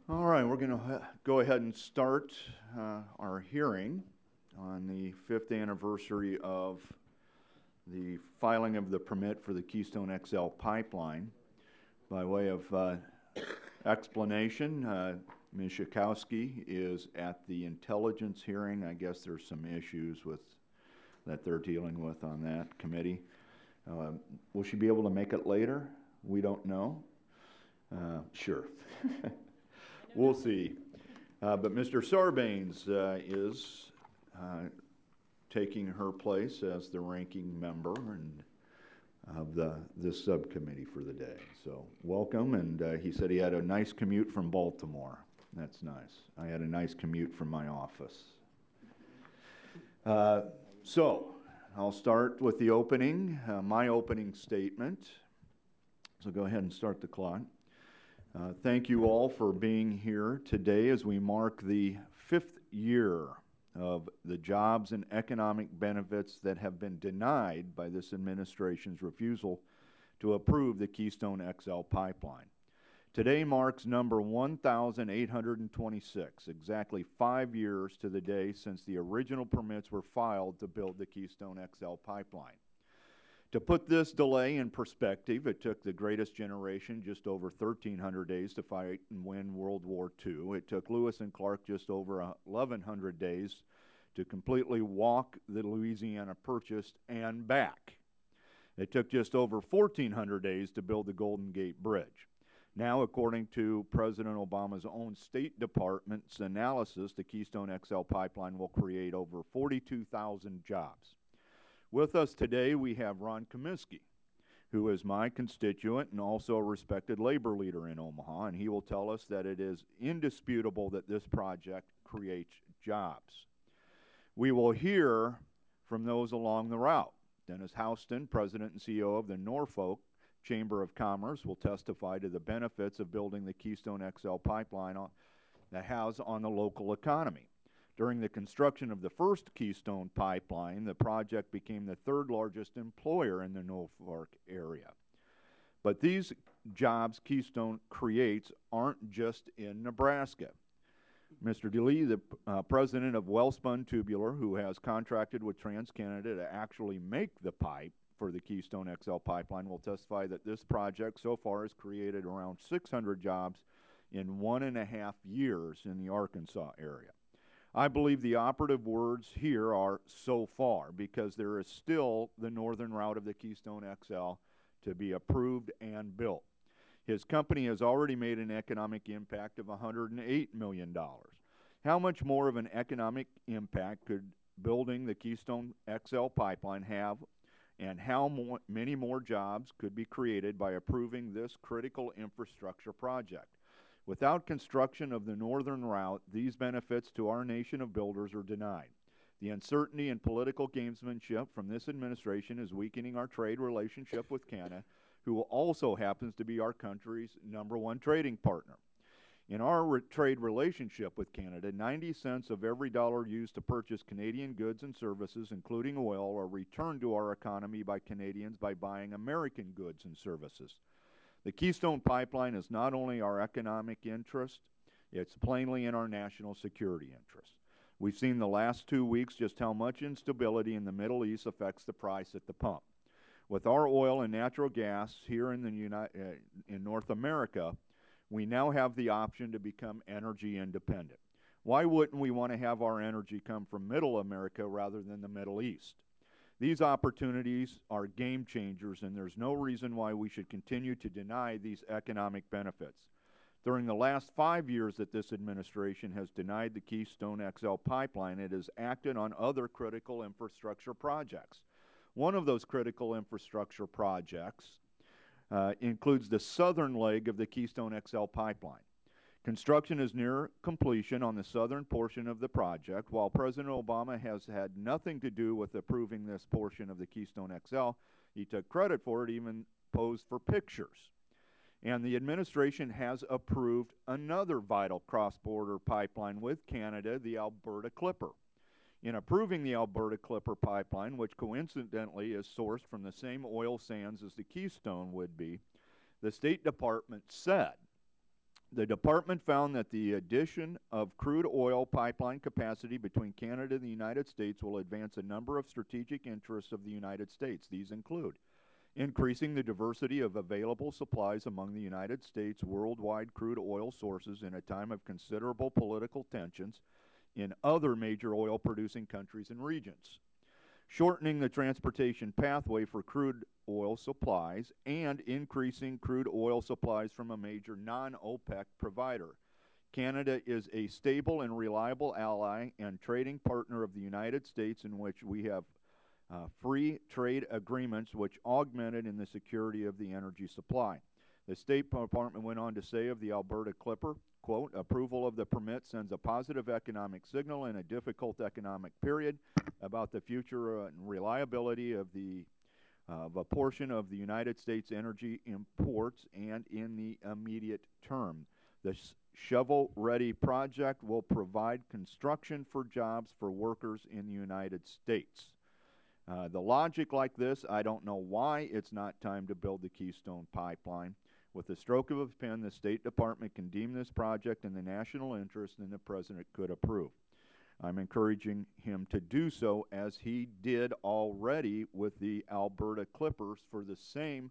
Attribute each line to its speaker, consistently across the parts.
Speaker 1: All right, we're going to go ahead and start our hearing on the 5th anniversary of the filing of the permit for the Keystone XL pipeline. By way of explanation, Ms. Schakowsky is at the intelligence hearing. I guess there's some issues that they're dealing with on that committee. Will she be able to make it later? We don't know. Sure. We'll see. But Mr. Sarbanes is taking her place as the ranking member of this subcommittee for the day. So welcome, and he said he had a nice commute from Baltimore. That's nice. I had a nice commute from my office. So I'll start with the opening, my opening statement. So go ahead and start the clock. Thank you all for being here today as we mark the 5th year of the jobs and economic benefits that have been denied by this administration's refusal to approve the Keystone XL pipeline. Today marks number 1,826, exactly 5 years to the day since the original permits were filed to build the Keystone XL pipeline. To put this delay in perspective, it took the greatest generation just over 1,300 days to fight and win World War II. It took Lewis and Clark just over 1,100 days to completely walk the Louisiana Purchase and back. It took just over 1,400 days to build the Golden Gate Bridge. Now, according to President Obama's own State Department's analysis, the Keystone XL pipeline will create over 42,000 jobs. With us today, we have Ron Comiskey, who is my constituent and also a respected labor leader in Omaha, and he will tell us that it is indisputable that this project creates jobs. We will hear from those along the route. Dennis Houston, President and CEO of the Norfolk Chamber of Commerce, will testify to the benefits of building the Keystone XL pipeline that has on the local economy. During the construction of the first Keystone pipeline, the project became the 3rd largest employer in the Norfolk area. But these jobs Keystone creates aren't just in Nebraska. Mr. DeLee, the president of Wellspun Tubular, who has contracted with TransCanada to actually make the pipe for the Keystone XL pipeline, will testify that this project so far has created around 600 jobs in 1.5 years in the Arkansas area. I believe the operative words here are "so far," because there is still the northern route of the Keystone XL to be approved and built. His company has already made an economic impact of $108 million. How much more of an economic impact could building the Keystone XL pipeline have, and how many more jobs could be created by approving this critical infrastructure project? Without construction of the northern route, these benefits to our nation of builders are denied. The uncertainty and political gamesmanship from this administration is weakening our trade relationship with Canada, who also happens to be our country's #1 trading partner. In our trade relationship with Canada, 90 cents of every dollar used to purchase Canadian goods and services, including oil, are returned to our economy by Canadians by buying American goods and services. The Keystone Pipeline is not only our economic interest, it's plainly in our national security interest. We've seen the last 2 weeks just how much instability in the Middle East affects the price at the pump. With our oil and natural gas here in North America, we now have the option to become energy independent. Why wouldn't we want to have our energy come from Middle America rather than the Middle East? These opportunities are game changers, and there's no reason why we should continue to deny these economic benefits. During the last 5 years that this administration has denied the Keystone XL pipeline, it has acted on other critical infrastructure projects. One of those critical infrastructure projects includes the southern leg of the Keystone XL pipeline. Construction is near completion on the southern portion of the project. While President Obama has had nothing to do with approving this portion of the Keystone XL, he took credit for it, even posed for pictures. And the administration has approved another vital cross-border pipeline with Canada, the Alberta Clipper. In approving the Alberta Clipper pipeline, which coincidentally is sourced from the same oil sands as the Keystone would be, the State Department said The department found that the addition of crude oil pipeline capacity between Canada and the United States will advance a number of strategic interests of the United States. These include increasing the diversity of available supplies among the United States' worldwide crude oil sources in a time of considerable political tensions in other major oil-producing countries and regions, shortening the transportation pathway for crude oil supplies, and increasing crude oil supplies from a major non-OPEC provider. Canada is a stable and reliable ally and trading partner of the United States, in which we have free trade agreements which augmented in the security of the energy supply. The State Department went on to say of the Alberta Clipper, quote, approval of the permit sends a positive economic signal in a difficult economic period about the future and reliability of a portion of the United States energy imports and in the immediate term. The shovel-ready project will provide construction for jobs for workers in the United States. The logic like this, I don't know why it's not time to build the Keystone pipeline. With the stroke of a pen, the State Department can deem this project in the national interest, and the President could approve. I'm encouraging him to do so, as he did already with the Alberta Clippers, for the same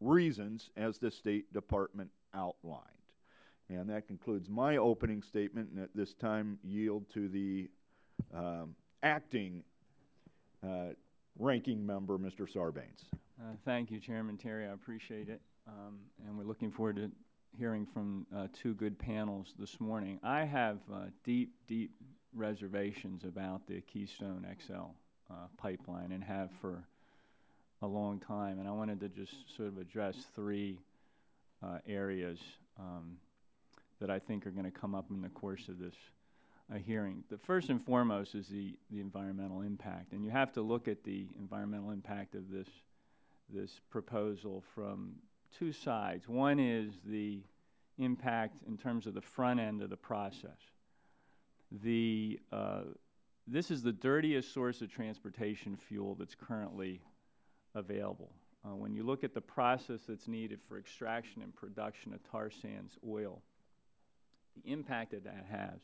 Speaker 1: reasons as the State Department outlined. And that concludes my opening statement, and at this time yield to the acting ranking member, Mr. Sarbanes.
Speaker 2: Thank you, Chairman Terry. I appreciate it. And we're looking forward to hearing from two good panels this morning. I have deep reservations about the Keystone XL pipeline, and have for a long time. And I wanted to just sort of address three areas that I think are going to come up in the course of this hearing. The first and foremost is the environmental impact. And you have to look at the environmental impact of this proposal from two sides. One is the impact in terms of the front end of the process. This is the dirtiest source of transportation fuel that's currently available. When you look at the process that's needed for extraction and production of tar sands oil, the impact that has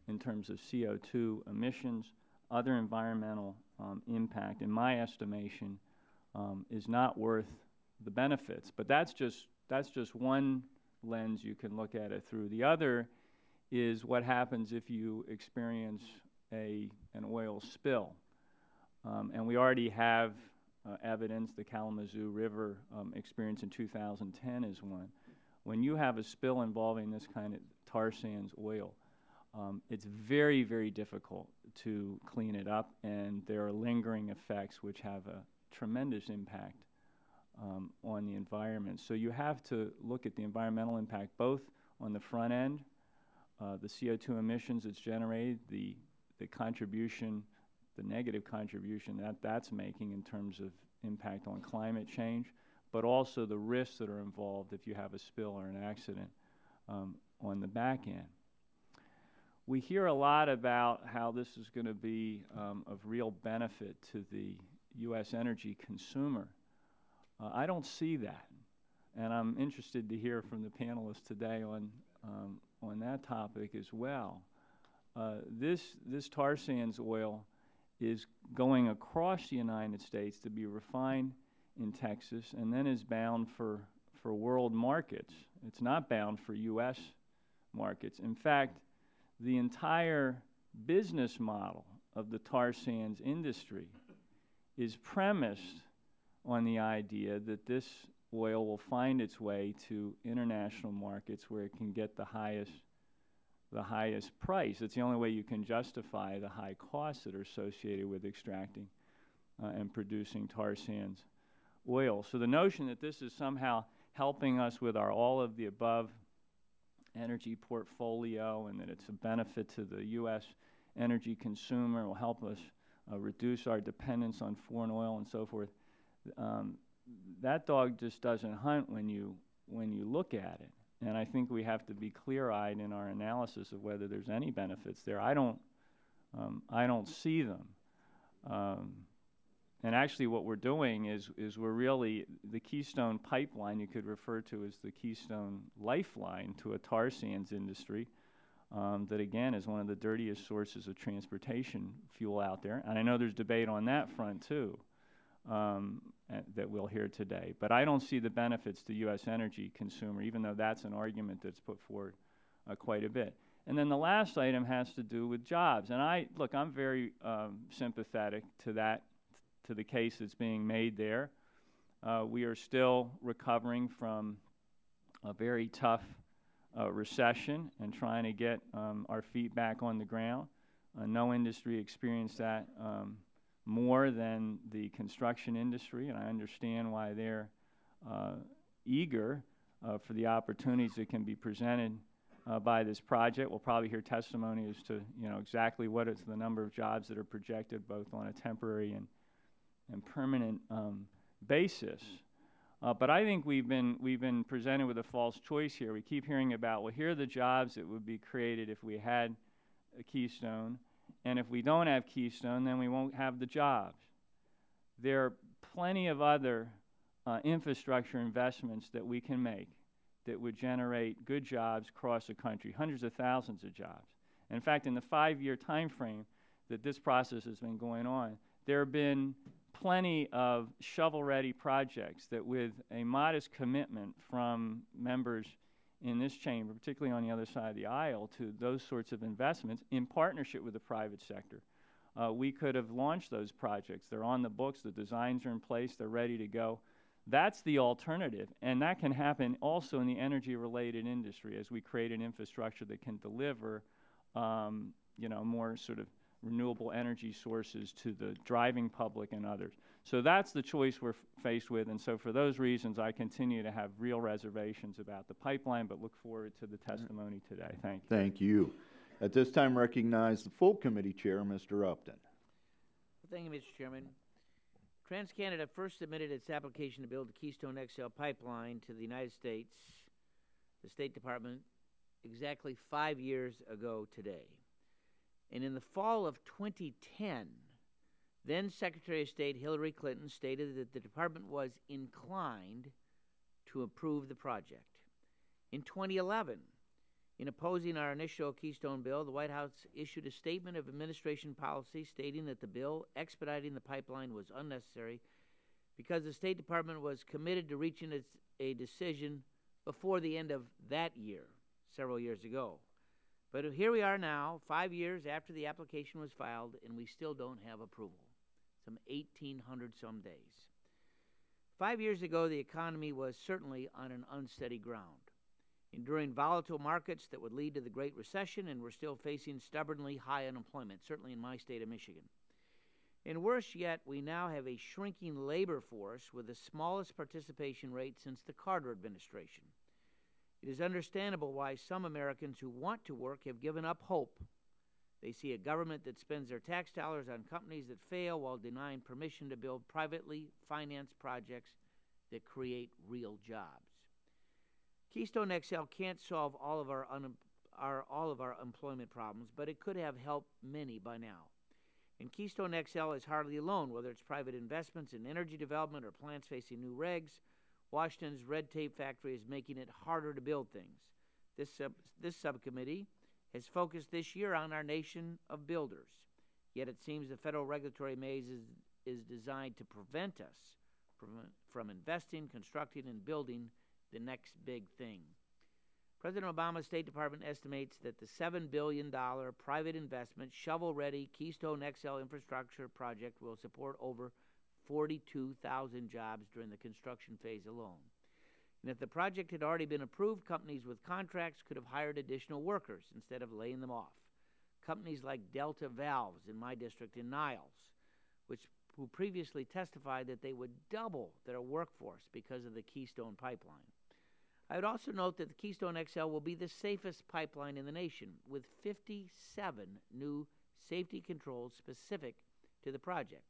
Speaker 2: in terms of CO2 emissions, other environmental impact, in my estimation, is not worth the benefits. But that's just one lens you can look at it through. The other is what happens if you experience an oil spill. And we already have evidence. The Kalamazoo River experience in 2010 is one. When you have a spill involving this kind of tar sands oil, it's very, very difficult to clean it up, and there are lingering effects which have a tremendous impact on the environment. So you have to look at the environmental impact both on the front end, the CO2 emissions it's generated, the contribution, the negative contribution that's making in terms of impact on climate change, but also the risks that are involved if you have a spill or an accident on the back end. We hear a lot about how this is going to be of real benefit to the U.S. energy consumer. I don't see that, and I'm interested to hear from the panelists today on that topic as well. This tar sands oil is going across the United States to be refined in Texas, and then is bound for world markets. It's not bound for U.S. markets. In fact, the entire business model of the tar sands industry is premised on the idea that this oil will find its way to international markets where it can get the highest price. It's the only way you can justify the high costs that are associated with extracting and producing tar sands oil. So the notion that this is somehow helping us with our all of the above energy portfolio, and that it's a benefit to the U.S. energy consumer, will help us reduce our dependence on foreign oil and so forth, that dog just doesn't hunt when you look at it. And I think we have to be clear-eyed in our analysis of whether there's any benefits there. I don't see them. And actually what we're doing is we're really, the Keystone pipeline you could refer to as the Keystone lifeline to a tar sands industry that, again, is one of the dirtiest sources of transportation fuel out there. And I know there's debate on that front, too, that we'll hear today. But I don't see the benefits to U.S. energy consumer, even though that's an argument that's put forward quite a bit. And then the last item has to do with jobs. And I'm very sympathetic to that, to the case that's being made there. We are still recovering from a very tough recession and trying to get our feet back on the ground. No industry experienced that more than the construction industry, and I understand why they're eager for the opportunities that can be presented by this project. We'll probably hear testimony as to exactly what is the number of jobs that are projected, both on a temporary and permanent basis. But I think we've been presented with a false choice here. We keep hearing about, well, here are the jobs that would be created if we had a Keystone, and if we don't have Keystone, then we won't have the jobs. There are plenty of other infrastructure investments that we can make that would generate good jobs across the country, hundreds of thousands of jobs. In fact, in the 5-year time frame that this process has been going on, there have been plenty of shovel-ready projects that, with a modest commitment from members in this chamber, particularly on the other side of the aisle, to those sorts of investments in partnership with the private sector, we could have launched those projects. They're on the books, the designs are in place, they're ready to go. That's the alternative, and that can happen also in the energy-related industry as we create an infrastructure that can deliver more sort of renewable energy sources to the driving public and others. So that's the choice we're faced with, and so for those reasons, I continue to have real reservations about the pipeline, but look forward to the testimony today. Thank you.
Speaker 1: Thank you. At this time, recognize the full committee chair, Mr. Upton.
Speaker 3: Thank you, Mr. Chairman. TransCanada first submitted its application to build the Keystone XL pipeline to the United States, the State Department, exactly 5 years ago today. And in the fall of 2010, then Secretary of State Hillary Clinton stated that the department was inclined to approve the project. In 2011, in opposing our initial Keystone bill, the White House issued a statement of administration policy stating that the bill expediting the pipeline was unnecessary because the State Department was committed to reaching a decision before the end of that year, several years ago. But here we are now, 5 years after the application was filed, and we still don't have approval, some 1,800 some days. 5 years ago, the economy was certainly on an unsteady ground, enduring volatile markets that would lead to the Great Recession, and we're still facing stubbornly high unemployment, certainly in my state of Michigan. And worse yet, we now have a shrinking labor force with the smallest participation rate since the Carter administration. It is understandable why some Americans who want to work have given up hope. They see a government that spends their tax dollars on companies that fail while denying permission to build privately financed projects that create real jobs. Keystone XL can't solve all of our employment problems, but it could have helped many by now. And Keystone XL is hardly alone, whether it's private investments in energy development or plants facing new regs. Washington's red tape factory is making it harder to build things. This subcommittee has focused this year on our nation of builders, yet it seems the federal regulatory maze is designed to prevent us from investing, constructing, and building the next big thing. President Obama's State Department estimates that the $7 billion private investment, shovel-ready Keystone XL infrastructure project will support over 42,000 jobs during the construction phase alone. And if the project had already been approved, companies with contracts could have hired additional workers instead of laying them off. Companies like Delta Valves in my district in Niles, who previously testified that they would double their workforce because of the Keystone pipeline. I would also note that the Keystone XL will be the safest pipeline in the nation, with 57 new safety controls specific to the project.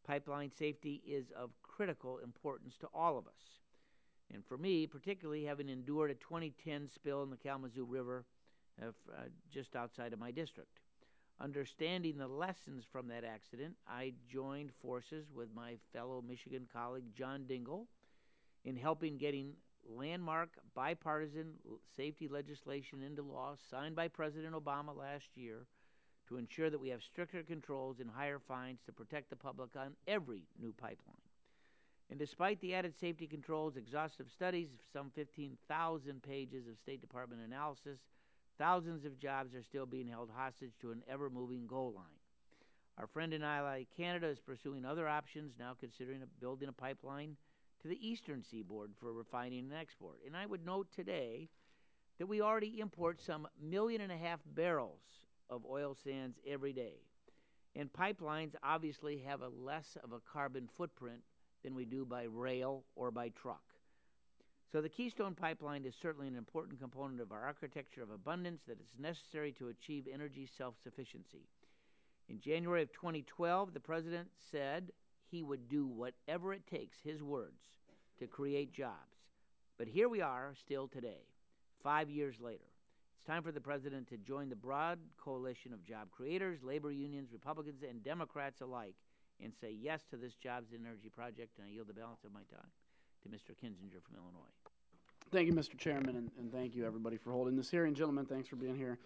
Speaker 3: Pipeline safety is of critical importance to all of us. And for me, particularly having endured a 2010 spill in the Kalamazoo River just outside of my district. Understanding the lessons from that accident, I joined forces with my fellow Michigan colleague John Dingell in helping getting landmark bipartisan safety legislation into law signed by President Obama last year to ensure that we have stricter controls and higher fines to protect the public on every new pipeline. And despite the added safety controls, exhaustive studies, some 15,000 pages of State Department analysis, thousands of jobs are still being held hostage to an ever-moving goal line. Our friend and ally Canada is pursuing other options, now considering building a pipeline to the eastern seaboard for refining and export. And I would note today that we already import some 1.5 million barrels of oil sands every day. And pipelines obviously have a less of a carbon footprint than we do by rail or by truck. So the Keystone Pipeline is certainly an important component of our architecture of abundance that is necessary to achieve energy self-sufficiency. In January of 2012, the President said he would do whatever it takes, his words, to create jobs. But here we are still today, 5 years later. It's time for the President to join the broad coalition of job creators, labor unions, Republicans, and Democrats alike and say yes to this jobs and energy project, and I yield the balance of my time to Mr. Kinzinger from Illinois.
Speaker 4: Thank you, Mr. Chairman, and thank you, everybody, for holding this hearing. Gentlemen, thanks for being here.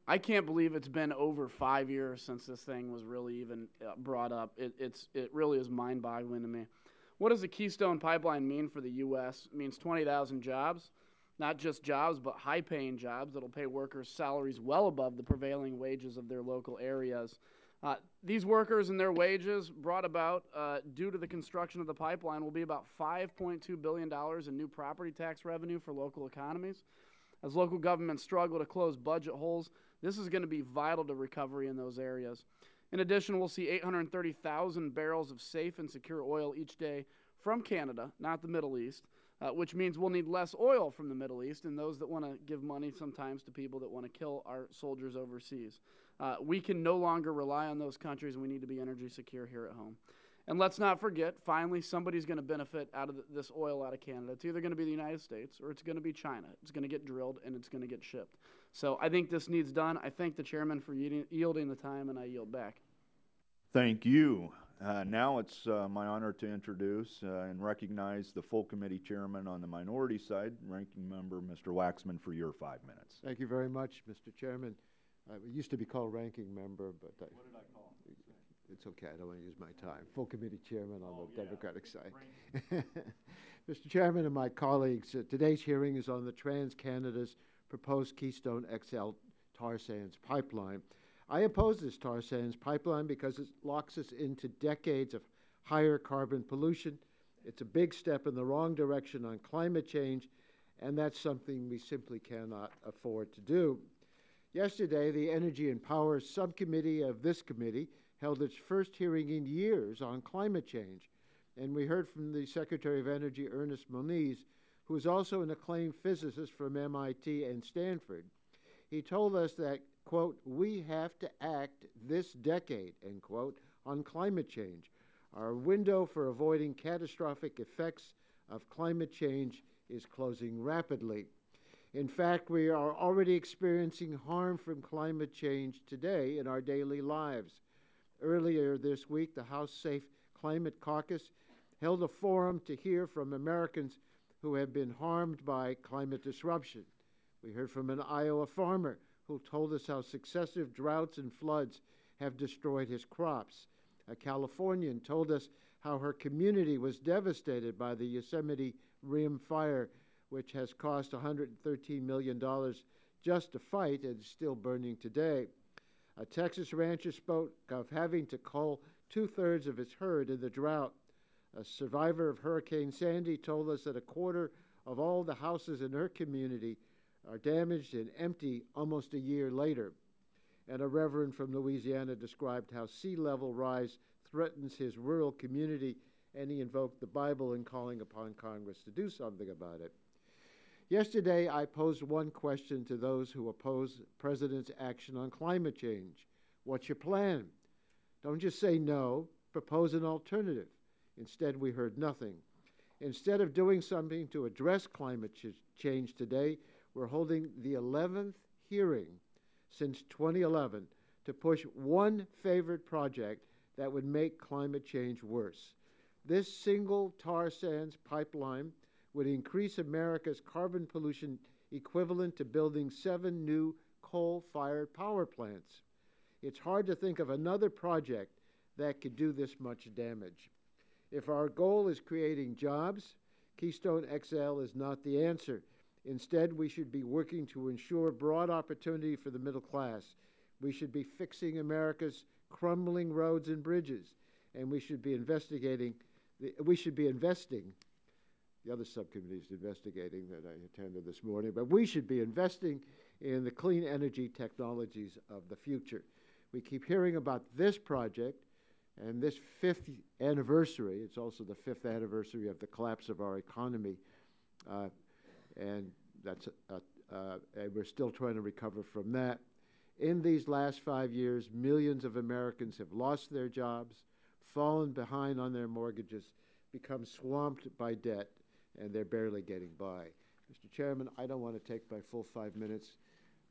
Speaker 4: I can't believe it's been over 5 years since this thing was really even brought up. It really is mind-boggling to me. What does the Keystone Pipeline mean for the U.S.? It means 20,000 jobs, not just jobs, but high-paying jobs that will pay workers salaries well above the prevailing wages of their local areas. These workers and their wages brought about due to the construction of the pipeline will be about $5.2 billion in new property tax revenue for local economies. As local governments struggle to close budget holes, this is going to be vital to recovery in those areas. In addition, we'll see 830,000 barrels of safe and secure oil each day from Canada, not the Middle East, which means we'll need less oil from the Middle East and those that want to give money sometimes to people that want to kill our soldiers overseas. We can no longer rely on those countries, and we need to be energy secure here at home. And let's not forget, finally, somebody's going to benefit out of this oil out of Canada. It's either going to be the United States or it's going to be China. It's going to get drilled and it's going to get shipped. So I think this needs done. I thank the chairman for yielding the time, and I yield back.
Speaker 1: Thank you. Now it's my honor to introduce and recognize the full committee chairman on the minority side, ranking member Mr. Waxman, for your 5 minutes.
Speaker 5: Thank you very much, Mr. Chairman. It used to be called ranking member, but
Speaker 1: what did I call it?
Speaker 5: It's okay. I don't want to use my time. Full committee chairman on the Democratic side. Mr. Chairman and my colleagues, today's hearing is on the TransCanada's proposed Keystone XL tar sands pipeline. I oppose this tar sands pipeline because it locks us into decades of higher carbon pollution. It's a big step in the wrong direction on climate change, and that's something we simply cannot afford to do. Yesterday, the Energy and Power Subcommittee of this committee held its first hearing in years on climate change, and we heard from the Secretary of Energy, Ernest Moniz, who is also an acclaimed physicist from MIT and Stanford. He told us that, quote, we have to act this decade, end quote, on climate change. Our window for avoiding catastrophic effects of climate change is closing rapidly. In fact, we are already experiencing harm from climate change today in our daily lives. Earlier this week, the House Safe Climate Caucus held a forum to hear from Americans who have been harmed by climate disruption. We heard from an Iowa farmer who told us how successive droughts and floods have destroyed his crops. A Californian told us how her community was devastated by the Yosemite Rim fire, which has cost $113 million just to fight and is still burning today. A Texas rancher spoke of having to cull 2/3 of his herd in the drought. A survivor of Hurricane Sandy told us that a quarter of all the houses in her community are damaged and empty almost a year later. And a reverend from Louisiana described how sea level rise threatens his rural community, and he invoked the Bible in calling upon Congress to do something about it. Yesterday, I posed one question to those who oppose the President's action on climate change. What's your plan? Don't just say no, propose an alternative. Instead, we heard nothing. Instead of doing something to address climate change today, we're holding the 11th hearing since 2011 to push one favored project that would make climate change worse. This single tar sands pipeline would increase America's carbon pollution equivalent to building 7 new coal-fired power plants. It's hard to think of another project that could do this much damage. If our goal is creating jobs, Keystone XL is not the answer. Instead, we should be working to ensure broad opportunity for the middle class. We should be fixing America's crumbling roads and bridges, and we should be investing, the other subcommittee is investigating that I attended this morning, but we should be investing in the clean energy technologies of the future. We keep hearing about this project and this 5th anniversary. It's also the 5th anniversary of the collapse of our economy, and we're still trying to recover from that. In these last 5 years, millions of Americans have lost their jobs, fallen behind on their mortgages, become swamped by debt, and they're barely getting by. Mr. Chairman, I don't want to take my full 5 minutes.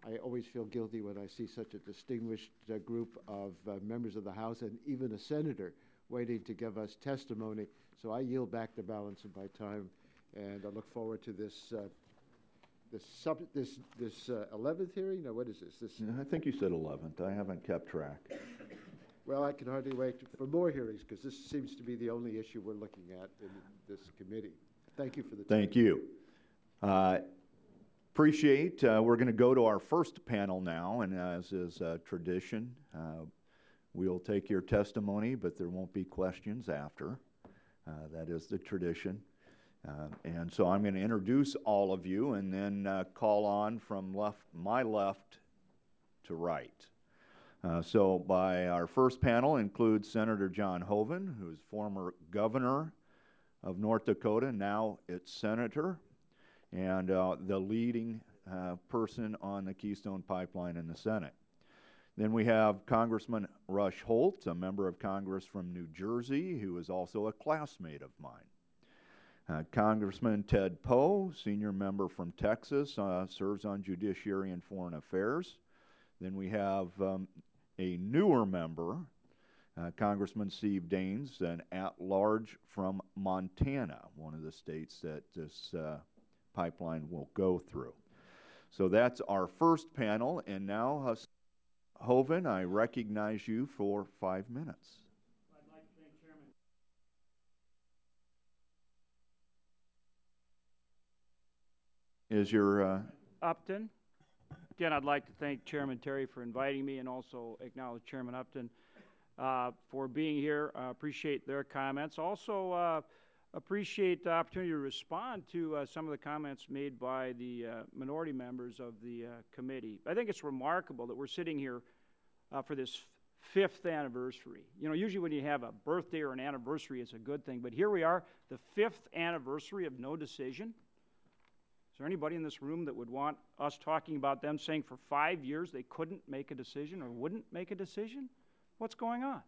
Speaker 5: I always feel guilty when I see such a distinguished group of members of the House and even a senator waiting to give us testimony. So I yield back the balance of my time, and I look forward to this 11th hearing? No, what is this?
Speaker 1: I think you said 11th. I haven't kept track.
Speaker 5: Well, I can hardly wait for more hearings because this seems to be the only issue we're looking at in this committee. Thank you for the time.
Speaker 1: Thank you. Appreciate. We're going to go to our first panel now, and as is tradition, we'll take your testimony, but there won't be questions after. That is the tradition. And so I'm going to introduce all of you and then call on from my left to right. So by our first panel includes Senator John Hoeven, who's former governor of North Dakota, now its senator, and the leading person on the Keystone Pipeline in the Senate. Then we have Congressman Rush Holt, a member of Congress from New Jersey, who is also a classmate of mine. Congressman Ted Poe, senior member from Texas, serves on Judiciary and Foreign Affairs. Then we have a newer member, Congressman Steve Daines, an at-large from Montana, one of the states that this pipeline will go through. So that's our first panel, and now, Hoeven, I recognize you for 5 minutes.
Speaker 6: I'd like to thank Chairman.
Speaker 1: Is your
Speaker 6: Upton. Again, I'd like to thank Chairman Terry for inviting me and also acknowledge Chairman Upton for being here. Appreciate their comments. Also appreciate the opportunity to respond to some of the comments made by the minority members of the committee. I think it's remarkable that we're sitting here for this 5th anniversary. You know, usually when you have a birthday or an anniversary, it's a good thing. But here we are, the 5th anniversary of no decision. Is there anybody in this room that would want us talking about them saying for 5 years they couldn't make a decision or wouldn't make a decision? What's going on?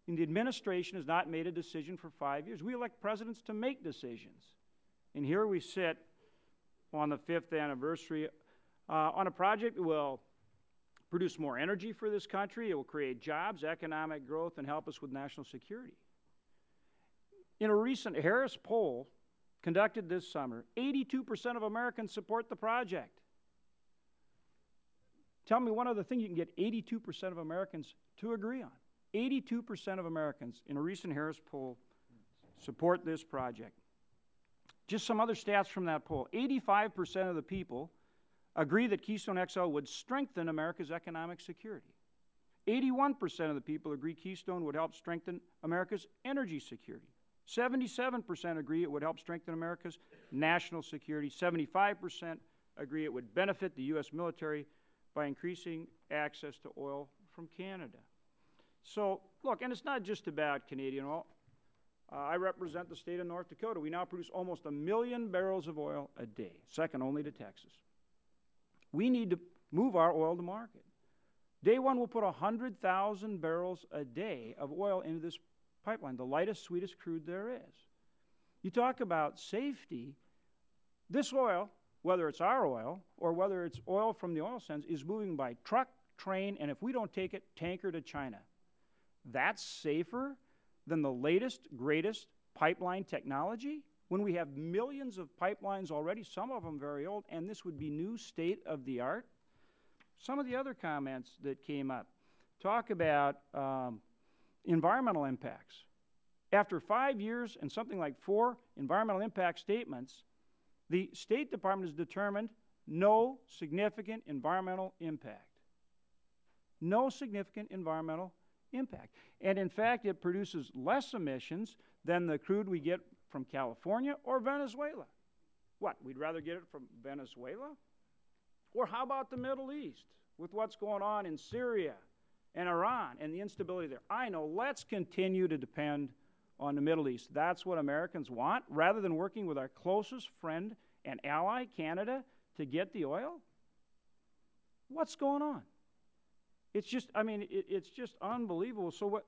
Speaker 6: And the administration has not made a decision for 5 years. We elect presidents to make decisions. And here we sit on the 5th anniversary on a project that will produce more energy for this country. It will create jobs, economic growth, and help us with national security. In a recent Harris poll conducted this summer, 82% of Americans support the project. Tell me one other thing you can get 82% of Americans to agree on. 82% of Americans in a recent Harris poll support this project. Just some other stats from that poll. 85% of the people agree that Keystone XL would strengthen America's economic security. 81% of the people agree Keystone would help strengthen America's energy security. 77% agree it would help strengthen America's national security. 75% agree it would benefit the U.S. military by increasing access to oil from Canada. So, look, and it's not just about Canadian oil. I represent the state of North Dakota. We now produce almost 1 million barrels of oil a day, second only to Texas. We need to move our oil to market. Day one, we'll put 100,000 barrels a day of oil into this pipeline, the lightest, sweetest crude there is. You talk about safety. This oil, whether it's our oil or whether it's oil from the oil sands, is moving by truck, train, and if we don't take it, tanker to China. That's safer than the latest, greatest pipeline technology when we have millions of pipelines already, some of them very old, and this would be new state of the art. Some of the other comments that came up talk about environmental impacts. After 5 years and something like 4 environmental impact statements, the State Department has determined no significant environmental impact. No significant environmental impact. And in fact, it produces less emissions than the crude we get from California or Venezuela. What, we'd rather get it from Venezuela? Or how about the Middle East with what's going on in Syria and Iran and the instability there? I know, let's continue to depend on the Middle East. That's what Americans want, rather than working with our closest friend and ally, Canada, to get the oil? What's going on? It's just, I mean, it's just unbelievable. So what,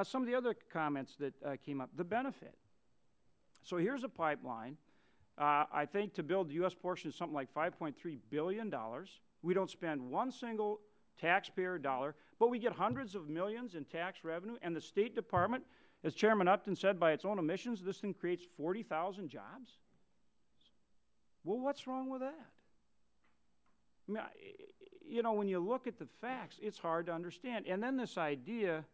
Speaker 6: some of the other comments that came up, the benefit. So here's a pipeline. I think to build the U.S. portion is something like $5.3 billion. We don't spend one single taxpayer dollar, but we get hundreds of millions in tax revenue, and the State Department, as Chairman Upton said, by its own emissions, this thing creates 40,000 jobs. Well, what's wrong with that? I mean, you know, when you look at the facts, it's hard to understand. And then this idea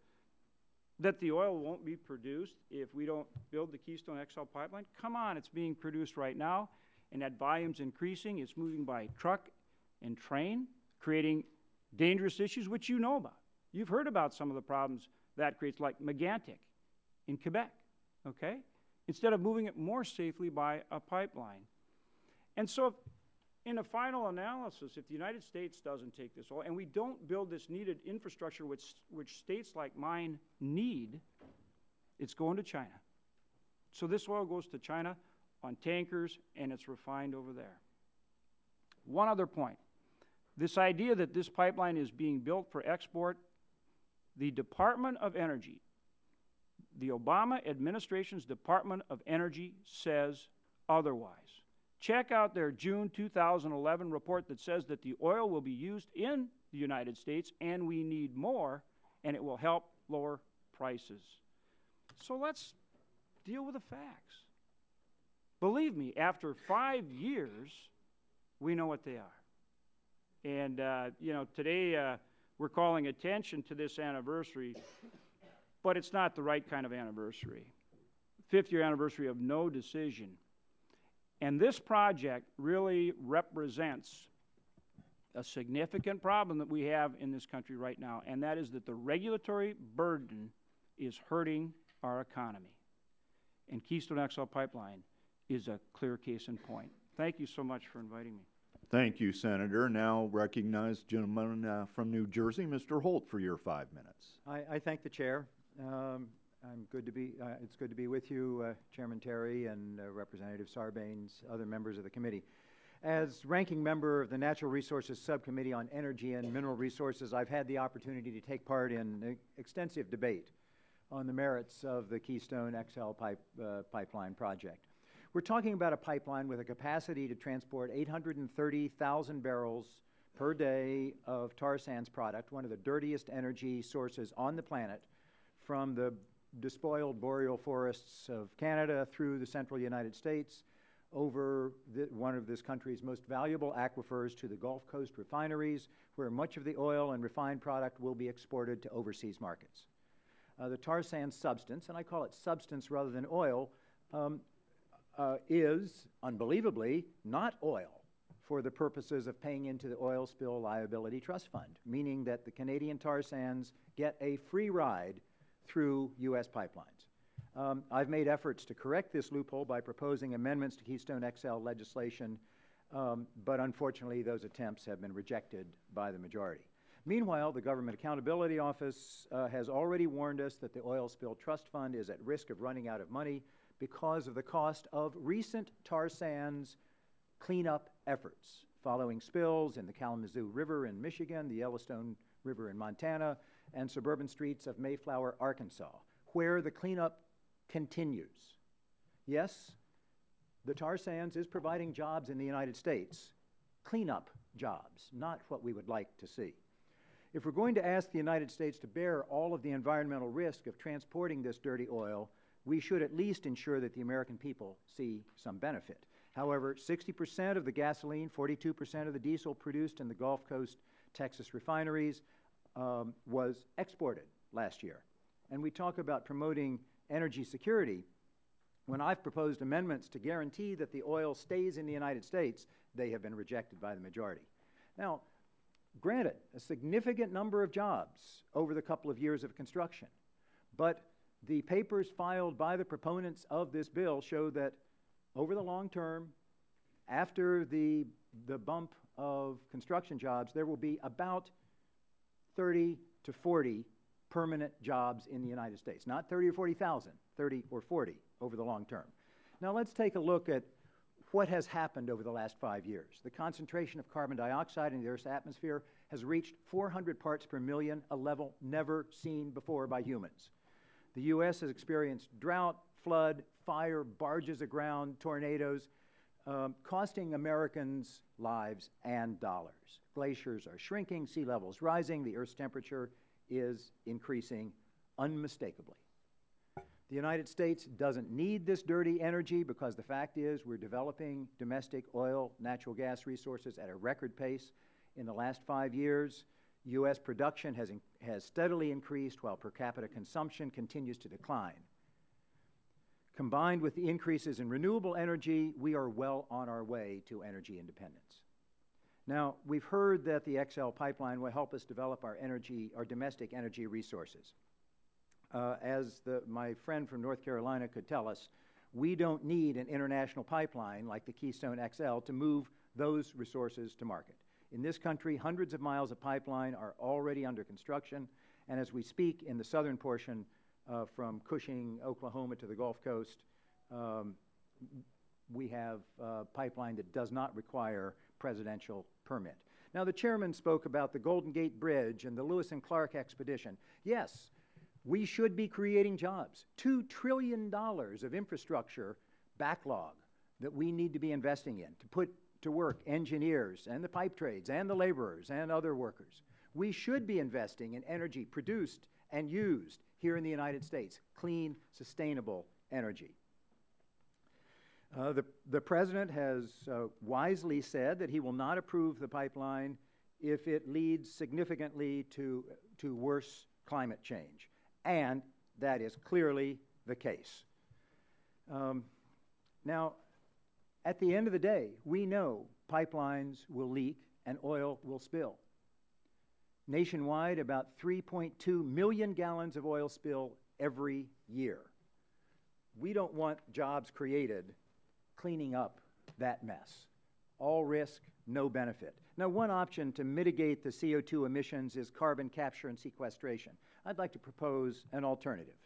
Speaker 6: that the oil won't be produced if we don't build the Keystone XL pipeline. Come on, it's being produced right now, and that volume's increasing. It's moving by truck and train, creating dangerous issues, which you know about. You've heard about some of the problems that creates, like Megantic in Quebec, okay? Instead of moving it more safely by a pipeline. And so, in a final analysis, if the United States doesn't take this oil, and we don't build this needed infrastructure which states like mine need, it's going to China. So this oil goes to China on tankers, and it's refined over there. One other point. This idea that this pipeline is being built for export, the Department of Energy, the Obama administration's Department of Energy says otherwise. Check out their June 2011 report that says that the oil will be used in the United States and we need more, and it will help lower prices. So let's deal with the facts. Believe me, after 5 years, we know what they are. And, you know, today we're calling attention to this anniversary, but it's not the right kind of anniversary. 5th-year anniversary of no decision. And this project really represents a significant problem that we have in this country right now, and that is that the regulatory burden is hurting our economy. And Keystone XL Pipeline is a clear case in point. Thank you so much for inviting me.
Speaker 1: Thank you, Senator. Now recognize gentleman from New Jersey, Mr. Holt, for your 5 minutes.
Speaker 7: I thank the chair. It's good to be with you, Chairman Terry and Representative Sarbanes, other members of the committee. As ranking member of the Natural Resources Subcommittee on Energy and Mineral Resources, I've had the opportunity to take part in extensive debate on the merits of the Keystone XL pipeline project. We're talking about a pipeline with a capacity to transport 830,000 barrels per day of tar sands product, one of the dirtiest energy sources on the planet, from the despoiled boreal forests of Canada through the central United States, over one of this country's most valuable aquifers to the Gulf Coast refineries, where much of the oil and refined product will be exported to overseas markets. The tar sands substance, and I call it substance rather than oil, is, unbelievably, not oil for the purposes of paying into the Oil Spill Liability Trust Fund, meaning that the Canadian tar sands get a free ride through U.S. pipelines. I've made efforts to correct this loophole by proposing amendments to Keystone XL legislation, but unfortunately those attempts have been rejected by the majority. Meanwhile, the Government Accountability Office has already warned us that the Oil Spill Trust Fund is at risk of running out of money because of the cost of recent tar sands cleanup efforts following spills in the Kalamazoo River in Michigan, the Yellowstone River in Montana, and suburban streets of Mayflower, Arkansas, where the cleanup continues. Yes, the tar sands is providing jobs in the United States, cleanup jobs, not what we would like to see. If we're going to ask the United States to bear all of the environmental risk of transporting this dirty oil, we should at least ensure that the American people see some benefit. However, 60% of the gasoline, 42% of the diesel produced in the Gulf Coast Texas refineries was exported last year. And we talk about promoting energy security. When I've proposed amendments to guarantee that the oil stays in the United States, they have been rejected by the majority. Now, granted, a significant number of jobs over the couple of years of construction, but the papers filed by the proponents of this bill show that over the long term, after the bump of construction jobs, there will be about 30 to 40 permanent jobs in the United States. Not 30 or 40,000, 30 or 40 over the long term. Now let's take a look at what has happened over the last 5 years. The concentration of carbon dioxide in the Earth's atmosphere has reached 400 parts per million, a level never seen before by humans. The U.S. has experienced drought, flood, fire, barges aground, tornadoes, costing Americans lives and dollars. Glaciers are shrinking, sea levels rising, the Earth's temperature is increasing unmistakably. The United States doesn't need this dirty energy because the fact is we're developing domestic oil, natural gas resources at a record pace. In the last 5 years, U.S. production has steadily increased while per capita consumption continues to decline. Combined with the increases in renewable energy, we are well on our way to energy independence. Now, we've heard that the XL pipeline will help us develop our domestic energy resources. As my friend from North Carolina could tell us, we don't need an international pipeline like the Keystone XL to move those resources to market. In this country, hundreds of miles of pipeline are already under construction, and as we speak in the southern portion from Cushing, Oklahoma to the Gulf Coast, we have a pipeline that does not require presidential permit. Now, the chairman spoke about the Golden Gate Bridge and the Lewis and Clark expedition. Yes, we should be creating jobs. $2 trillion of infrastructure backlog that we need to be investing in to put to work engineers and the pipe trades and the laborers and other workers. We should be investing in energy produced and used here in the United States, clean, sustainable energy. The president has wisely said that he will not approve the pipeline if it leads significantly to worse climate change, and that is clearly the case. Now, at the end of the day, we know pipelines will leak and oil will spill. Nationwide, about 3.2 million gallons of oil spill every year. We don't want jobs created cleaning up that mess. All risk, no benefit. Now, one option to mitigate the CO2 emissions is carbon capture and sequestration. I'd like to propose an alternative.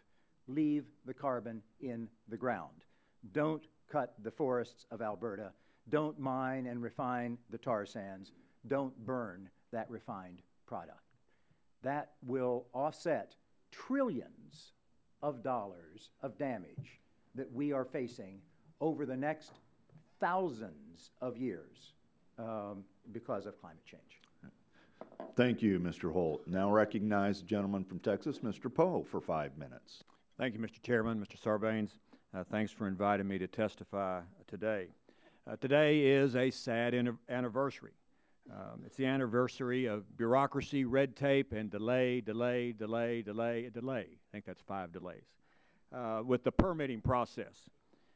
Speaker 7: Leave the carbon in the ground. Don't cut the forests of Alberta. Don't mine and refine the tar sands. Don't burn that refined product. That will offset trillions of dollars of damage that we are facing over the next thousands of years because of climate change.
Speaker 1: Thank you, Mr. Holt. Now recognize the gentleman from Texas, Mr. Poe, for 5 minutes.
Speaker 8: Thank you, Mr. Chairman, Mr. Sarbanes. Thanks for inviting me to testify today. Today is a sad anniversary. It's the anniversary of bureaucracy, red tape, and delay. I think that's 5 delays with the permitting process.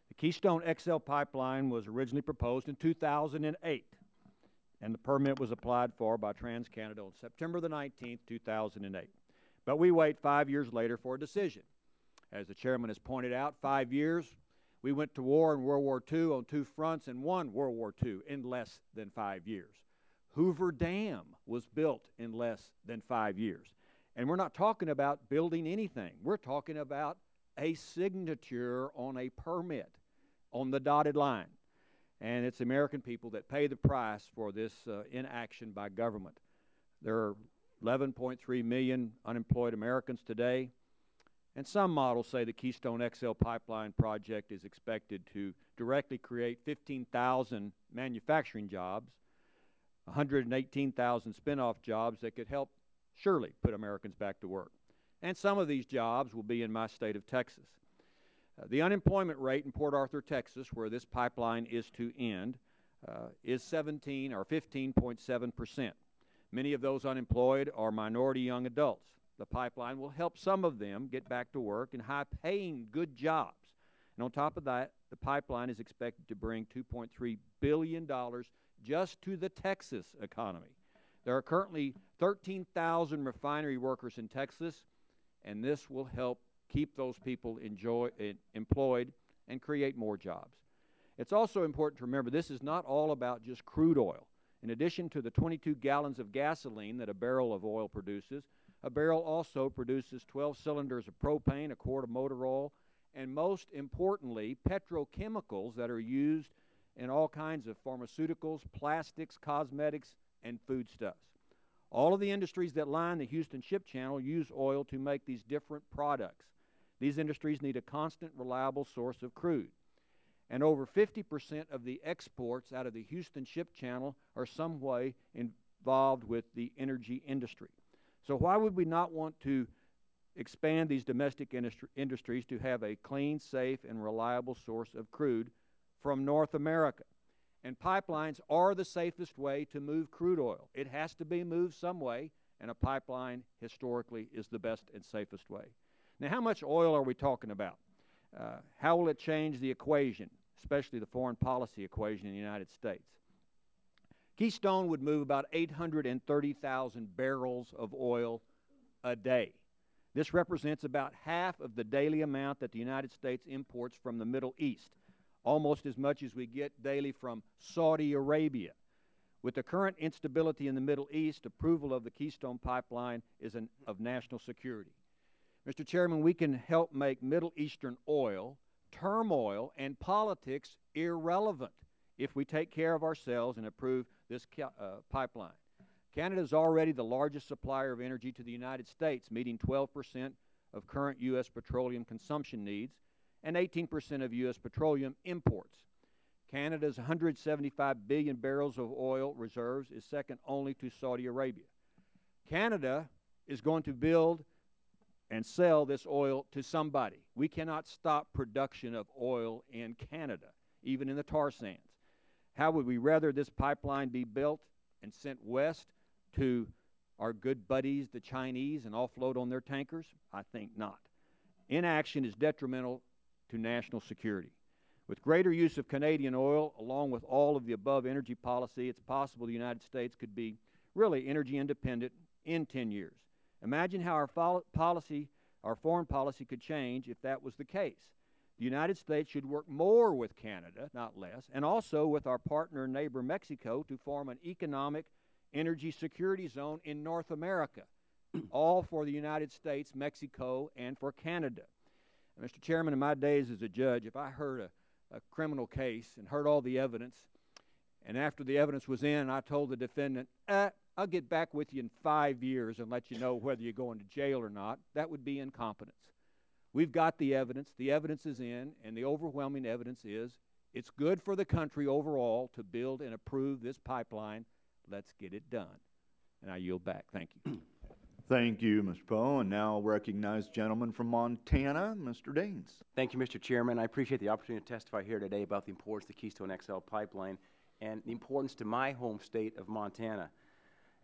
Speaker 8: The Keystone XL pipeline was originally proposed in 2008, and the permit was applied for by TransCanada on September the 19th, 2008. But we wait 5 years later for a decision. As the chairman has pointed out, 5 years. We went to war in World War II on 2 fronts and won World War II in less than 5 years. Hoover Dam was built in less than 5 years. And we're not talking about building anything. We're talking about a signature on a permit on the dotted line. And it's the American people that pay the price for this inaction by government. There are 11.3 million unemployed Americans today. And some models say the Keystone XL pipeline project is expected to directly create 15,000 manufacturing jobs, 118,000 spin-off jobs that could help surely put Americans back to work. And some of these jobs will be in my state of Texas. The unemployment rate in Port Arthur, Texas, where this pipeline is to end, is 17 or 15.7%. Many of those unemployed are minority young adults. The pipeline will help some of them get back to work in high-paying, good jobs. And on top of that, the pipeline is expected to bring $2.3 billion just to the Texas economy. There are currently 13,000 refinery workers in Texas, and this will help keep those people employed and create more jobs. It's also important to remember this is not all about just crude oil. In addition to the 22 gallons of gasoline that a barrel of oil produces, a barrel also produces 12 cylinders of propane, a quart of motor oil, and most importantly, petrochemicals that are used in all kinds of pharmaceuticals, plastics, cosmetics, and foodstuffs. All of the industries that line the Houston Ship Channel use oil to make these different products. These industries need a constant, reliable source of crude. And over 50% of the exports out of the Houston Ship Channel are some way involved with the energy industry. So why would we not want to expand these domestic industries to have a clean, safe, and reliable source of crude from North America? And pipelines are the safest way to move crude oil. It has to be moved some way, and a pipeline historically is the best and safest way. Now, how much oil are we talking about? How will it change the equation, especially the foreign policy equation in the United States? Keystone would move about 830,000 barrels of oil a day. This represents about half of the daily amount that the United States imports from the Middle East, almost as much as we get daily from Saudi Arabia. With the current instability in the Middle East, approval of the Keystone pipeline is of national security. Mr. Chairman, we can help make Middle Eastern oil, turmoil, and politics irrelevant if we take care of ourselves and approve this pipeline. Canada is already the largest supplier of energy to the United States, meeting 12% of current U.S. petroleum consumption needs and 18% of U.S. petroleum imports. Canada's 175 billion barrels of oil reserves is second only to Saudi Arabia. Canada is going to build and sell this oil to somebody. We cannot stop production of oil in Canada, even in the tar sands. How would we rather this pipeline be built and sent west to our good buddies, the Chinese, and offload on their tankers? I think not. Inaction is detrimental to national security. With greater use of Canadian oil, along with all of the above energy policy, it's possible the United States could be really energy independent in 10 years. Imagine how our foreign policy could change if that was the case. The United States should work more with Canada, not less, and also with our partner and neighbor Mexico to form an economic energy security zone in North America, all for the United States, Mexico, and for Canada. And Mr. Chairman, in my days as a judge, if I heard a criminal case and heard all the evidence, and after the evidence was in, I told the defendant, I'll get back with you in 5 years and let you know whether you're going to jail or not, that would be incompetence. We've got the evidence is in, and the overwhelming evidence is it's good for the country overall to build and approve this pipeline. Let's get it done. And I yield back. Thank you.
Speaker 1: Thank you, Mr. Poe. And now recognize gentleman from Montana, Mr. Daines.
Speaker 9: Thank you, Mr. Chairman. I appreciate the opportunity to testify here today about the importance of the Keystone XL pipeline and the importance to my home state of Montana.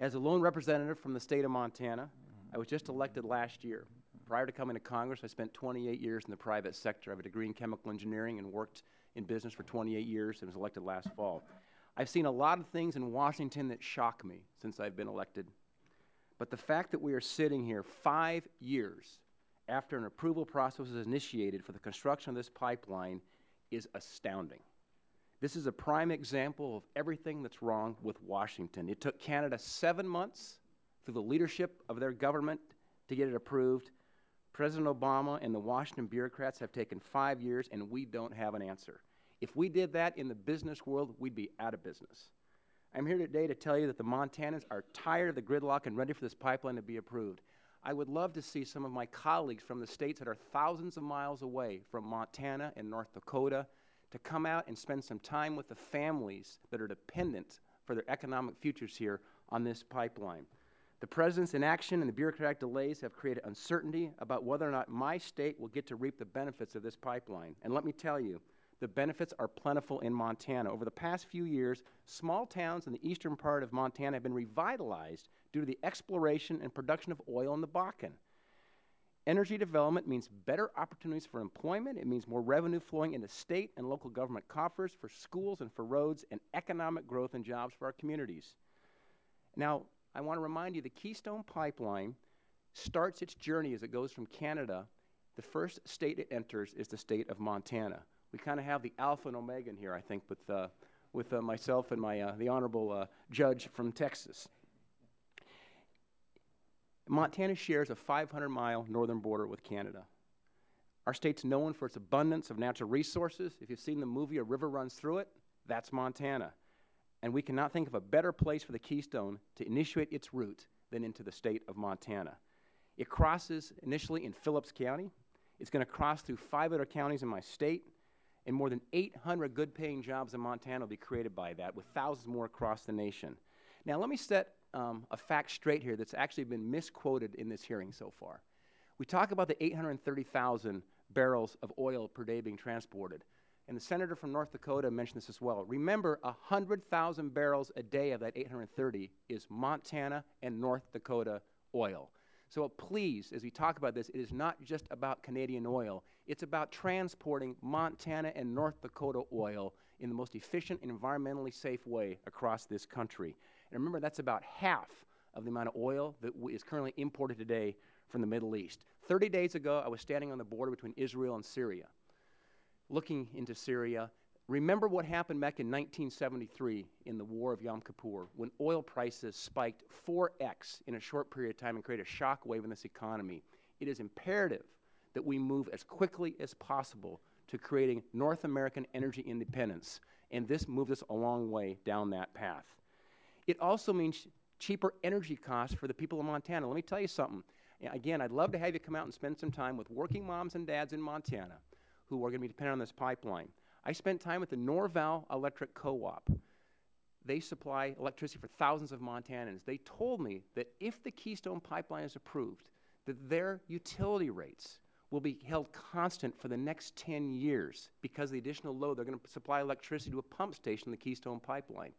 Speaker 9: As a lone representative from the state of Montana, I was just elected last year. Prior to coming to Congress, I spent 28 years in the private sector. I have a degree in chemical engineering and worked in business for 28 years and was elected last fall. I've seen a lot of things in Washington that shock me since I've been elected. But the fact that we are sitting here 5 years after an approval process was initiated for the construction of this pipeline is astounding. This is a prime example of everything that's wrong with Washington. It took Canada 7 months through the leadership of their government to get it approved. President Obama and the Washington bureaucrats have taken 5 years, and we don't have an answer. If we did that in the business world, we'd be out of business. I'm here today to tell you that the Montanans are tired of the gridlock and ready for this pipeline to be approved. I would love to see some of my colleagues from the states that are thousands of miles away from Montana and North Dakota to come out and spend some time with the families that are dependent for their economic futures here on this pipeline. The President's inaction and the bureaucratic delays have created uncertainty about whether or not my state will get to reap the benefits of this pipeline. And let me tell you, the benefits are plentiful in Montana. Over the past few years, small towns in the eastern part of Montana have been revitalized due to the exploration and production of oil in the Bakken. Energy development means better opportunities for employment. It means more revenue flowing into state and local government coffers for schools and for roads, and economic growth and jobs for our communities. Now, I want to remind you the Keystone Pipeline starts its journey as it goes from Canada. The first state it enters is the state of Montana. We kind of have the alpha and omega in here, I think, with myself and the honorable judge from Texas. Montana shares a 500-mile northern border with Canada. Our state's known for its abundance of natural resources. If you've seen the movie A River Runs Through It, that's Montana. And we cannot think of a better place for the Keystone to initiate its route than into the state of Montana. It crosses initially in Phillips County. It's going to cross through 5 other counties in my state, and more than 800 good-paying jobs in Montana will be created by that, with thousands more across the nation. Now, let me set a fact straight here that's actually been misquoted in this hearing so far. We talk about the 830,000 barrels of oil per day being transported, and the senator from North Dakota mentioned this as well. Remember, 100,000 barrels a day of that 830 is Montana and North Dakota oil. So please, as we talk about this, it is not just about Canadian oil. It's about transporting Montana and North Dakota oil in the most efficient and environmentally safe way across this country. And remember, that's about half of the amount of oil that is currently imported today from the Middle East. 30 days ago, I was standing on the border between Israel and Syria, looking into Syria. Remember what happened back in 1973 in the War of Yom Kippur, when oil prices spiked 4x in a short period of time and created a shock wave in this economy. It is imperative that we move as quickly as possible to creating North American energy independence, and this moves us a long way down that path. It also means cheaper energy costs for the people of Montana. Let me tell you something. Again, I'd love to have you come out and spend some time with working moms and dads in Montana who are going to be dependent on this pipeline. I spent time with the Norval Electric Co-op. They supply electricity for thousands of Montanans. They told me that if the Keystone Pipeline is approved, that their utility rates will be held constant for the next 10 years because of the additional load. They're going to supply electricity to a pump station in the Keystone Pipeline.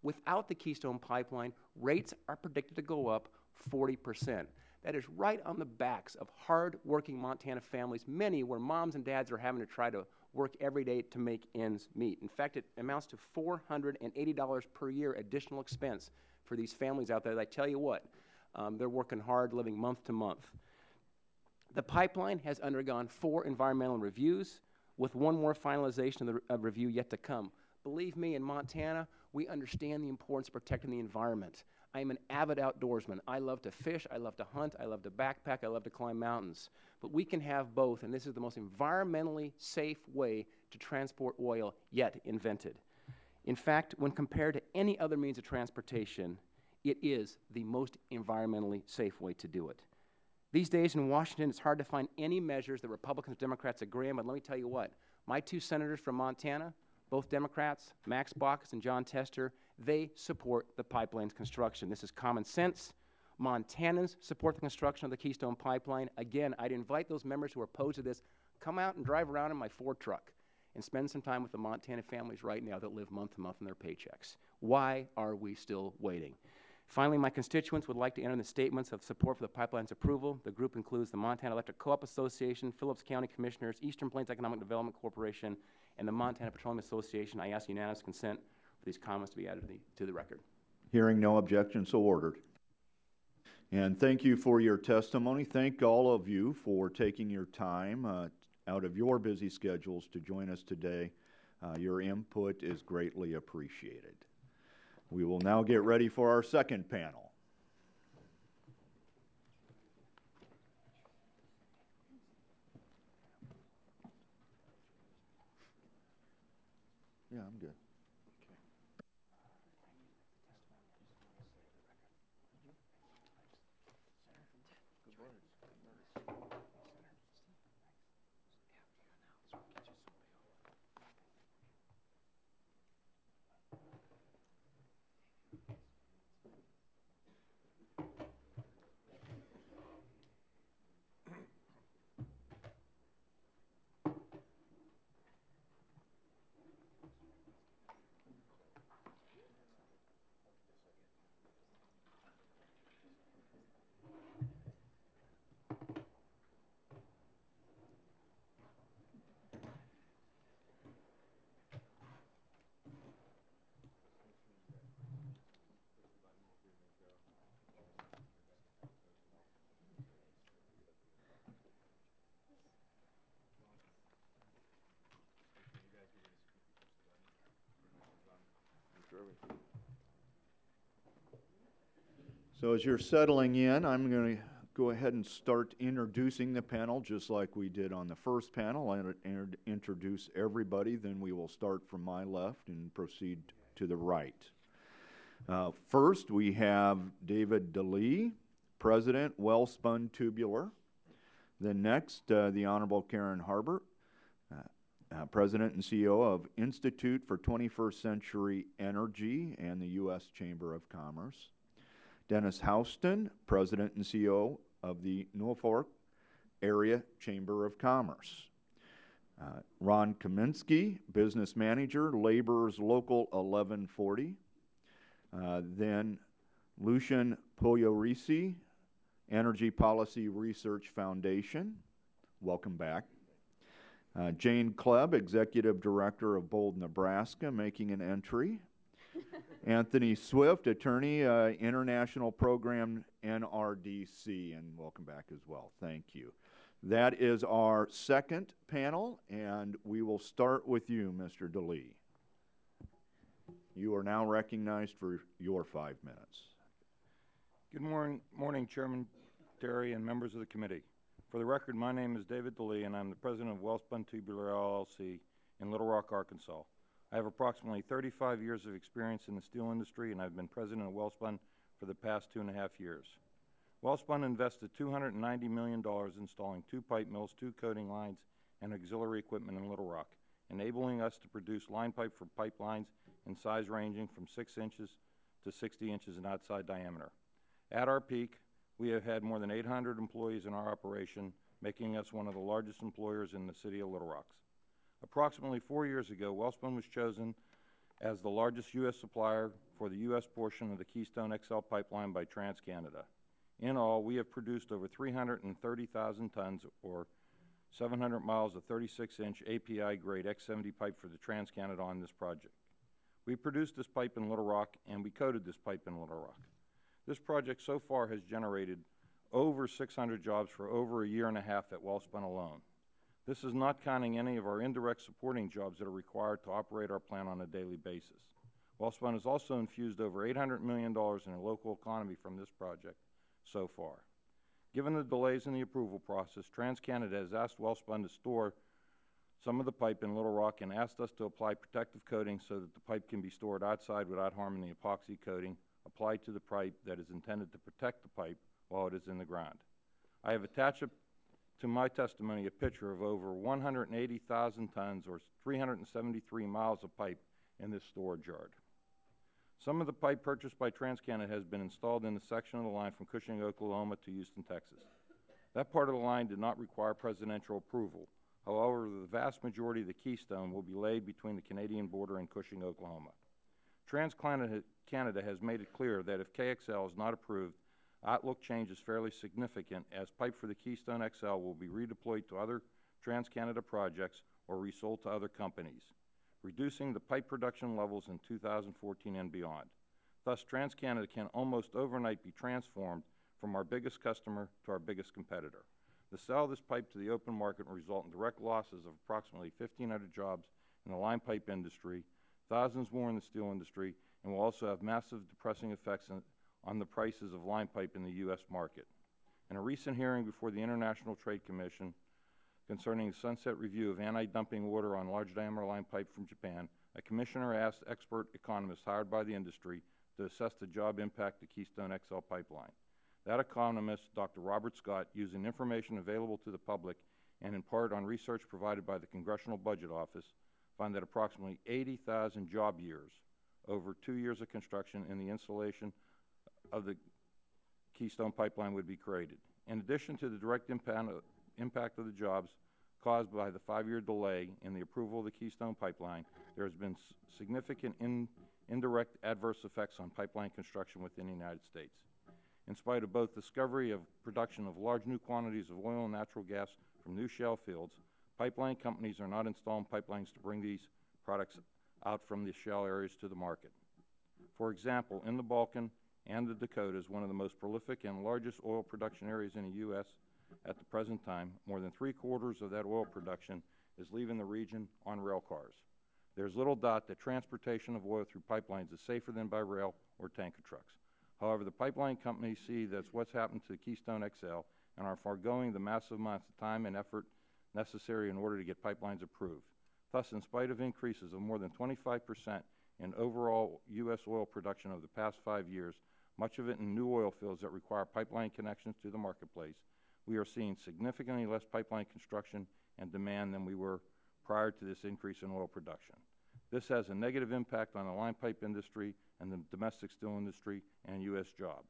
Speaker 9: Without the Keystone Pipeline, rates are predicted to go up 40%. That is right on the backs of hard-working Montana families, many where moms and dads are having to try to work every day to make ends meet. In fact, it amounts to $480 per year additional expense for these families out there. I tell you what, they're working hard, living month to month. The pipeline has undergone 4 environmental reviews, with one more finalization of the review yet to come. Believe me, in Montana, we understand the importance of protecting the environment. I am an avid outdoorsman. I love to fish, I love to hunt, I love to backpack, I love to climb mountains. But we can have both, and this is the most environmentally safe way to transport oil yet invented. In fact, when compared to any other means of transportation, it is the most environmentally safe way to do it. These days in Washington, it's hard to find any measures that Republicans and Democrats agree on, but let me tell you what, my 2 senators from Montana, both Democrats, Max Baucus and John Tester, they support the pipeline's construction. This is common sense. Montanans support the construction of the Keystone Pipeline. Again, I'd invite those members who are opposed to this, come out and drive around in my Ford truck and spend some time with the Montana families right now that live month to month on their paychecks. Why are we still waiting? Finally, my constituents would like to enter the statements of support for the pipeline's approval. The group includes the Montana Electric Co-op Association, Phillips County Commissioners, Eastern Plains Economic Development Corporation, and the Montana Petroleum Association. I ask unanimous consent for these comments to be added to the record.
Speaker 1: Hearing no objection, so ordered. And thank you for your testimony. Thank all of you for taking your time out of your busy schedules to join us today. Your input is greatly appreciated. We will now get ready for our second panel. Yeah, I'm good. So as you're settling in, I'm going to go ahead and start introducing the panel just like we did on the first panel. I'll introduce everybody, then we will start from my left and proceed to the right. First, we have David DeLee, President, Wellspun Tubular. Then next, the Honorable Karen Harbert, President and CEO of Institute for 21st Century Energy and the U.S. Chamber of Commerce. Dennis Houston, President and CEO of the Norfolk Area Chamber of Commerce. Ron Kaminsky, Business Manager, Laborers Local 1140. Then Lucian Pugliaresi, Energy Policy Research Foundation. Welcome back. Jane Klebb, Executive Director of Bold, Nebraska, making an entry. Anthony Swift, Attorney, International Program, NRDC, and welcome back as well. Thank you. That is our second panel, and we will start with you, Mr. DeLee. You are now recognized for your 5 minutes.
Speaker 10: Good morning, Chairman Terry and members of the committee. For the record, my name is David DeLee, and I'm the president of Wellspun Tubular LLC in Little Rock, Arkansas. I have approximately 35 years of experience in the steel industry, and I've been president of Wellspun for the past 2.5 years. Wellspun invested $290 million installing 2 pipe mills, 2 coating lines, and auxiliary equipment in Little Rock, enabling us to produce line pipe for pipelines in size ranging from 6 inches to 60 inches in outside diameter. At our peak, we have had more than 800 employees in our operation, making us one of the largest employers in the city of Little Rock. Approximately 4 years ago, Wellspun was chosen as the largest U.S. supplier for the U.S. portion of the Keystone XL pipeline by TransCanada. In all, we have produced over 330,000 tons, or 700 miles of 36-inch API-grade X70 pipe for the TransCanada on this project. We produced this pipe in Little Rock, and we coated this pipe in Little Rock. This project so far has generated over 600 jobs for over a year and a half at Wellspun alone. This is not counting any of our indirect supporting jobs that are required to operate our plant on a daily basis. Wellspun has also infused over $800 million in the local economy from this project so far. Given the delays in the approval process, TransCanada has asked Wellspun to store some of the pipe in Little Rock and asked us to apply protective coating so that the pipe can be stored outside without harming the epoxy coating applied to the pipe that is intended to protect the pipe while it is in the ground. I have attached to my testimony a picture of over 180,000 tons or 373 miles of pipe in this storage yard. Some of the pipe purchased by TransCanada has been installed in the section of the line from Cushing, Oklahoma to Houston, Texas. That part of the line did not require presidential approval. However, the vast majority of the Keystone will be laid between the Canadian border and Cushing, Oklahoma. TransCanada has made it clear that if KXL is not approved, outlook change is fairly significant, as pipe for the Keystone XL will be redeployed to other TransCanada projects or resold to other companies, reducing the pipe production levels in 2014 and beyond. Thus, TransCanada can almost overnight be transformed from our biggest customer to our biggest competitor. The sale of this pipe to the open market will result in direct losses of approximately 1,500 jobs in the line pipe industry, thousands more in the steel industry, and will also have massive depressing effects on the prices of line pipe in the U.S. market. In a recent hearing before the International Trade Commission concerning the sunset review of anti-dumping order on large diameter line pipe from Japan, a commissioner asked expert economists hired by the industry to assess the job impact of Keystone XL pipeline. That economist, Dr. Robert Scott, using information available to the public and in part on research provided by the Congressional Budget Office, found that approximately 80,000 job years over 2 years of construction in the installation of the Keystone pipeline would be created. In addition to the direct impact of the jobs caused by the 5-year delay in the approval of the Keystone pipeline, there has been significant indirect adverse effects on pipeline construction within the United States. In spite of both discovery of production of large new quantities of oil and natural gas from new shale fields, pipeline companies are not installing pipelines to bring these products out from the shale areas to the market. For example, in the Balkan and the Dakotas, one of the most prolific and largest oil production areas in the U.S. at the present time, more than 3/4 of that oil production is leaving the region on rail cars. There's little doubt that transportation of oil through pipelines is safer than by rail or tanker trucks. However, the pipeline companies see that's what's happened to Keystone XL and are foregoing the massive amounts of time and effort necessary in order to get pipelines approved. Thus, in spite of increases of more than 25% in overall U.S. oil production over the past 5 years, much of it in new oil fields that require pipeline connections to the marketplace, we are seeing significantly less pipeline construction and demand than we were prior to this increase in oil production. This has a negative impact on the line pipe industry and the domestic steel industry and U.S. jobs.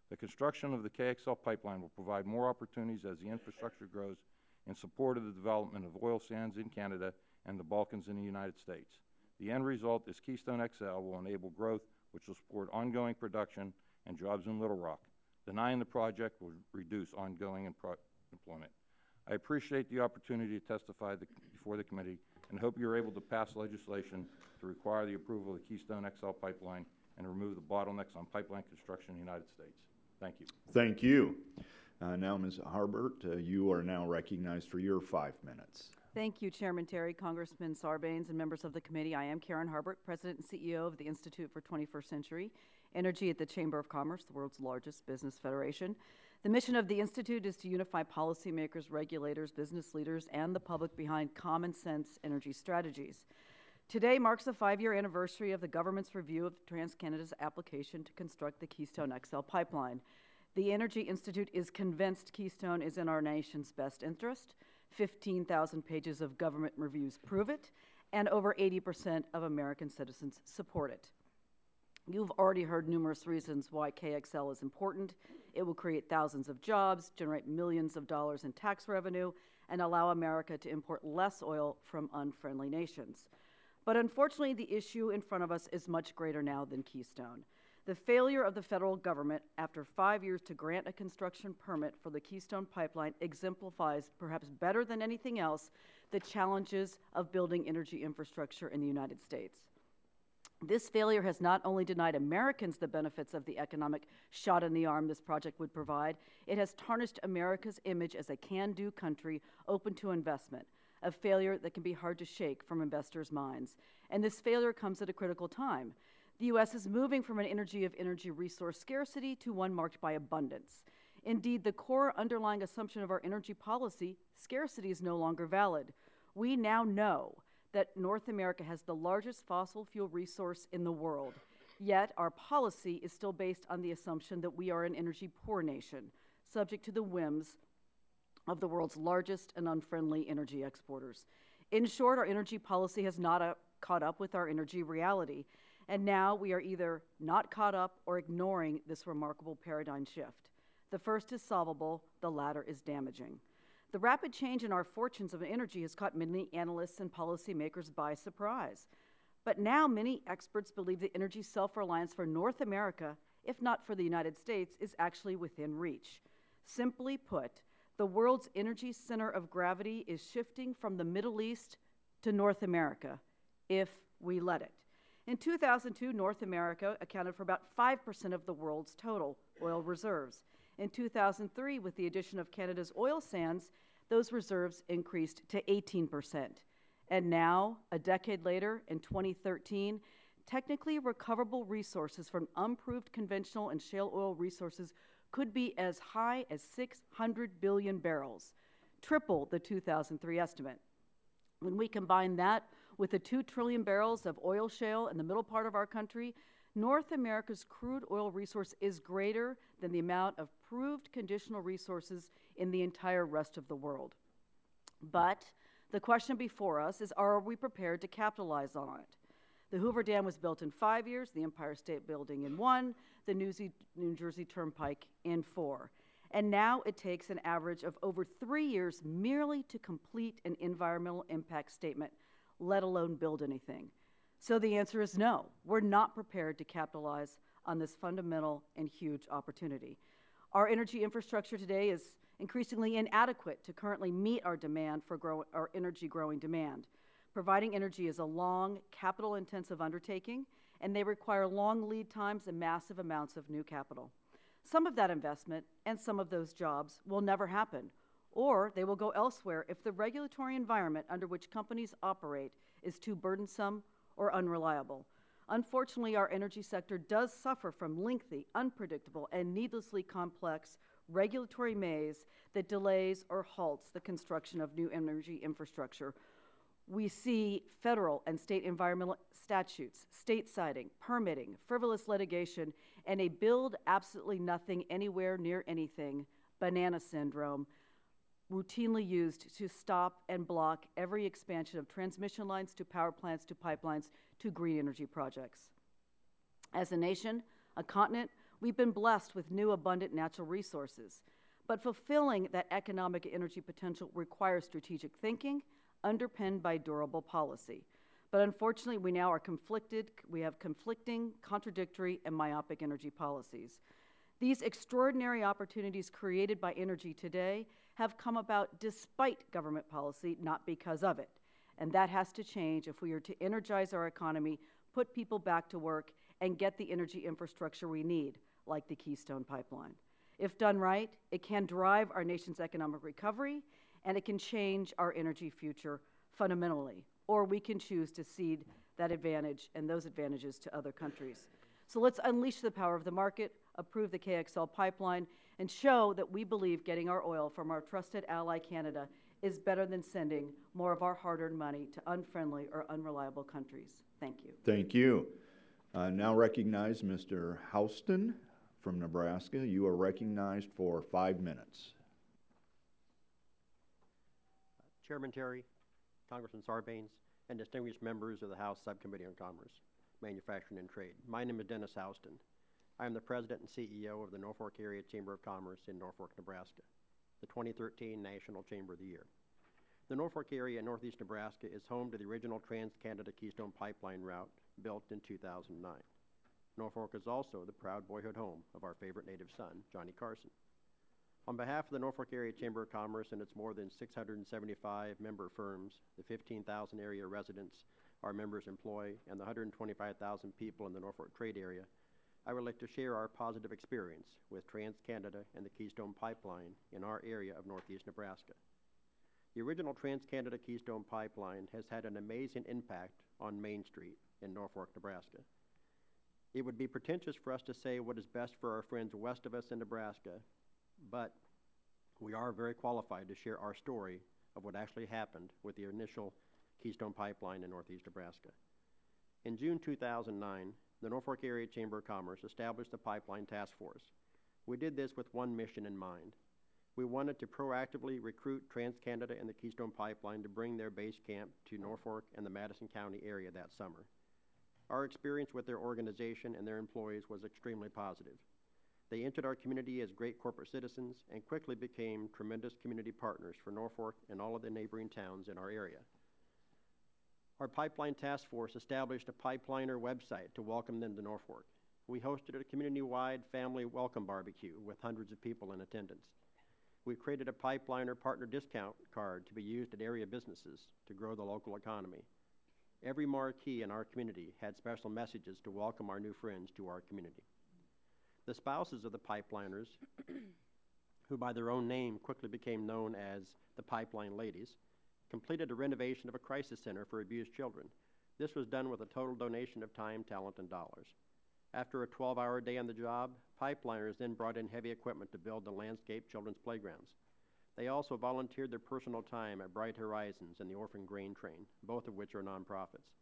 Speaker 10: The construction of the KXL pipeline will provide more opportunities as the infrastructure grows in support of the development of oil sands in Canada and the Balkans in the United States. The end result is Keystone XL will enable growth which will support ongoing production and jobs in Little Rock. Denying the project will reduce ongoing employment. I appreciate the opportunity to testify before the committee and hope you are able to pass legislation to require the approval of the Keystone XL pipeline and remove the bottlenecks on pipeline construction in the United States. Thank you.
Speaker 1: Thank you. Now, Ms. Harbert, you are now recognized for your 5 minutes.
Speaker 11: Thank you, Chairman Terry, Congressman Sarbanes, and members of the committee. I am Karen Harbert, President and CEO of the Institute for 21st Century Energy at the Chamber of Commerce, the world's largest business federation. The mission of the Institute is to unify policymakers, regulators, business leaders, and the public behind common sense energy strategies. Today marks the 5-year anniversary of the government's review of TransCanada's application to construct the Keystone XL pipeline. The Energy Institute is convinced Keystone is in our nation's best interest. 15,000 pages of government reviews prove it, and over 80% of American citizens support it. You've already heard numerous reasons why KXL is important. It will create thousands of jobs, generate millions of dollars in tax revenue, and allow America to import less oil from unfriendly nations. But unfortunately, the issue in front of us is much greater now than Keystone. The failure of the federal government after 5 years to grant a construction permit for the Keystone pipeline exemplifies, perhaps better than anything else, the challenges of building energy infrastructure in the United States. This failure has not only denied Americans the benefits of the economic shot in the arm this project would provide, it has tarnished America's image as a can-do country open to investment, a failure that can be hard to shake from investors' minds. And this failure comes at a critical time. The U.S. is moving from an energy resource scarcity to one marked by abundance. Indeed, the core underlying assumption of our energy policy, scarcity, is no longer valid. We now know that North America has the largest fossil fuel resource in the world, yet our policy is still based on the assumption that we are an energy poor nation, subject to the whims of the world's largest and unfriendly energy exporters. In short, our energy policy has not caught up with our energy reality, and now we are either not caught up or ignoring this remarkable paradigm shift. The first is solvable, the latter is damaging. The rapid change in our fortunes of energy has caught many analysts and policymakers by surprise. But now many experts believe that energy self-reliance for North America, if not for the United States, is actually within reach. Simply put, the world's energy center of gravity is shifting from the Middle East to North America, if we let it. In 2002, North America accounted for about 5% of the world's total oil reserves. In 2003, with the addition of Canada's oil sands, those reserves increased to 18%. And now, a decade later, in 2013, technically recoverable resources from unproved conventional and shale oil resources could be as high as 600 billion barrels, triple the 2003 estimate. When we combine that with the 2 trillion barrels of oil shale in the middle part of our country, North America's crude oil resource is greater than the amount of proved conditional resources in the entire rest of the world. But the question before us is, are we prepared to capitalize on it? The Hoover Dam was built in 5 years, the Empire State Building in 1, the New Jersey Turnpike in 4. And now it takes an average of over 3 years merely to complete an environmental impact statement, let alone build anything. So the answer is no. We're not prepared to capitalize on this fundamental and huge opportunity. Our energy infrastructure today is increasingly inadequate to currently meet our demand for our energy growing demand. Providing energy is a long, capital-intensive undertaking, and they require long lead times and massive amounts of new capital. Some of that investment and some of those jobs will never happen, or they will go elsewhere if the regulatory environment under which companies operate is too burdensome or unreliable. Unfortunately, our energy sector does suffer from lengthy, unpredictable, and needlessly complex regulatory maze that delays or halts the construction of new energy infrastructure. We see federal and state environmental statutes, state siting, permitting, frivolous litigation, and a build absolutely nothing anywhere near anything, banana syndrome, routinely used to stop and block every expansion of transmission lines to power plants to pipelines to green energy projects. As a nation, a continent, we've been blessed with new abundant natural resources, but fulfilling that economic energy potential requires strategic thinking underpinned by durable policy. But unfortunately, we now are conflicted. We have conflicting, contradictory, and myopic energy policies. These extraordinary opportunities created by energy today have come about despite government policy, not because of it. And that has to change if we are to energize our economy, put people back to work, and get the energy infrastructure we need, like the Keystone Pipeline. If done right, it can drive our nation's economic recovery, and it can change our energy future fundamentally. Or we can choose to cede that advantage and those advantages to other countries. So let's unleash the power of the market, approve the KXL pipeline, and show that we believe getting our oil from our trusted ally Canada is better than sending more of our hard-earned money to unfriendly or unreliable countries. Thank you.
Speaker 1: Thank you. Now recognize Mr. Houston from Nebraska. You are recognized for 5 minutes.
Speaker 12: Chairman Terry, Congressman Sarbanes, and distinguished members of the House Subcommittee on Commerce, Manufacturing and Trade. My name is Dennis Houston. I am the President and CEO of the Norfolk Area Chamber of Commerce in Norfolk, Nebraska, the 2013 National Chamber of the Year. The Norfolk area in northeast Nebraska is home to the original Trans-Canada Keystone Pipeline route built in 2009. Norfolk is also the proud boyhood home of our favorite native son, Johnny Carson. On behalf of the Norfolk Area Chamber of Commerce and its more than 675 member firms, the 15,000 area residents our members employ, and the 125,000 people in the Norfolk trade area, I would like to share our positive experience with Trans-Canada and the Keystone Pipeline in our area of northeast Nebraska. The original Trans-Canada Keystone Pipeline has had an amazing impact on Main Street in Norfolk, Nebraska. It would be pretentious for us to say what is best for our friends west of us in Nebraska, but we are very qualified to share our story of what actually happened with the initial Keystone Pipeline in northeast Nebraska. In June 2009, the Norfolk Area Chamber of Commerce established the Pipeline Task Force. We did this with one mission in mind. We wanted to proactively recruit Trans-Canada and the Keystone Pipeline to bring their base camp to Norfolk and the Madison County area that summer. Our experience with their organization and their employees was extremely positive. They entered our community as great corporate citizens and quickly became tremendous community partners for Norfolk and all of the neighboring towns in our area. Our Pipeline Task Force established a pipeliner website to welcome them to Norfolk. We hosted a community-wide family welcome barbecue with hundreds of people in attendance. We created a pipeliner partner discount card to be used at area businesses to grow the local economy. Every marquee in our community had special messages to welcome our new friends to our community. The spouses of the pipeliners, who by their own name quickly became known as the Pipeline Ladies, completed a renovation of a crisis center for abused children. This was done with a total donation of time, talent, and dollars. After a 12-hour day on the job, pipeliners then brought in heavy equipment to build the landscape children's playgrounds. They also volunteered their personal time at Bright Horizons and the Orphan Grain Train, both of which are nonprofits.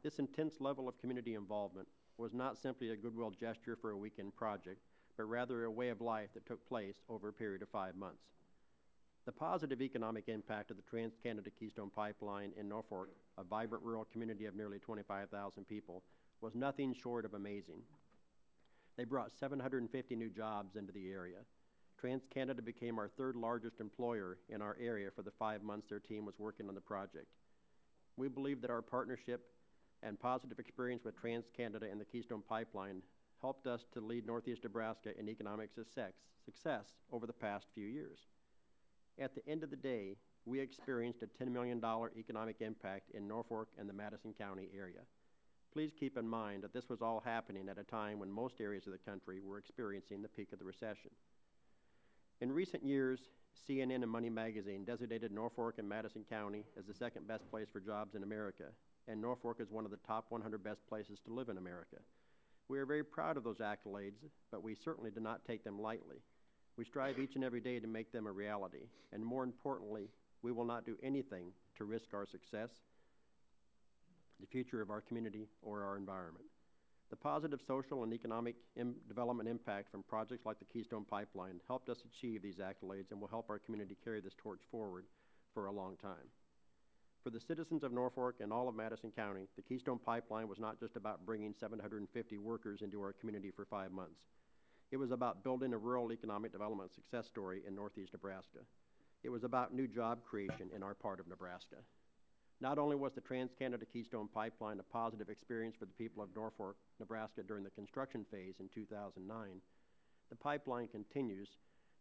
Speaker 12: This intense level of community involvement was not simply a goodwill gesture for a weekend project, but rather a way of life that took place over a period of 5 months. The positive economic impact of the Trans-Canada Keystone Pipeline in Norfolk, a vibrant rural community of nearly 25,000 people, was nothing short of amazing. They brought 750 new jobs into the area. Trans-Canada became our third largest employer in our area for the 5 months their team was working on the project. We believe that our partnership and positive experience with Trans-Canada and the Keystone Pipeline helped us to lead northeast Nebraska in economic success over the past few years. At the end of the day, we experienced a $10 million economic impact in Norfolk and the Madison County area. Please keep in mind that this was all happening at a time when most areas of the country were experiencing the peak of the recession. In recent years, CNN and Money Magazine designated Norfolk and Madison County as the second best place for jobs in America, and Norfolk is one of the top 100 best places to live in America. We are very proud of those accolades, but we certainly do not take them lightly. We strive each and every day to make them a reality, and more importantly, we will not do anything to risk our success, the future of our community, or our environment. The positive social and economic development impact from projects like the Keystone Pipeline helped us achieve these accolades and will help our community carry this torch forward for a long time. For the citizens of Norfolk and all of Madison County, the Keystone Pipeline was not just about bringing 750 workers into our community for 5 months. It was about building a rural economic development success story in northeast Nebraska. It was about new job creation in our part of Nebraska. Not only was the Trans-Canada Keystone Pipeline a positive experience for the people of Norfolk, Nebraska during the construction phase in 2009, the pipeline continues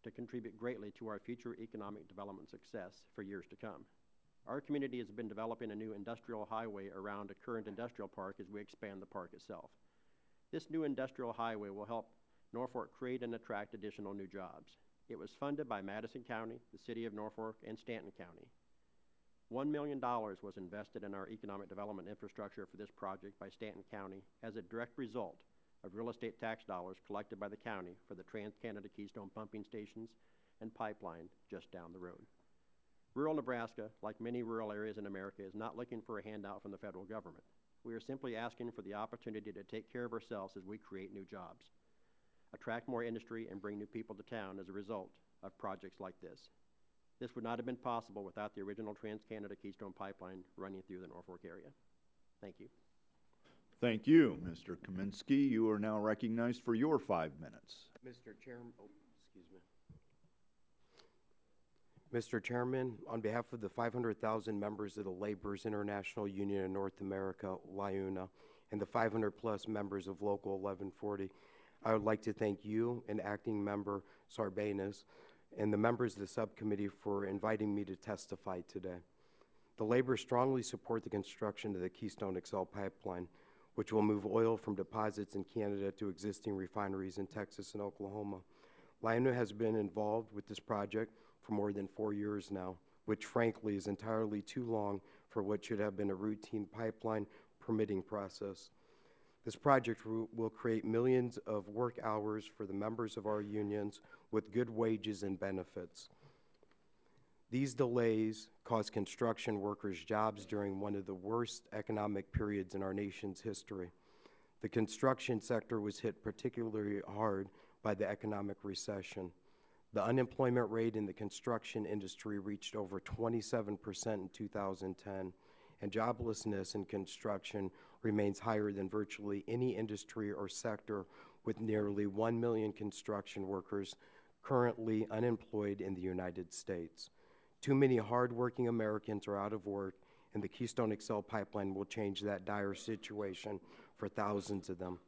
Speaker 12: to contribute greatly to our future economic development success for years to come. Our community has been developing a new industrial highway around a current industrial park as we expand the park itself. This new industrial highway will help Norfolk create and attract additional new jobs. It was funded by Madison County, the City of Norfolk, and Stanton County. $1 million was invested in our economic development infrastructure for this project by Stanton County as a direct result of real estate tax dollars collected by the county for the Trans-Canada Keystone pumping stations and pipeline just down the road. Rural Nebraska, like many rural areas in America, is not looking for a handout from the federal government. We are simply asking for the opportunity to take care of ourselves as we create new jobs, attract more industry, and bring new people to town as a result of projects like this. This would not have been possible without the original Trans-Canada Keystone Pipeline running through the Norfolk area. Thank you.
Speaker 1: Thank you, Mr. Kaminsky. You are now recognized for your 5 minutes.
Speaker 13: Mr. Chairman, on behalf of the 500,000 members of the Laborers International Union of North America, LIUNA, and the 500-plus members of Local 1140, I would like to thank you and Acting Member Sarbanes and the members of the subcommittee for inviting me to testify today. The Laborers strongly support the construction of the Keystone XL pipeline, which will move oil from deposits in Canada to existing refineries in Texas and Oklahoma. LIUNA has been involved with this project for more than 4 years now, which frankly is entirely too long for what should have been a routine pipeline permitting process. This project will create millions of work hours for the members of our unions with good wages and benefits. These delays cost construction workers jobs during one of the worst economic periods in our nation's history. The construction sector was hit particularly hard by the economic recession. The unemployment rate in the construction industry reached over 27% in 2010, and joblessness in construction remains higher than virtually any industry or sector, with nearly 1 million construction workers currently unemployed in the United States. Too many hardworking Americans are out of work, and the Keystone XL pipeline will change that dire situation for thousands of them.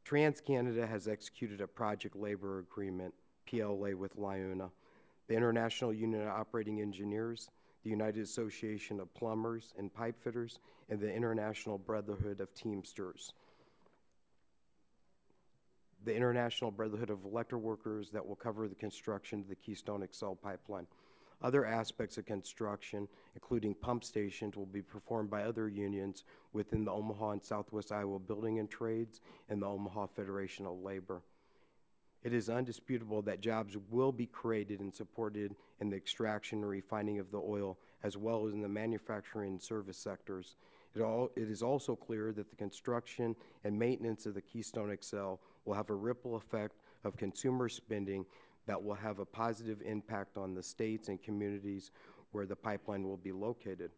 Speaker 13: TransCanada has executed a project labor agreement, PLA, with LIUNA, the International Union of Operating Engineers, the United Association of Plumbers and Pipe Fitters, and the International Brotherhood of Teamsters, the International Brotherhood of Electric Workers, that will cover the construction of the Keystone XL pipeline. Other aspects of construction, including pump stations, will be performed by other unions within the Omaha and Southwest Iowa Building and Trades and the Omaha Federation of Labor. It is undisputable that jobs will be created and supported in the extraction and refining of the oil, as well as in the manufacturing and service sectors. It is also clear that the construction and maintenance of the Keystone XL will have a ripple effect of consumer spending that will have a positive impact on the states and communities where the pipeline will be located.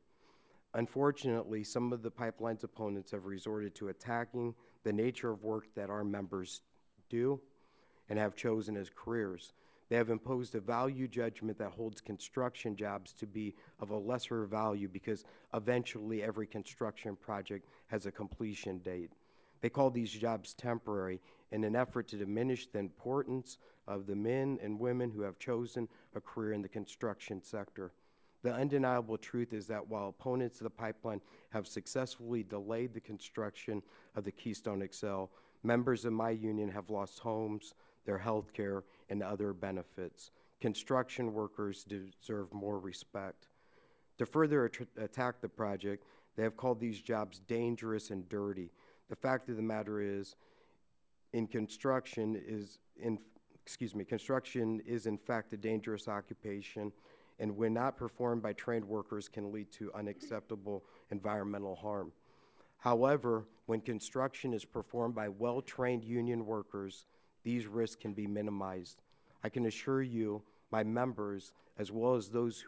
Speaker 13: Unfortunately, some of the pipeline's opponents have resorted to attacking the nature of work that our members do and have chosen as careers. They have imposed a value judgment that holds construction jobs to be of a lesser value because eventually every construction project has a completion date. They call these jobs temporary in an effort to diminish the importance of the men and women who have chosen a career in the construction sector. The undeniable truth is that while opponents of the pipeline have successfully delayed the construction of the Keystone XL, members of my union have lost homes, their health care, and other benefits. Construction workers deserve more respect. To further attack the project, They have called these jobs dangerous and dirty. The fact of the matter is, construction is in fact a dangerous occupation, and when not performed by trained workers can lead to unacceptable environmental harm. However, when construction is performed by well-trained union workers, these risks can be minimized. I can assure you, my members, as well as those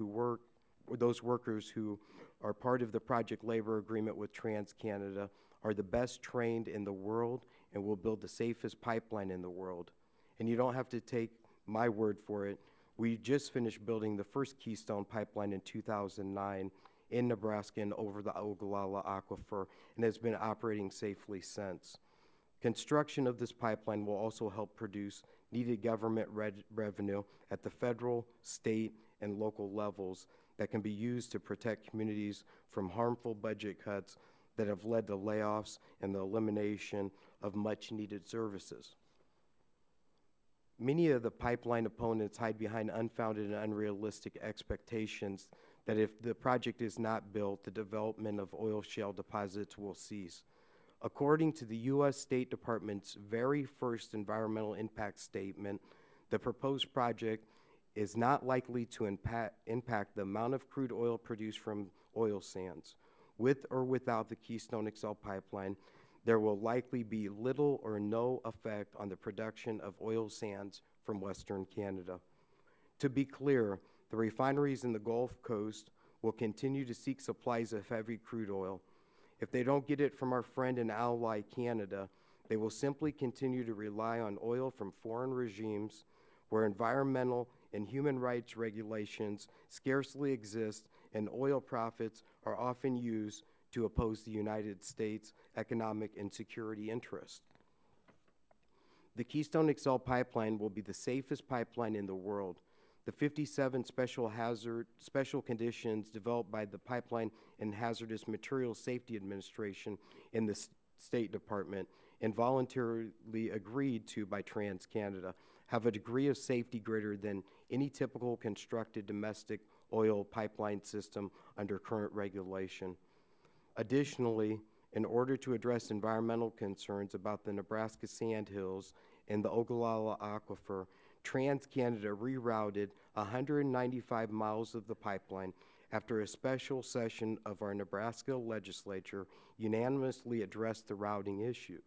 Speaker 13: workers who are part of the project labor agreement with TransCanada, are the best trained in the world and will build the safest pipeline in the world. And you don't have to take my word for it. We just finished building the first Keystone pipeline in 2009 in Nebraska and over the Ogallala Aquifer, and has been operating safely since. Construction of this pipeline will also help produce needed government revenue at the federal, state, and local levels that can be used to protect communities from harmful budget cuts that have led to layoffs and the elimination of much-needed services. Many of the pipeline opponents hide behind unfounded and unrealistic expectations that if the project is not built, the development of oil shale deposits will cease. According to the U.S. State Department's very first environmental impact statement, the proposed project is not likely to impact the amount of crude oil produced from oil sands. With or without the Keystone XL pipeline, there will likely be little or no effect on the production of oil sands from Western Canada. To be clear, the refineries in the Gulf Coast will continue to seek supplies of heavy crude oil. If they don't get it from our friend and ally Canada, they will simply continue to rely on oil from foreign regimes where environmental and human rights regulations scarcely exist and oil profits are often used to oppose the United States' economic and security interests. The Keystone XL pipeline will be the safest pipeline in the world. The 57 special conditions developed by the Pipeline and Hazardous Materials Safety Administration in the State Department and voluntarily agreed to by TransCanada have a degree of safety greater than any typical constructed domestic oil pipeline system under current regulation. Additionally, in order to address environmental concerns about the Nebraska Sandhills and the Ogallala Aquifer, TransCanada rerouted 195 miles of the pipeline after a special session of our Nebraska legislature unanimously addressed the routing issue,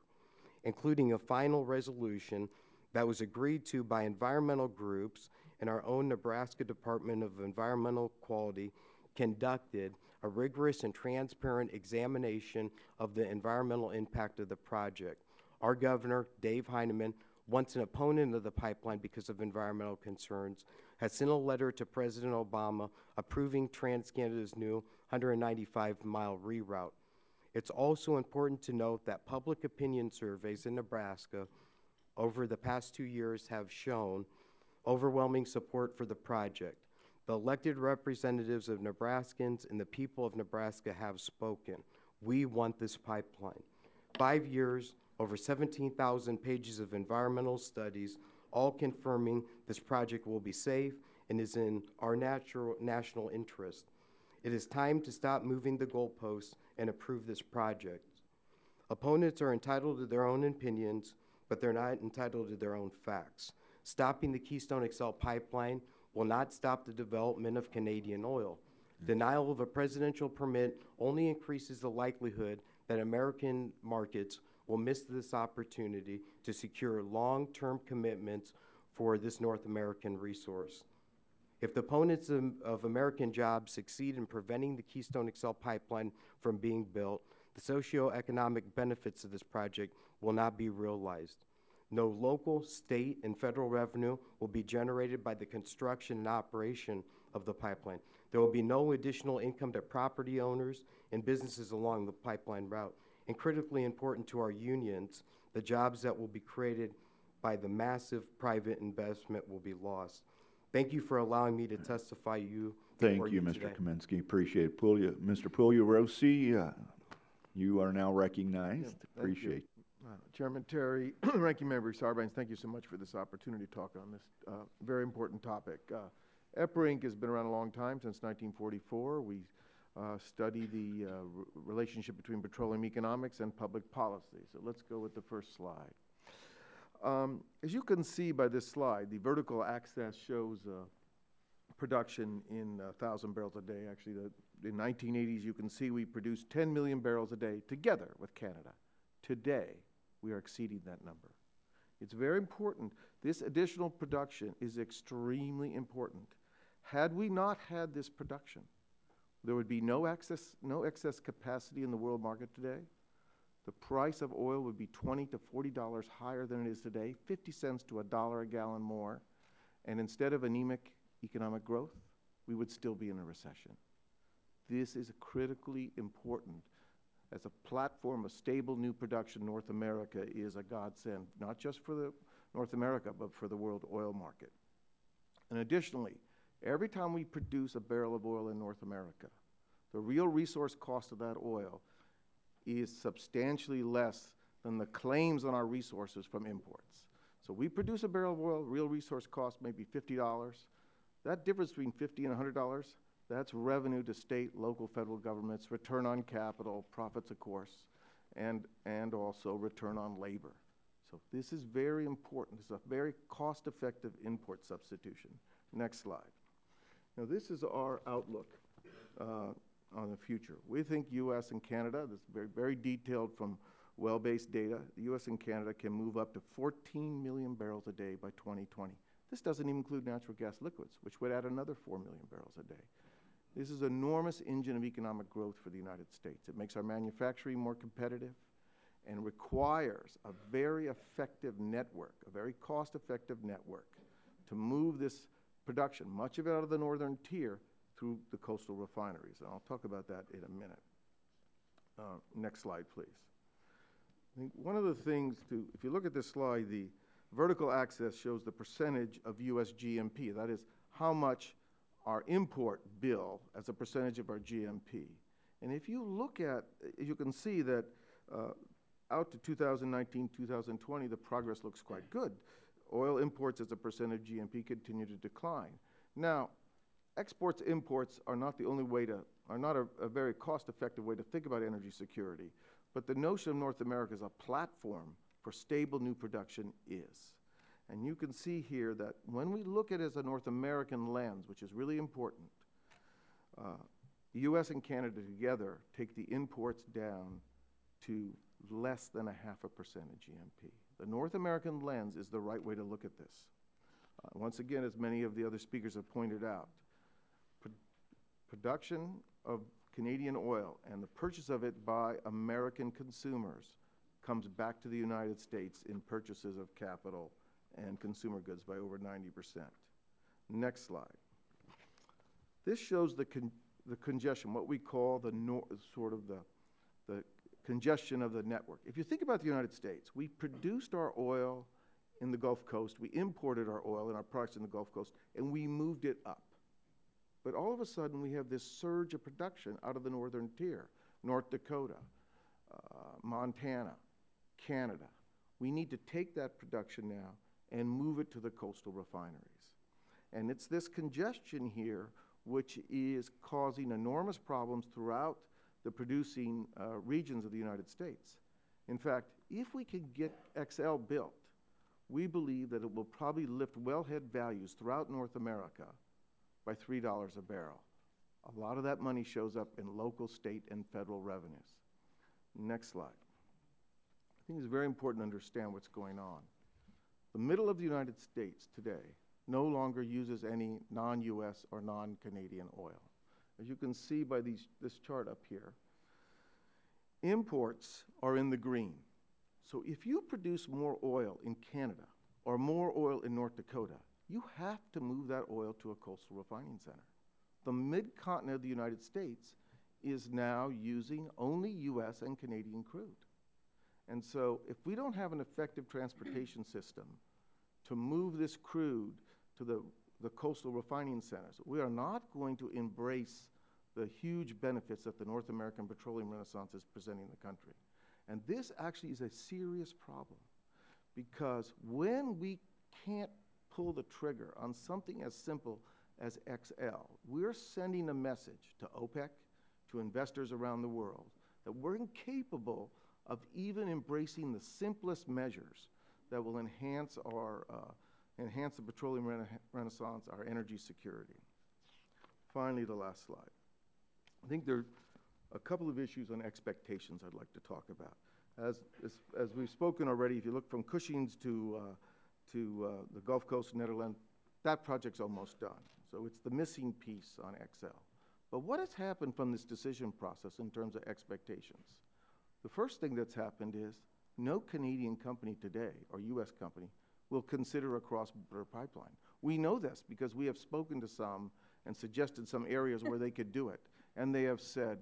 Speaker 13: including a final resolution that was agreed to by environmental groups and our own Nebraska Department of Environmental Quality conducted a rigorous and transparent examination of the environmental impact of the project. Our governor, Dave Heineman, once an opponent of the pipeline because of environmental concerns, has sent a letter to President Obama approving TransCanada's new 195-mile reroute. It's also important to note that public opinion surveys in Nebraska over the past 2 years have shown overwhelming support for the project. The elected representatives of Nebraskans and the people of Nebraska have spoken. We want this pipeline. 5 years, over 17,000 pages of environmental studies, all confirming this project will be safe and is in our national interest. It is time to stop moving the goalposts and approve this project. Opponents are entitled to their own opinions, but they're not entitled to their own facts. Stopping the Keystone XL pipeline will not stop the development of Canadian oil. Denial of a presidential permit only increases the likelihood that American markets will miss this opportunity to secure long-term commitments for this North American resource. If the opponents of American jobs succeed in preventing the Keystone XL pipeline from being built, the socioeconomic benefits of this project will not be realized. No local, state, and federal revenue will be generated by the construction and operation of the pipeline. There will be no additional income to property owners and businesses along the pipeline route. And critically important to our unions, the jobs that will be created by the massive private investment will be lost. Thank you for allowing me to testify you.
Speaker 1: Thank you, Mr. Kaminsky. Appreciate it. Mr. Pugliarosi, you are now recognized. Appreciate.
Speaker 14: Chairman Terry, Ranking Member Sarbanes, thank you so much for this opportunity to talk on this very important topic. EPRA Inc. has been around a long time, since 1944. We study the relationship between petroleum economics and public policy. So let's go with the first slide. As you can see by this slide, the vertical axis shows production in 1,000 barrels a day. Actually, in 1980s, you can see we produced 10 million barrels a day together with Canada. Today, we are exceeding that number. It's very important. This additional production is extremely important. Had we not had this production, there would be no excess capacity in the world market today. The price of oil would be $20 to $40 higher than it is today, 50 cents to $1 a gallon more. And instead of anemic economic growth, we would still be in a recession. This is critically important. As a platform of stable new production, North America is a godsend, not just for North America, but for the world oil market. And additionally, every time we produce a barrel of oil in North America, the real resource cost of that oil is substantially less than the claims on our resources from imports. So we produce a barrel of oil, real resource cost may be $50. That difference between $50 and $100, that's revenue to state, local, federal governments, return on capital, profits, of course, and also return on labor. So this is very important. This is a very cost-effective import substitution. Next slide. Now, this is our outlook on the future. We think U.S. and Canada, this is very, very detailed from well-based data, the U.S. and Canada can move up to 14 million barrels a day by 2020. This doesn't even include natural gas liquids, which would add another 4 million barrels a day. This is an enormous engine of economic growth for the United States. It makes our manufacturing more competitive and requires a very effective network, a very cost-effective network to move this production, much of it out of the northern tier, through the coastal refineries. And I'll talk about that in a minute. Next slide, please. I think one of the things if you look at this slide, the vertical axis shows the percentage of U.S. GMP. That is how much our import bill as a percentage of our GMP. And if you look at, you can see that out to 2019, 2020, the progress looks quite good. Oil imports as a percent of GMP continue to decline. Now, exports, imports are not the only way are not a very cost-effective way to think about energy security, but the notion of North America as a platform for stable new production is. And you can see here that when we look at it as a North American lens, which is really important, the U.S. and Canada together take the imports down to less than 0.5% of GMP. The North American lens is the right way to look at this. Once again, as many of the other speakers have pointed out, production of Canadian oil and the purchase of it by American consumers comes back to the United States in purchases of capital and consumer goods by over 90%. Next slide. This shows the congestion, what we call the congestion of the network. If you think about the United States, we produced our oil in the Gulf Coast, we imported our oil and our products in the Gulf Coast, and we moved it up. But all of a sudden, we have this surge of production out of the northern tier, North Dakota, Montana, Canada. We need to take that production now and move it to the coastal refineries. And it's this congestion here which is causing enormous problems throughout the producing regions of the United States. In fact, if we can get XL built, we believe that it will probably lift wellhead values throughout North America by $3 a barrel. A lot of that money shows up in local, state, and federal revenues. Next slide. I think it's very important to understand what's going on. The middle of the United States today no longer uses any non-U.S. or non-Canadian oil. As you can see by this chart up here, imports are in the green. So if you produce more oil in Canada or more oil in North Dakota, you have to move that oil to a coastal refining center. The mid-continent of the United States is now using only U.S. and Canadian crude. And so if we don't have an effective transportation system to move this crude to the coastal refining centers, we are not going to embrace the huge benefits that the North American petroleum renaissance is presenting the country. And this actually is a serious problem, because when we can't pull the trigger on something as simple as XL, we're sending a message to OPEC, to investors around the world that we're incapable of even embracing the simplest measures that will enhance the petroleum renaissance, our energy security. Finally, the last slide. I think there are a couple of issues on expectations I'd like to talk about. As we've spoken already, if you look from Cushing's to the Gulf Coast, Netherlands, that project's almost done. So it's the missing piece on XL. But what has happened from this decision process in terms of expectations? The first thing that's happened is no Canadian company today, or U.S. company, will consider a cross-border pipeline. We know this because we have spoken to some and suggested some areas where they could do it. And they have said,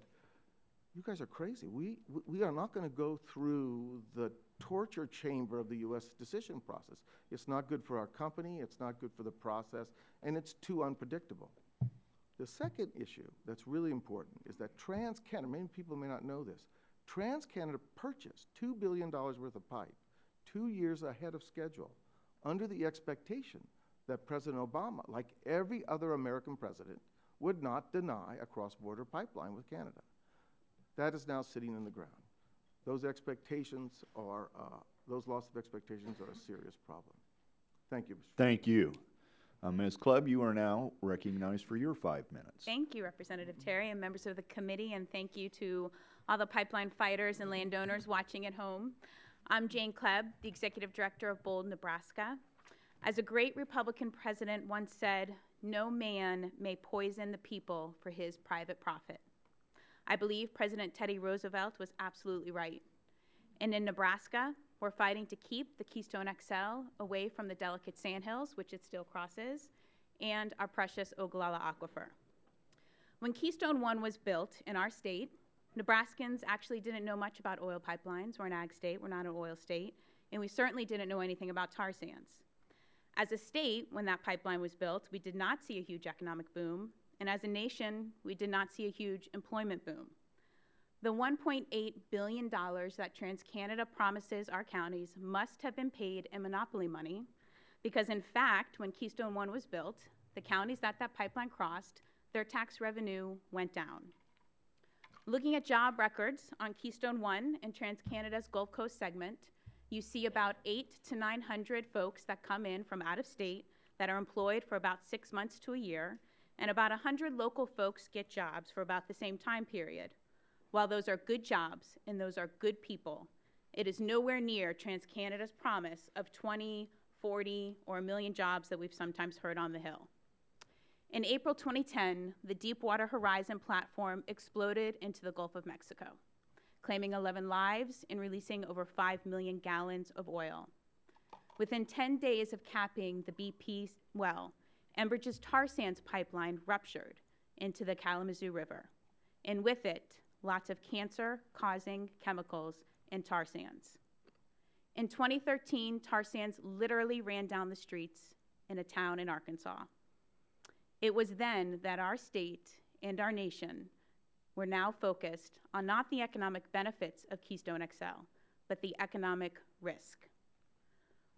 Speaker 14: you guys are crazy. We are not going to go through the torture chamber of the U.S. decision process. It's not good for our company, it's not good for the process, and it's too unpredictable. The second issue that's really important is that TransCanada, many people may not know this, TransCanada purchased $2 billion worth of pipe 2 years ahead of schedule under the expectation that President Obama, like every other American president, would not deny a cross-border pipeline with Canada. That is now sitting in the ground. Those expectations are, those loss of expectations are a serious problem. Thank you, Mr.
Speaker 1: Thank you. Ms. Clubb, you are now recognized for your 5 minutes.
Speaker 15: Thank you, Representative Terry and members of the committee, and thank you to all the pipeline fighters and landowners watching at home. I'm Jane Clubb, the Executive Director of Bold, Nebraska. As a great Republican president once said, no man may poison the people for his private profit. I believe President Teddy Roosevelt was absolutely right. And in Nebraska, we're fighting to keep the Keystone XL away from the delicate sandhills, which it still crosses, and our precious Ogallala Aquifer. When Keystone 1 was built in our state, Nebraskans actually didn't know much about oil pipelines. We're an ag state, we're not an oil state, and we certainly didn't know anything about tar sands. As a state, when that pipeline was built, we did not see a huge economic boom, and as a nation, we did not see a huge employment boom. The $1.8 billion that TransCanada promises our counties must have been paid in monopoly money, because in fact, when Keystone 1 was built, the counties that pipeline crossed, their tax revenue went down. Looking at job records on Keystone 1 and TransCanada's Gulf Coast segment, you see about 800 to 900 folks that come in from out of state that are employed for about 6 months to a year, and about 100 local folks get jobs for about the same time period. While those are good jobs and those are good people, it is nowhere near TransCanada's promise of 20, 40, or 1 million jobs that we've sometimes heard on the Hill. In April 2010, the Deepwater Horizon platform exploded into the Gulf of Mexico, claiming 11 lives and releasing over 5 million gallons of oil. Within 10 days of capping the BP well, Enbridge's tar sands pipeline ruptured into the Kalamazoo River, and with it, lots of cancer-causing chemicals in tar sands. In 2013, tar sands literally ran down the streets in a town in Arkansas. It was then that our state and our nation were now focused on not the economic benefits of Keystone XL, but the economic risk.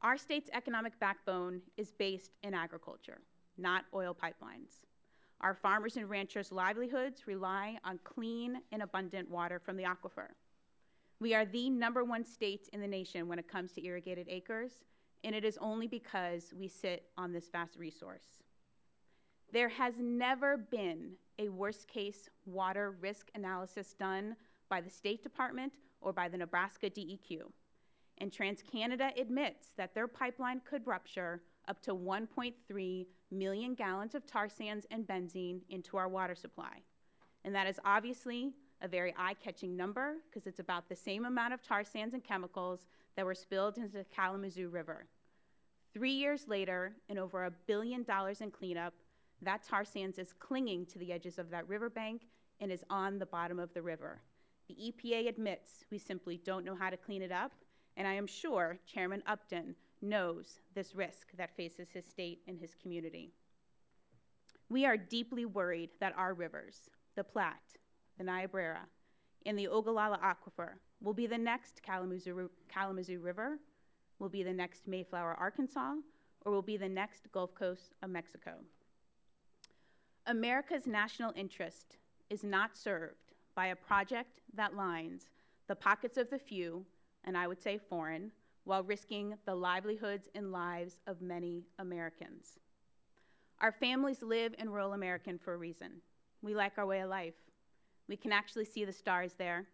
Speaker 15: Our state's economic backbone is based in agriculture, not oil pipelines. Our farmers and ranchers' livelihoods rely on clean and abundant water from the aquifer. We are the #1 state in the nation when it comes to irrigated acres, and it is only because we sit on this vast resource. There has never been a worst-case water risk analysis done by the State Department or by the Nebraska DEQ. And TransCanada admits that their pipeline could rupture up to 1.3 million gallons of tar sands and benzene into our water supply. And that is obviously a very eye-catching number, because it's about the same amount of tar sands and chemicals that were spilled into the Kalamazoo River. 3 years later, and over $1 billion in cleanup, that tar sands is clinging to the edges of that riverbank and is on the bottom of the river. The EPA admits we simply don't know how to clean it up, and I am sure Chairman Upton knows this risk that faces his state and his community. We are deeply worried that our rivers, the Platte, the Niobrara, and the Ogallala Aquifer will be the next Kalamazoo River, will be the next Mayflower, Arkansas, or will be the next Gulf Coast of Mexico. America's national interest is not served by a project that lines the pockets of the few, and I would say foreign, while risking the livelihoods and lives of many Americans. Our families live in rural America for a reason. We like our way of life. We can actually see the stars there.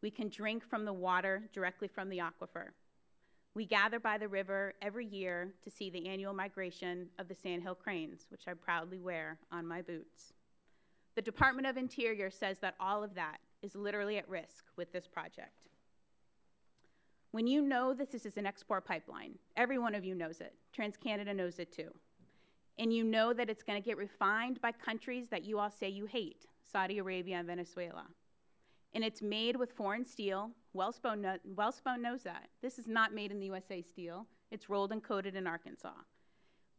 Speaker 15: We can drink from the water directly from the aquifer. We gather by the river every year to see the annual migration of the sandhill cranes, which I proudly wear on my boots. The Department of Interior says that all of that is literally at risk with this project. When you know that this is an export pipeline, every one of you knows it. TransCanada knows it too. And you know that it's going to get refined by countries that you all say you hate, Saudi Arabia and Venezuela. And it's made with foreign steel. Wellspun knows that. This is not made in the USA steel. It's rolled and coated in Arkansas.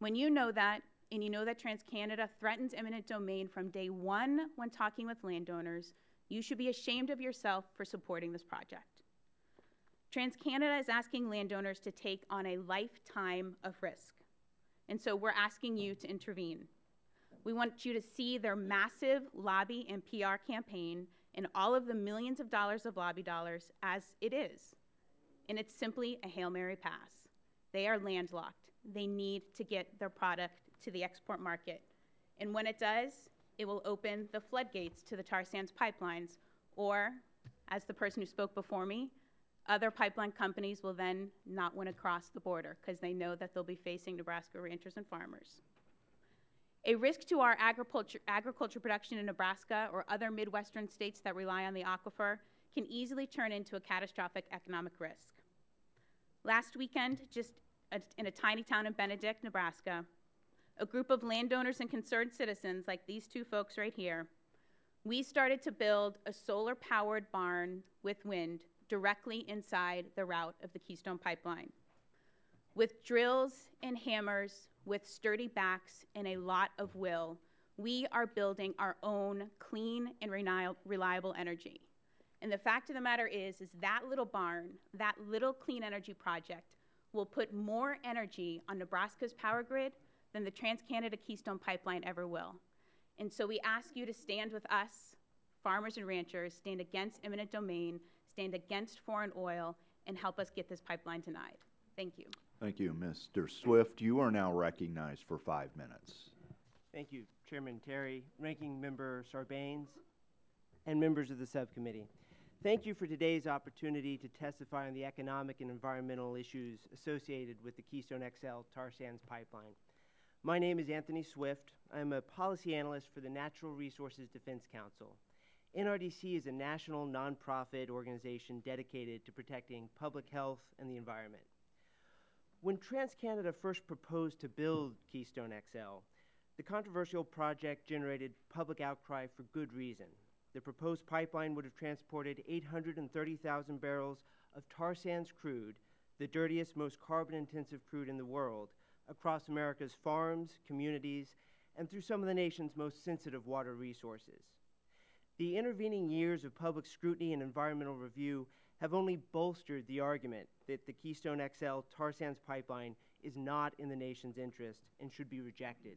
Speaker 15: When you know that, and you know that TransCanada threatens eminent domain from day one when talking with landowners, you should be ashamed of yourself for supporting this project. TransCanada is asking landowners to take on a lifetime of risk. And so we're asking you to intervene. We want you to see their massive lobby and PR campaign and all of the millions of dollars of lobby dollars as it is. And it's simply a Hail Mary pass. They are landlocked. They need to get their product to the export market. And when it does, it will open the floodgates to the tar sands pipelines, or, as the person who spoke before me, other pipeline companies will then not want to cross the border because they know that they'll be facing Nebraska ranchers and farmers. A risk to our agriculture production in Nebraska or other Midwestern states that rely on the aquifer can easily turn into a catastrophic economic risk. Last weekend, in a tiny town in Benedict, Nebraska, a group of landowners and concerned citizens like these two folks right here, we started to build a solar-powered barn with wind directly inside the route of the Keystone pipeline. With drills and hammers, with sturdy backs and a lot of will, we are building our own clean and reliable energy. And the fact of the matter is that little barn, that little clean energy project will put more energy on Nebraska's power grid than the TransCanada Keystone pipeline ever will. And so we ask you to stand with us, farmers and ranchers, stand against eminent domain, stand against foreign oil, and help us get this pipeline denied. Thank you.
Speaker 1: Thank you, Mr. Swift. You are now recognized for 5 minutes.
Speaker 16: Thank you, Chairman Terry, Ranking Member Sarbanes, and members of the subcommittee. Thank you for today's opportunity to testify on the economic and environmental issues associated with the Keystone XL tar sands pipeline. My name is Anthony Swift. I'm a policy analyst for the Natural Resources Defense Council. NRDC is a national nonprofit organization dedicated to protecting public health and the environment. When TransCanada first proposed to build Keystone XL, the controversial project generated public outcry for good reason. The proposed pipeline would have transported 830,000 barrels of tar sands crude, the dirtiest, most carbon-intensive crude in the world, across America's farms, communities, and through some of the nation's most sensitive water resources. The intervening years of public scrutiny and environmental review have only bolstered the argument that the Keystone XL tar sands pipeline is not in the nation's interest and should be rejected.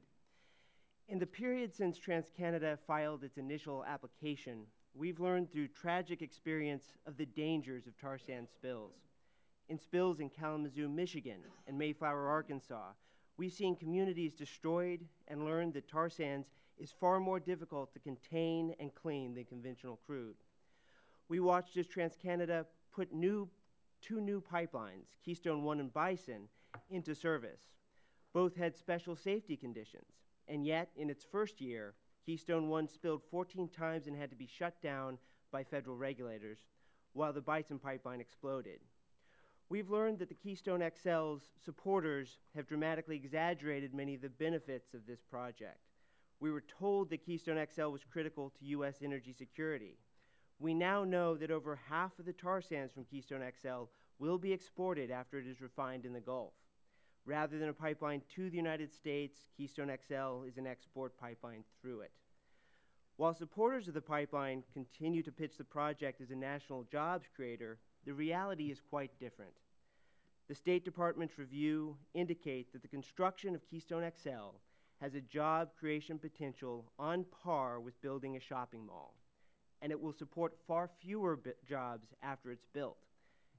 Speaker 16: In the period since TransCanada filed its initial application, we've learned through tragic experience of the dangers of tar sand spills. In spills in Kalamazoo, Michigan, and Mayflower, Arkansas, we've seen communities destroyed and learned that tar sands is far more difficult to contain and clean than conventional crude. We watched as TransCanada put two new pipelines, Keystone 1 and Bison, into service. Both had special safety conditions, and yet, in its first year, Keystone 1 spilled 14 times and had to be shut down by federal regulators, while the Bison pipeline exploded. We've learned that the Keystone XL's supporters have dramatically exaggerated many of the benefits of this project. We were told that Keystone XL was critical to U.S. energy security. We now know that over half of the tar sands from Keystone XL will be exported after it is refined in the Gulf. Rather than a pipeline to the United States, Keystone XL is an export pipeline through it. While supporters of the pipeline continue to pitch the project as a national jobs creator, the reality is quite different. The State Department's review indicates that the construction of Keystone XL has a job creation potential on par with building a shopping mall. and it will support far fewer jobs after it's built.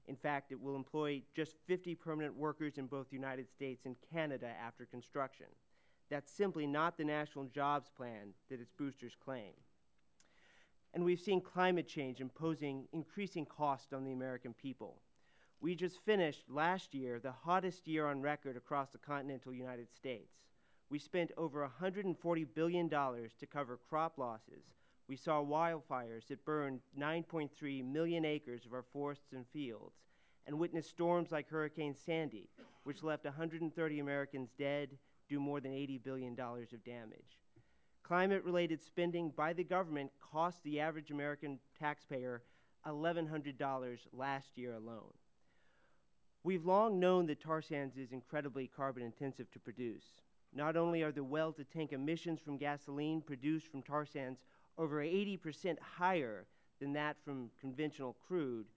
Speaker 16: In fact, it will employ just 50 permanent workers in both the United States and Canada after construction. That's simply not the national jobs plan that its boosters claim. And we've seen climate change imposing increasing costs on the American people. We just finished last year the hottest year on record across the continental United States. We spent over $140 billion to cover crop losses. We saw wildfires that burned 9.3 million acres of our forests and fields, and witnessed storms like Hurricane Sandy, which left 130 Americans dead, do more than $80 billion of damage. Climate-related spending by the government cost the average American taxpayer $1,100 last year alone. We've long known that tar sands is incredibly carbon-intensive to produce. Not only are the well-to-tank emissions from gasoline produced from tar sands over 80% higher than that from conventional crude,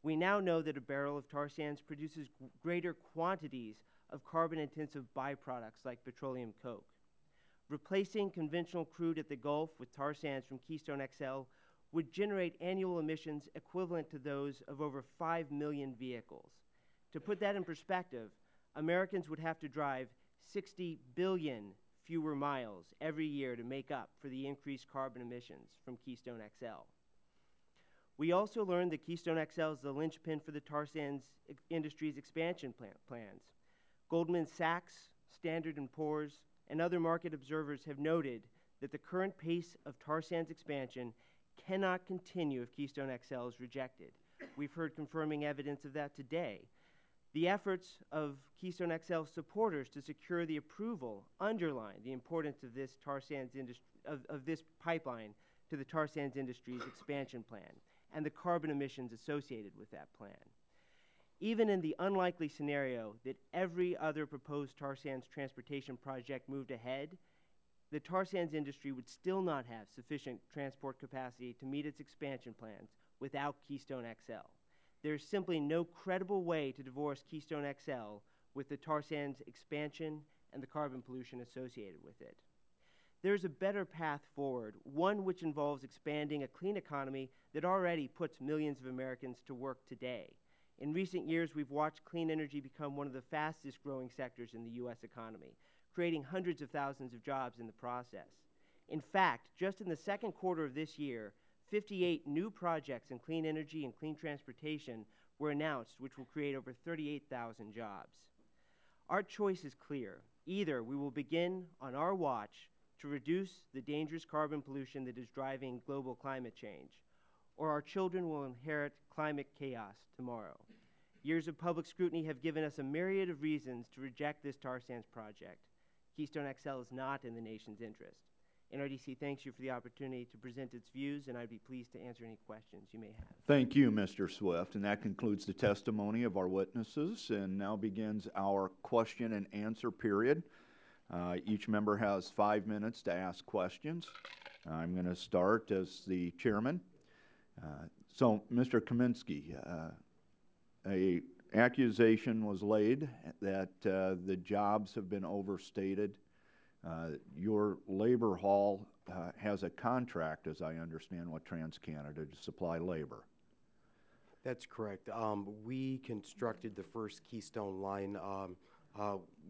Speaker 16: we now know that a barrel of tar sands produces greater quantities of carbon-intensive byproducts like petroleum coke. Replacing conventional crude at the Gulf with tar sands from Keystone XL would generate annual emissions equivalent to those of over 5 million vehicles. To put that in perspective, Americans would have to drive 60 billion fewer miles every year to make up for the increased carbon emissions from Keystone XL. We also learned that Keystone XL is the linchpin for the tar sands industry's expansion plans. Goldman Sachs, Standard & Poor's, and other market observers have noted that the current pace of tar sands expansion cannot continue if Keystone XL is rejected. We've heard confirming evidence of that today. The efforts of Keystone XL supporters to secure the approval underline the importance of this tar sands of this pipeline to the tar sands industry's expansion plan and the carbon emissions associated with that plan. Even in the unlikely scenario that every other proposed tar sands transportation project moved ahead, the tar sands industry would still not have sufficient transport capacity to meet its expansion plans without Keystone XL. There is simply no credible way to divorce Keystone XL with the tar sands expansion and the carbon pollution associated with it. There is a better path forward, one which involves expanding a clean economy that already puts millions of Americans to work today. In recent years, we've watched clean energy become one of the fastest growing sectors in the U.S. economy, creating hundreds of thousands of jobs in the process. In fact, just in the second quarter of this year, 58 new projects in clean energy and clean transportation were announced, which will create over 38,000 jobs. Our choice is clear. Either we will begin on our watch to reduce the dangerous carbon pollution that is driving global climate change, or our children will inherit climate chaos tomorrow. Years of public scrutiny have given us a myriad of reasons to reject this tar sands project. Keystone XL is not in the nation's interest. NRDC thanks you for the opportunity to present its views, and I'd be pleased to answer any questions you may have.
Speaker 1: Thank you, Mr. Swift, and that concludes the testimony of our witnesses, and now begins our question and answer period. Each member has 5 minutes to ask questions. I'm going to start as the chairman. So, Mr. Kaminsky, an accusation was laid that the jobs have been overstated. Your labor hall has a contract, as I understand, with TransCanada to supply labor.
Speaker 13: That's correct. We constructed the first Keystone line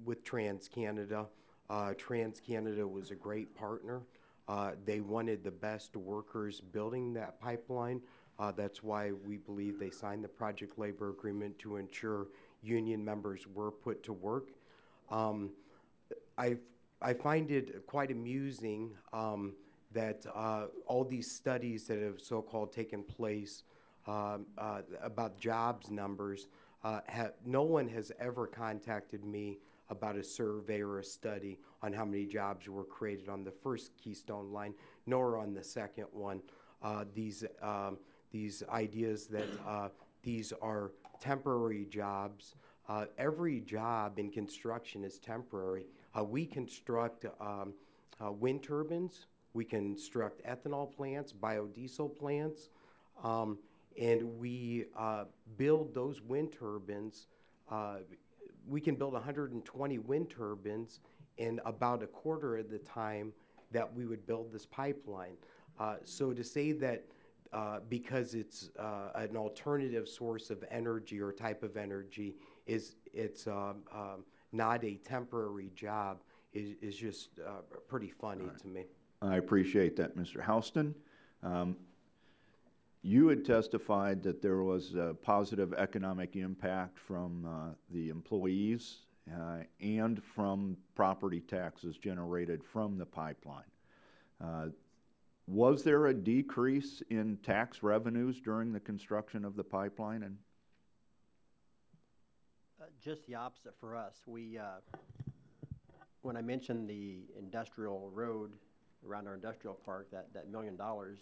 Speaker 13: with TransCanada. TransCanada was a great partner. They wanted the best workers building that pipeline. That's why we believe they signed the project labor agreement to ensure union members were put to work. I find it quite amusing that all these studies that have so-called taken place about jobs numbers, no one has ever contacted me about a survey or a study on how many jobs were created on the first Keystone line, nor on the second one. These ideas that these are temporary jobs. Every job in construction is temporary. We construct wind turbines, we construct ethanol plants, biodiesel plants, and we build those wind turbines. We can build 120 wind turbines in about a quarter of the time that we would build this pipeline. So to say that because it's an alternative source of energy or type of energy, it's not a temporary job is just pretty funny to me.
Speaker 1: I appreciate that, Mr. Houston. You had testified that there was a positive economic impact from the employees and from property taxes generated from the pipeline. Was there a decrease in tax revenues during the construction of the pipeline? And
Speaker 12: just the opposite for us. We, when I mentioned the industrial road around our industrial park, that $1 million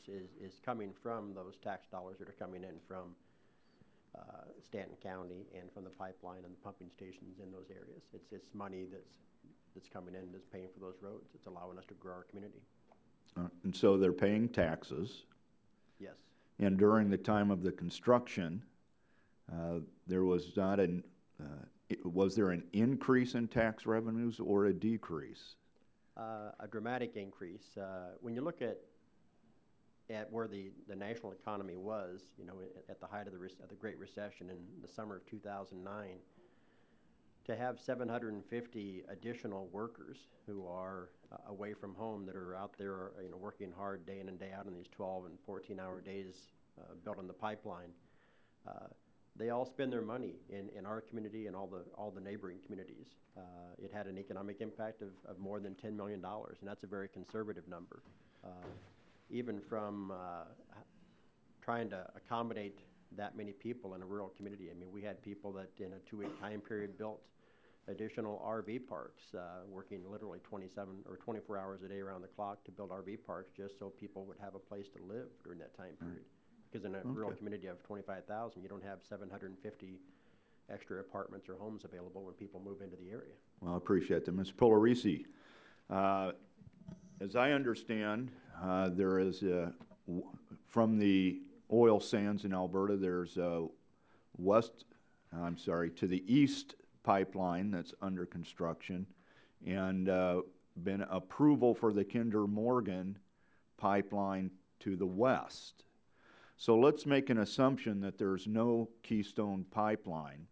Speaker 12: is coming from those tax dollars that are coming in from Stanton County and from the pipeline and the pumping stations in those areas. It's money that's coming in that's paying for those roads. It's allowing us to grow our community.
Speaker 1: and so they're paying taxes.
Speaker 12: Yes.
Speaker 1: And during the time of the construction, there was not was there an increase in tax revenues or a decrease?
Speaker 12: A dramatic increase. When you look at where the national economy was, you know, at the height of the Great Recession in the summer of 2009, to have 750 additional workers who are away from home that are out there, you know, working hard day in and day out in these 12 and 14-hour days building the pipeline, they all spend their money in our community and all the neighboring communities. It had an economic impact of more than $10 million, and that's a very conservative number. Even from trying to accommodate that many people in a rural community. I mean, we had people that in a 2-week time period built additional RV parks, working literally 27 or 24 hours a day around the clock to build RV parks just so people would have a place to live during that time period. Because in a rural community of 25,000, you don't have 750 extra apartments or homes available when people move into the area.
Speaker 1: Well, I appreciate that. Ms. Polarisi, as I understand, there is, from the oil sands in Alberta, there's a to the east pipeline that's under construction, and been approval for the Kinder Morgan pipeline to the west. So let's make an assumption that there's no Keystone pipeline,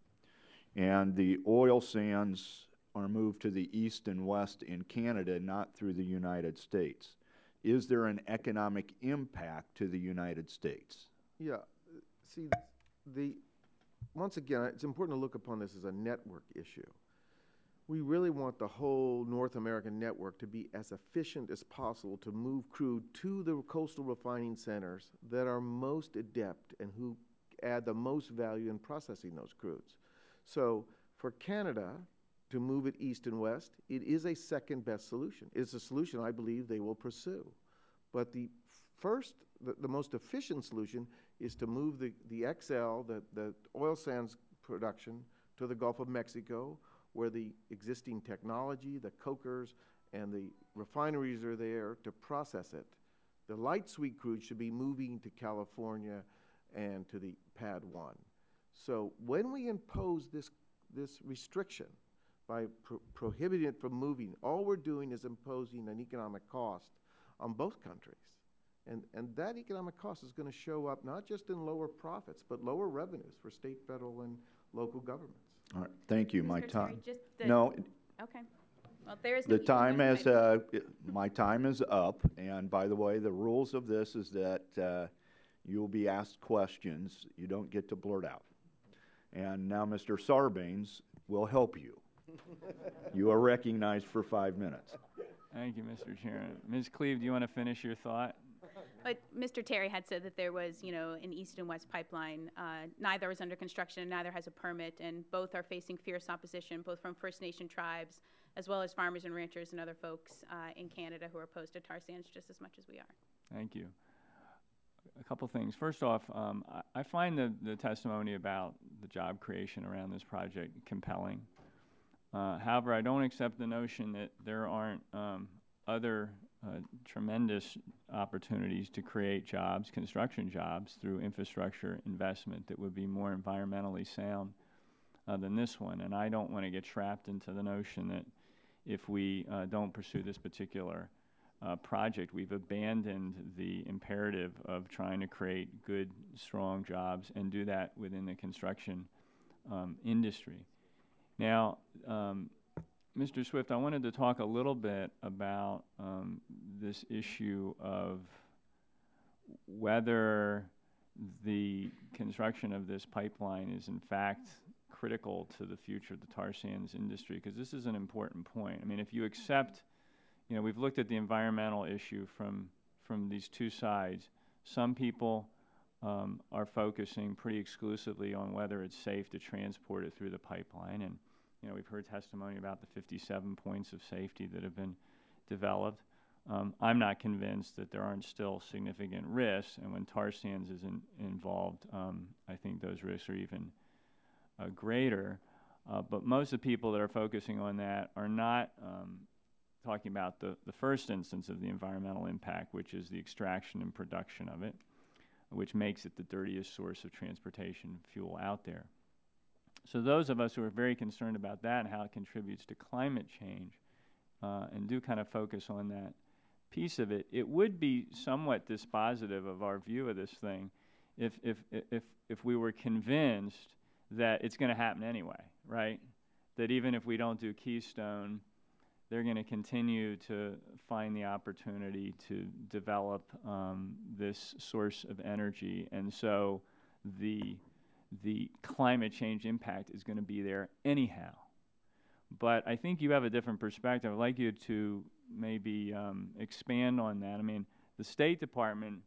Speaker 1: and the oil sands are moved to the east and west in Canada, not through the United States. Is there an economic impact to the United States?
Speaker 14: Yeah, see, once again, it's important to look upon this as a network issue. We really want the whole North American network to be as efficient as possible to move crude to the coastal refining centers that are most adept and who add the most value in processing those crudes. So for Canada to move it east and west, it is a second best solution. It's a solution I believe they will pursue. But the most efficient solution is to move the XL, the oil sands production, to the Gulf of Mexico, where the existing technology, the cokers, and the refineries are there to process it. The light sweet crude should be moving to California and to the PADD 1. So when we impose this restriction by prohibiting it from moving, all we're doing is imposing an economic cost on both countries. And that economic cost is going to show up not just in lower profits, but lower revenues for state, federal, and local governments.
Speaker 1: All right, thank you.
Speaker 15: Mr.
Speaker 1: My
Speaker 15: Terry,
Speaker 1: time.
Speaker 15: no. Okay. Well, there is no
Speaker 1: The time has my time is up. And by the way, the rules of this is that you will be asked questions. You don't get to blurt out. And now Mr. Sarbanes will help you. You are recognized for 5 minutes.
Speaker 2: Thank you, Mr. Chairman. Ms. Cleve, do you want to finish your thought?
Speaker 15: But Mr. Terry had said that there was, you know, an east and west pipeline. Neither is under construction and neither has a permit, and both are facing fierce opposition, both from First Nation tribes as well as farmers and ranchers and other folks in Canada who are opposed to tar sands just as much as we are.
Speaker 2: Thank you. A couple things. First off, I find the testimony about the job creation around this project compelling. However, I don't accept the notion that there aren't other tremendous opportunities to create jobs, construction jobs, through infrastructure investment that would be more environmentally sound than this one. And I don't want to get trapped into the notion that if we don't pursue this particular project. We've abandoned the imperative of trying to create good, strong jobs and do that within the construction industry. Now, Mr. Swift, I wanted to talk a little bit about this issue of whether the construction of this pipeline is in fact critical to the future of the tar sands industry, because this is an important point. I mean, if you accept, you know, we've looked at the environmental issue from these two sides. Some people are focusing pretty exclusively on whether it's safe to transport it through the pipeline, and you know, we've heard testimony about the 57 points of safety that have been developed. I'm not convinced that there aren't still significant risks, and when tar sands is involved, I think those risks are even greater. But most of the people that are focusing on that are not talking about the first instance of the environmental impact, which is the extraction and production of it, which makes it the dirtiest source of transportation fuel out there. So those of us who are very concerned about that and how it contributes to climate change and do kind of focus on that piece of it, it would be somewhat dispositive of our view of this thing if we were convinced that it's going to happen anyway, right? That even if we don't do Keystone, they're going to continue to find the opportunity to develop this source of energy, and so the climate change impact is going to be there anyhow. But I think you have a different perspective. I'd like you to maybe expand on that. I mean, the State Department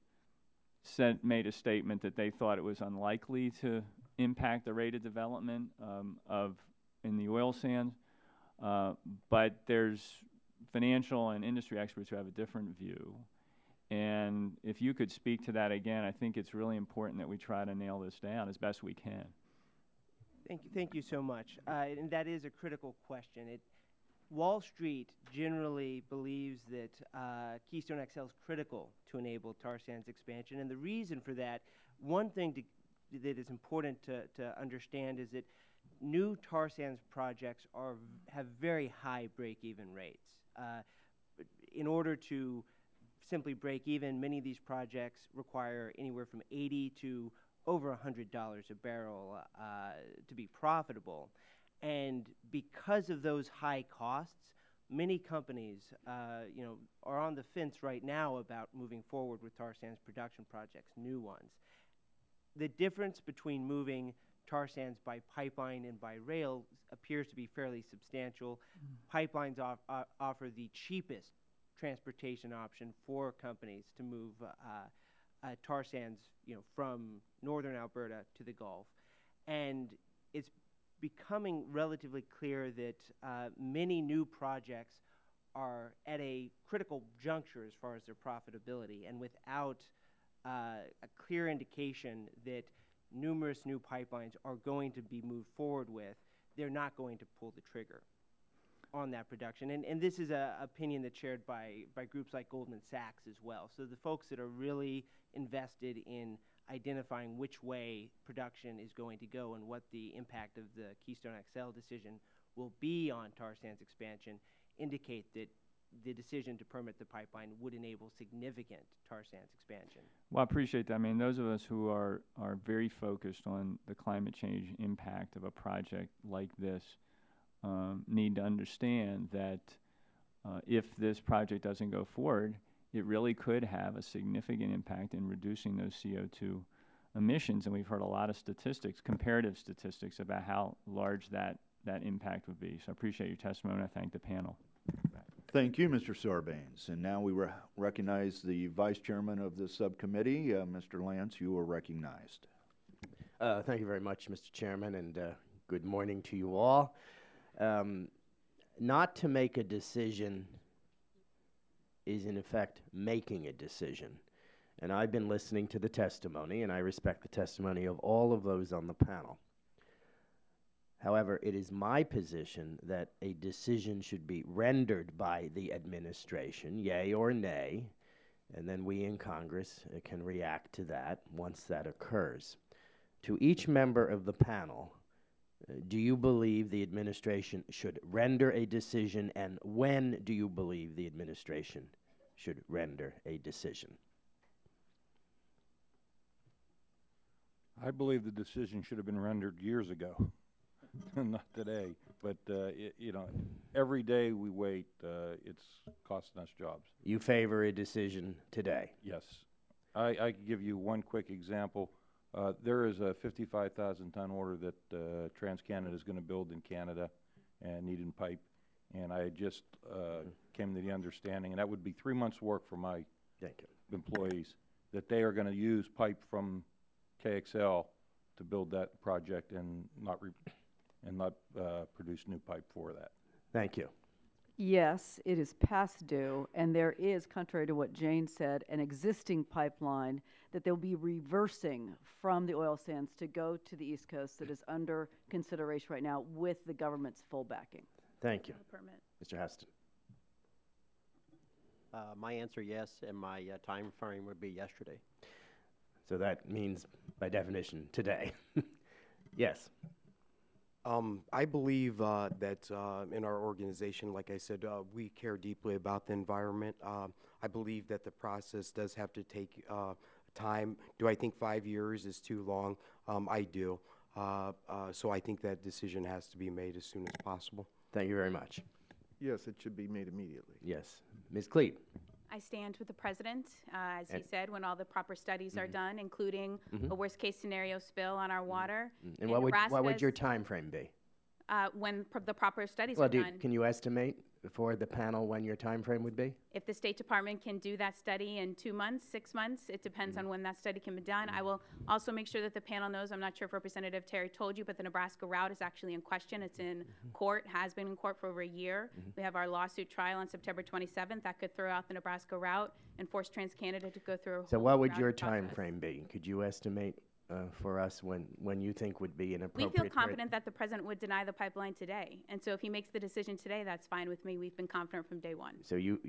Speaker 2: made a statement that they thought it was unlikely to impact the rate of development in the oil sands, but there's financial and industry experts who have a different view. And if you could speak to that again, I think it's really important that we try to nail this down as best we can.
Speaker 16: Thank you so much. And that is a critical question. Wall Street generally believes that Keystone XL is critical to enable tar sands expansion. And the reason for that, one thing that is important to understand is that new tar sands projects have very high break-even rates. In order to simply break even, many of these projects require anywhere from $80 to over $100 a barrel to be profitable. And because of those high costs, many companies are on the fence right now about moving forward with tar sands production projects, new ones. The difference between moving tar sands by pipeline and by rail appears to be fairly substantial. Pipelines offer the cheapest transportation option for companies to move tar sands, from northern Alberta to the Gulf, and it's becoming relatively clear that many new projects are at a critical juncture as far as their profitability, and without a clear indication that numerous new pipelines are going to be moved forward with, they're not going to pull the trigger on that production. And this is an opinion that's shared by groups like Goldman Sachs as well. So the folks that are really invested in identifying which way production is going to go and what the impact of the Keystone XL decision will be on tar sands expansion indicate that the decision to permit the pipeline would enable significant tar sands expansion.
Speaker 2: Well, I appreciate that. I mean, those of us who are very focused on the climate change impact of a project like this need to understand that if this project doesn't go forward, it really could have a significant impact in reducing those CO2 emissions. And we've heard a lot of statistics, comparative statistics, about how large that impact would be. So I appreciate your testimony. I thank the panel.
Speaker 1: Thank you, Mr. Sarbanes. And now we recognize the Vice Chairman of the subcommittee, Mr. Lance. You are recognized.
Speaker 17: Thank you very much, Mr. Chairman, and good morning to you all. Not to make a decision is, in effect, making a decision. And I've been listening to the testimony, and I respect the testimony of all of those on the panel. However, it is my position that a decision should be rendered by the administration, yea or nay, and then we in Congress can react to that once that occurs. To each member of the panel, do you believe the administration should render a decision, and when do you believe the administration should render a decision?
Speaker 10: I believe the decision should have been rendered years ago, not today. But, you know, every day we wait, it's costing us jobs.
Speaker 17: You favor a decision today?
Speaker 10: Yes. I can give you one quick example. There is a 55,000-ton order that TransCanada is going to build in Canada and needing pipe. And I just came to the understanding, and that would be 3 months' work for my employees, that they are going to use pipe from KXL to build that project and not produce new pipe for that.
Speaker 17: Thank you.
Speaker 11: Yes, it is past due, and there is, contrary to what Jane said, an existing pipeline that they'll be reversing from the oil sands to go to the East Coast that is under consideration right now with the government's full backing.
Speaker 17: Thank you.
Speaker 15: Permit.
Speaker 17: Mr. Heston.
Speaker 12: My answer, yes, and my time frame would be yesterday.
Speaker 17: So that means, by definition, today. Yes.
Speaker 13: I believe that in our organization, like I said, we care deeply about the environment. I believe that the process does have to take time. Do I think 5 years is too long? I do. So I think that decision has to be made as soon as possible.
Speaker 17: Thank you very much.
Speaker 14: Yes, it should be made immediately.
Speaker 17: Yes. Ms. Cleet.
Speaker 15: I stand with the president, as he said, when all the proper studies are done, including a worst-case scenario spill on our water.
Speaker 17: And what would your time frame be?
Speaker 15: When the proper studies
Speaker 17: Well,
Speaker 15: are done.
Speaker 17: can you estimate for the panel when your time frame would be?
Speaker 15: If the State Department can do that study in 2 months, 6 months, it depends on when that study can be done. I will also make sure that the panel knows, I'm not sure if Representative Terry told you, but the Nebraska route is actually in question. It's in court, has been in court for over a year. We have our lawsuit trial on September 27th. That could throw out the Nebraska route and force TransCanada to go through a
Speaker 17: So
Speaker 15: whole
Speaker 17: what would
Speaker 15: routing
Speaker 17: your
Speaker 15: process.
Speaker 17: time frame be? Could you estimate for us when you think would be an
Speaker 15: We
Speaker 17: appropriate
Speaker 15: feel confident that the president would deny the pipeline today. And so if he makes the decision today, that's fine with me. We've been confident from day one.
Speaker 17: So do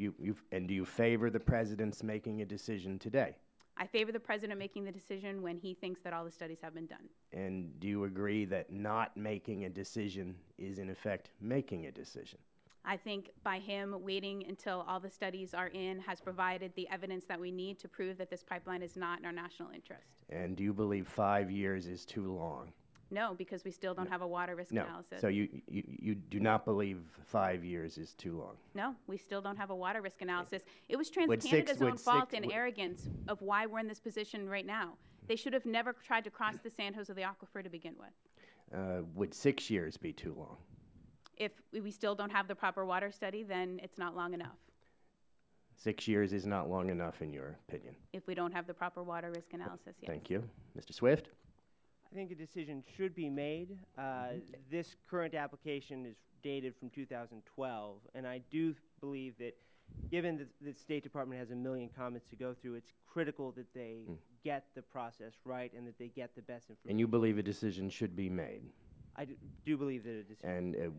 Speaker 17: you favor the president's making a decision today?
Speaker 15: I favor the president making the decision when he thinks that all the studies have been done.
Speaker 17: And do you agree that not making a decision is in effect making a decision?
Speaker 15: I think by him waiting until all the studies are in has provided the evidence that we need to prove that this pipeline is not in our national interest.
Speaker 17: And do you believe 5 years is too long?
Speaker 15: No, because we still don't have a water risk analysis.
Speaker 17: So you do not believe 5 years is too long?
Speaker 15: No, we still don't have a water risk analysis. It was
Speaker 17: Would
Speaker 15: TransCanada's own fault and arrogance of why we're in this position right now. They should have never tried to cross the San Jose of the aquifer to begin with.
Speaker 17: Would 6 years be too long?
Speaker 15: If we still don't have the proper water study, then it's not long enough.
Speaker 17: 6 years is not long enough in your opinion?
Speaker 15: If we don't have the proper water risk analysis, yes.
Speaker 17: Thank you. Mr. Swift?
Speaker 16: I think a decision should be made. This current application is dated from 2012, and I do believe that given that the State Department has 1 million comments to go through, it's critical that they get the process right and that they get the best information.
Speaker 17: And you believe a decision should be made?
Speaker 16: I do believe that a decision.
Speaker 17: And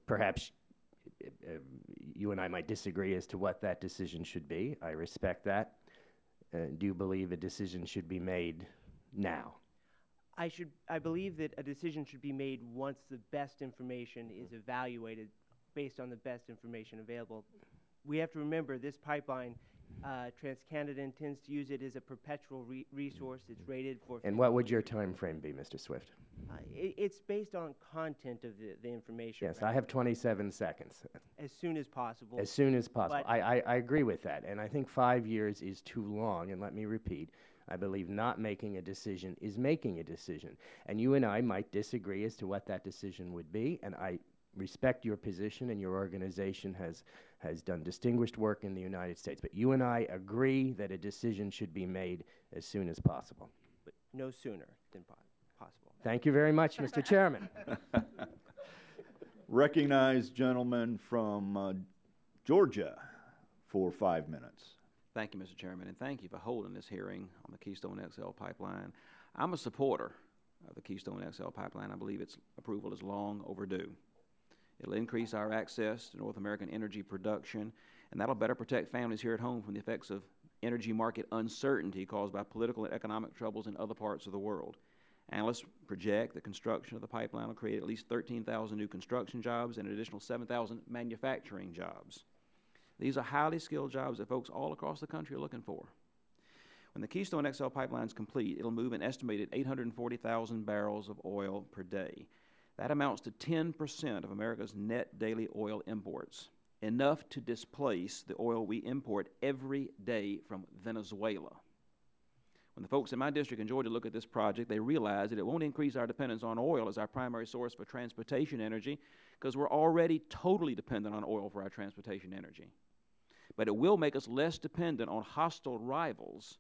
Speaker 17: perhaps you and I might disagree as to what that decision should be. I respect that. Do you believe a decision should be made now?
Speaker 16: I believe that a decision should be made once the best information is evaluated based on the best information available. We have to remember this pipeline, TransCanada intends to use it as a perpetual resource. It's rated for...
Speaker 17: And what would your time frame be, Mr. Swift?
Speaker 16: It's based on content of the information.
Speaker 17: Yes, I have 27 seconds.
Speaker 16: As soon as possible.
Speaker 17: As soon as possible. I agree with that, and I think 5 years is too long, and let me repeat, I believe not making a decision is making a decision. And you and I might disagree as to what that decision would be, and I respect your position, and your organization has done distinguished work in the United States. But you and I agree that a decision should be made as soon as possible.
Speaker 16: But no sooner than possible.
Speaker 17: Thank you very much, Mr. Chairman.
Speaker 1: Recognized gentleman from Georgia for 5 minutes.
Speaker 18: Thank you, Mr. Chairman, and thank you for holding this hearing on the Keystone XL pipeline. I'm a supporter of the Keystone XL pipeline. I believe its approval is long overdue. It'll increase our access to North American energy production, and that'll better protect families here at home from the effects of energy market uncertainty caused by political and economic troubles in other parts of the world. Analysts project the construction of the pipeline will create at least 13,000 new construction jobs and an additional 7,000 manufacturing jobs. These are highly skilled jobs that folks all across the country are looking for. When the Keystone XL pipeline is complete, it'll move an estimated 840,000 barrels of oil per day. That amounts to 10% of America's net daily oil imports, enough to displace the oil we import every day from Venezuela. When the folks in my district in Georgia look at this project, they realize that it won't increase our dependence on oil as our primary source for transportation energy, because we're already totally dependent on oil for our transportation energy. But it will make us less dependent on hostile rivals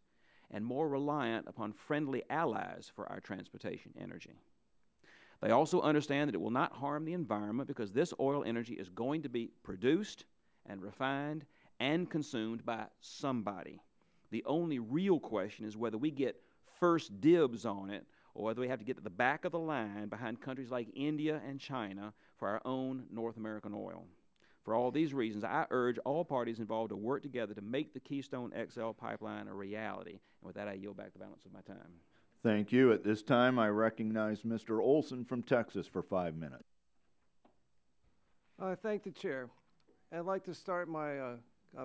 Speaker 18: and more reliant upon friendly allies for our transportation energy. They also understand that it will not harm the environment because this oil energy is going to be produced and refined and consumed by somebody. The only real question is whether we get first dibs on it or whether we have to get to the back of the line behind countries like India and China for our own North American oil. For all these reasons, I urge all parties involved to work together to make the Keystone XL pipeline a reality. And with that, I yield back the balance of my time.
Speaker 1: Thank you. At this time, I recognize Mr. Olson from Texas for 5 minutes.
Speaker 19: I thank the chair. I'd like to start my,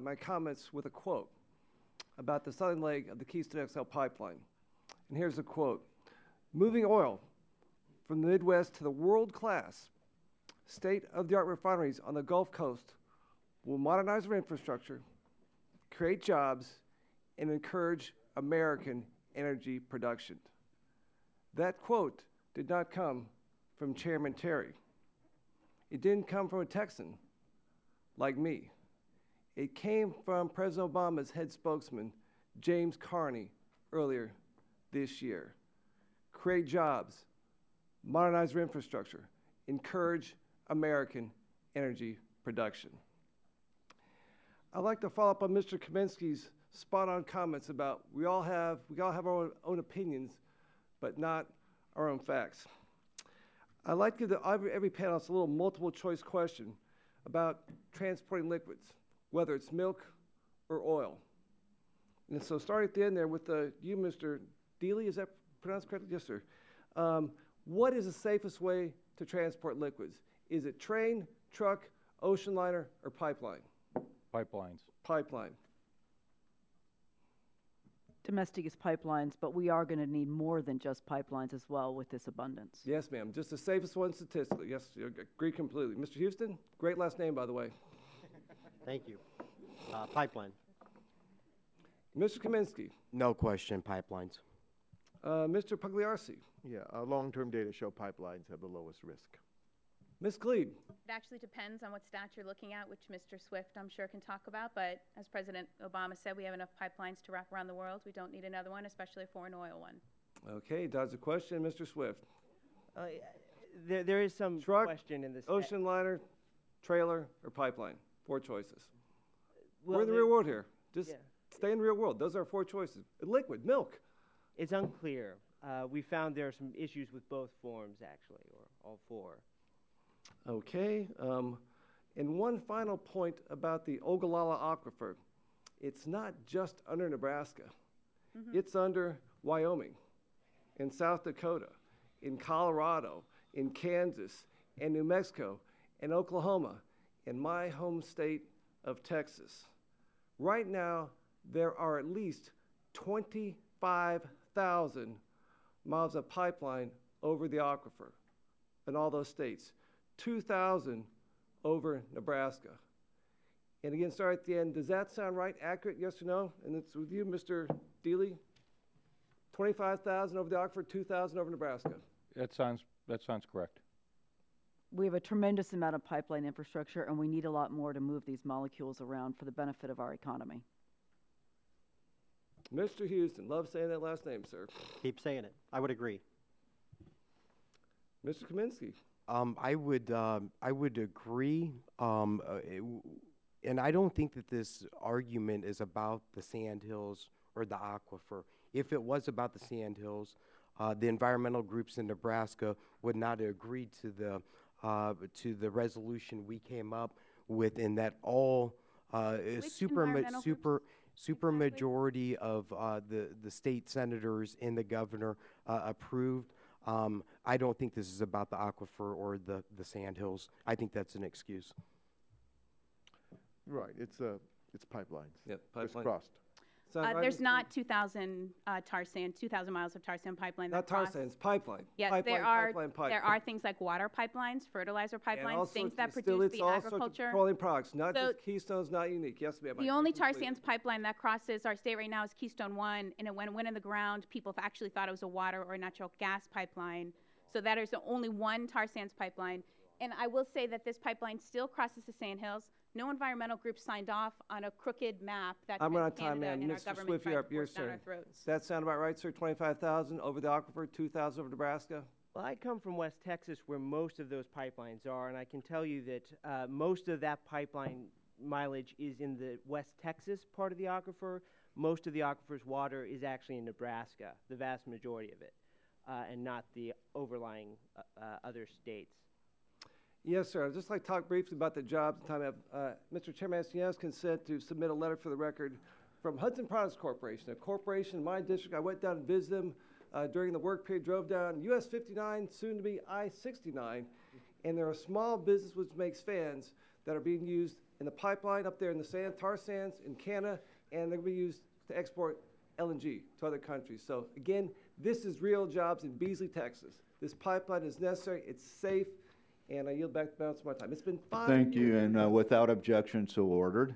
Speaker 19: my comments with a quote about the southern leg of the Keystone XL pipeline. And here's the quote: "Moving oil from the Midwest to the world-class state-of-the-art refineries on the Gulf Coast will modernize our infrastructure, create jobs, and encourage American energy production." That quote did not come from Chairman Terry. It didn't come from a Texan like me. It came from President Obama's head spokesman, James Carney, earlier this year. Create jobs, modernize our infrastructure, encourage American energy production. I'd like to follow up on Mr. Kaminsky's spot-on comments about we all have our own opinions, but not our own facts. I'd like to give every panelist a little multiple-choice question about transporting liquids, whether it's milk or oil. And so starting at the end there with you, Mr. Deely, is that pronounced correctly? Yes, sir. What is the safest way to transport liquids? Is it train, truck, ocean liner, or pipeline?
Speaker 10: Pipelines.
Speaker 19: Pipeline.
Speaker 11: Domestic is pipelines, but we are going to need more than just pipelines as well with this abundance.
Speaker 19: Yes, ma'am. Just the safest one statistically. Yes, I agree completely. Mr. Houston, great last name, by the way.
Speaker 12: Thank you. Pipeline.
Speaker 19: Mr. Kaminsky.
Speaker 13: No question, pipelines.
Speaker 19: Mr. Pugliarsi.
Speaker 14: Yeah, long-term data show pipelines have the lowest risk.
Speaker 19: Ms. Gleed.
Speaker 15: It actually depends on what stat you're looking at, which Mr. Swift, I'm sure, can talk about. But as President Obama said, we have enough pipelines to wrap around the world. We don't need another one, especially a foreign oil one.
Speaker 19: Okay, dodge a question. Mr. Swift.
Speaker 16: There is some
Speaker 19: truck,
Speaker 16: question in this.
Speaker 19: Ocean liner, trailer, or pipeline. 4 choices.
Speaker 16: Well,
Speaker 19: we're in the real world here. Just stay in the real world. Those are our 4 choices. Liquid, milk.
Speaker 16: It's unclear. We found there are some issues with both forms, actually, or all 4.
Speaker 19: Okay. And one final point about the Ogallala Aquifer. It's not just under Nebraska.
Speaker 15: Mm-hmm.
Speaker 19: It's under Wyoming, in South Dakota, in Colorado, in Kansas, and New Mexico, and Oklahoma, in my home state of Texas. Right now, there are at least 25,000 miles of pipeline over the aquifer in all those states. 2,000 over Nebraska. And again, sorry at the end, does that sound right, accurate, yes or no? And it's with you, Mr. Deely. 25,000 over the aquifer, 2,000 over Nebraska.
Speaker 10: That sounds correct.
Speaker 11: We have a tremendous amount of pipeline infrastructure, and we need a lot more to move these molecules around for the benefit of our economy.
Speaker 19: Mr. Houston, love saying that last name, sir.
Speaker 12: Keep saying it. I would agree.
Speaker 19: Mr. Kaminsky.
Speaker 13: I would agree, and I don't think that this argument is about the sandhills or the aquifer. If it was about the sandhills, the environmental groups in Nebraska would not have agreed to the resolution we came up with, in that all super majority of the state senators and the governor approved. I don't think this is about the aquifer or the sandhills. I think that's an excuse.
Speaker 14: Right, it's pipelines.
Speaker 19: Yep, pipeline.
Speaker 14: Crisscrossed.
Speaker 15: There's not 2,000 tar sand, 2,000 miles of tar sand pipeline.
Speaker 19: Not tar sands, pipeline.
Speaker 15: Yes,
Speaker 19: pipeline,
Speaker 15: there are.
Speaker 19: pipeline.
Speaker 15: There are things like water pipelines, fertilizer pipelines, things that produce
Speaker 19: it's
Speaker 15: the
Speaker 19: all sorts of
Speaker 15: agriculture.
Speaker 19: petroleum products, not
Speaker 15: So
Speaker 19: just Keystone's not unique. Yes, ma'am.
Speaker 15: the only tar sands pipeline that crosses our state right now is Keystone 1, and when it went in the ground, people have actually thought it was a water or natural gas pipeline. So that is the only one tar sands pipeline. And I will say that this pipeline still crosses the sandhills. No environmental group signed off on a crooked map that
Speaker 19: I'm running out of
Speaker 15: Canada
Speaker 19: time, ma'am.
Speaker 15: and our
Speaker 19: Mr.
Speaker 15: government
Speaker 19: Swift,
Speaker 15: tried
Speaker 19: you're
Speaker 15: to
Speaker 19: up. Your
Speaker 15: force down our
Speaker 19: turn.
Speaker 15: throats.
Speaker 19: Does that sound about right, sir? 25,000 over the aquifer, 2,000 over Nebraska?
Speaker 16: Well, I come from West Texas, where most of those pipelines are, and I can tell you that most of that pipeline mileage is in the West Texas part of the aquifer. Most of the aquifer's water is actually in Nebraska, the vast majority of it, and not the overlying other states.
Speaker 19: Yes, sir. I'd just like to talk briefly about the jobs and time I have. Mr. Chairman, I ask unanimous consent to submit a letter for the record from Hudson Products Corporation, a corporation in my district. I went down and visited them during the work period, drove down US 59, soon to be I-69, and they're a small business which makes fans that are being used in the pipeline up there in the sand, tar sands in Canada, and they're going to be used to export LNG to other countries. So again, this is real jobs in Beasley, Texas. This pipeline is necessary, it's safe, and I yield back the balance of my time. It's been 5
Speaker 1: Thank you,
Speaker 19: years.
Speaker 1: and without objection, so ordered.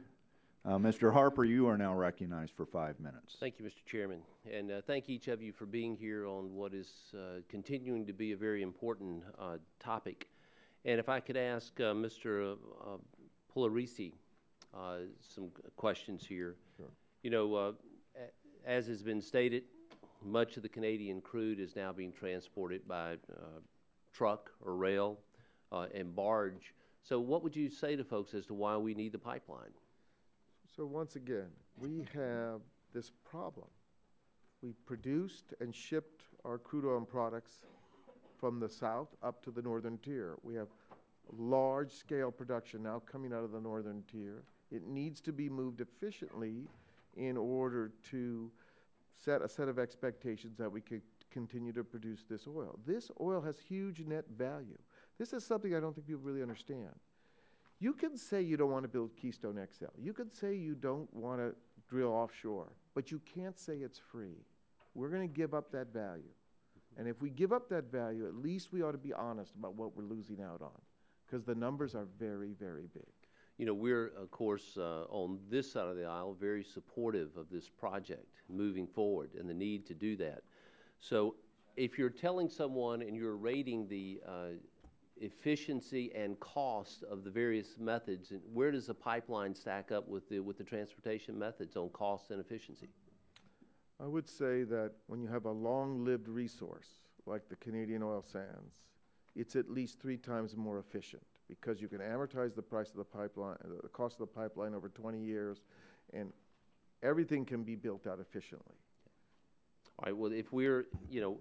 Speaker 1: Mr. Harper, you are now recognized for 5 minutes.
Speaker 20: Thank you, Mr. Chairman, and thank each of you for being here on what is continuing to be a very important topic. And if I could ask Mr. Pularisi some questions here.
Speaker 14: Sure.
Speaker 20: You know, as has been stated, much of the Canadian crude is now being transported by truck or rail and barge. So what would you say to folks as to why we need the pipeline?
Speaker 14: So once again, we have this problem. We produced and shipped our crude oil and products from the south up to the northern tier. We have large-scale production now coming out of the northern tier. It needs to be moved efficiently in order to set a set of expectations that we could continue to produce this oil. This oil has huge net value. This is something I don't think people really understand. You can say you don't want to build Keystone XL. You can say you don't want to drill offshore, but you can't say it's free. We're going to give up that value. And if we give up that value, at least we ought to be honest about what we're losing out on, because the numbers are very, very big.
Speaker 20: You know, we're, of course, on this side of the aisle, very supportive of this project moving forward and the need to do that. So if you're telling someone and you're rating the efficiency and cost of the various methods, and where does the pipeline stack up with the transportation methods on cost and efficiency?
Speaker 14: I would say that when you have a long-lived resource like the Canadian oil sands, it's at least 3 times more efficient, because you can amortize the price of the pipeline, the cost of the pipeline over 20 years, and everything can be built out efficiently.
Speaker 20: All right, well, if we're, you know,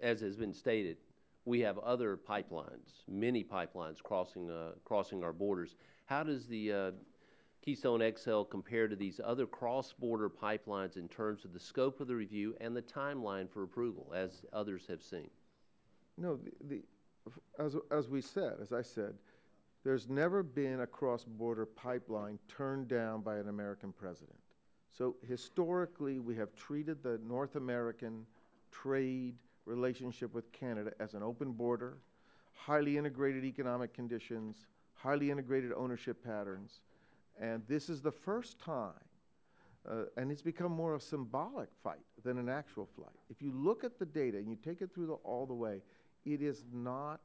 Speaker 20: as has been stated, we have other pipelines, many pipelines crossing our borders. How does the Keystone XL compare to these other cross-border pipelines in terms of the scope of the review and the timeline for approval, as others have seen?
Speaker 14: No, as I said, there's never been a cross-border pipeline turned down by an American president. So historically, we have treated the North American trade relationship with Canada as an open border, highly integrated economic conditions, highly integrated ownership patterns, and this is the first time, and it's become more a symbolic fight than an actual fight. If you look at the data and you take it through all the way, it is not,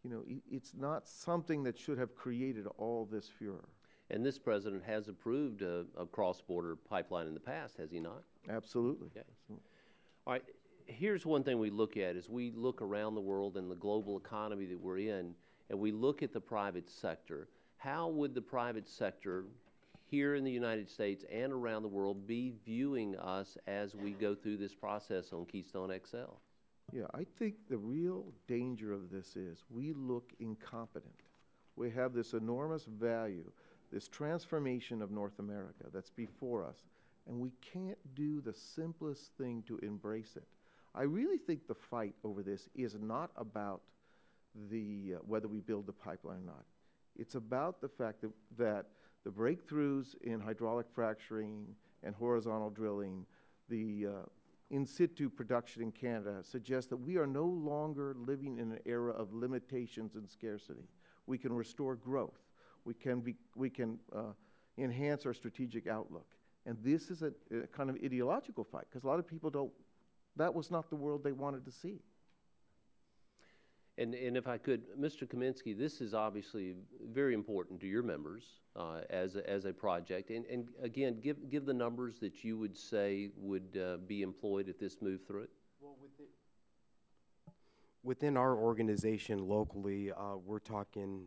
Speaker 14: you know, it's not something that should have created all this furor.
Speaker 20: And this president has approved a cross-border pipeline in the past, has he not?
Speaker 14: Absolutely.
Speaker 20: Okay. All right. Here's one thing we look at as we look around the world and the global economy that we're in, and we look at the private sector. How would the private sector here in the United States and around the world be viewing us as we go through this process on Keystone XL?
Speaker 14: Yeah, I think the real danger of this is we look incompetent. We have this enormous value, this transformation of North America that's before us, and we can't do the simplest thing to embrace it. I really think the fight over this is not about whether we build the pipeline or not. It's about the fact that The breakthroughs in hydraulic fracturing and horizontal drilling, the in situ production in Canada suggest that we are no longer living in an era of limitations and scarcity. We can restore growth. We can enhance our strategic outlook. And this is a kind of ideological fight, because a lot of people don't, that was not the world they wanted to see.
Speaker 20: And if I could, Mr. Kaminsky, this is obviously very important to your members as a project. And again, give the numbers that you would say would be employed if this moved through.
Speaker 13: Well, within our organization locally, we're talking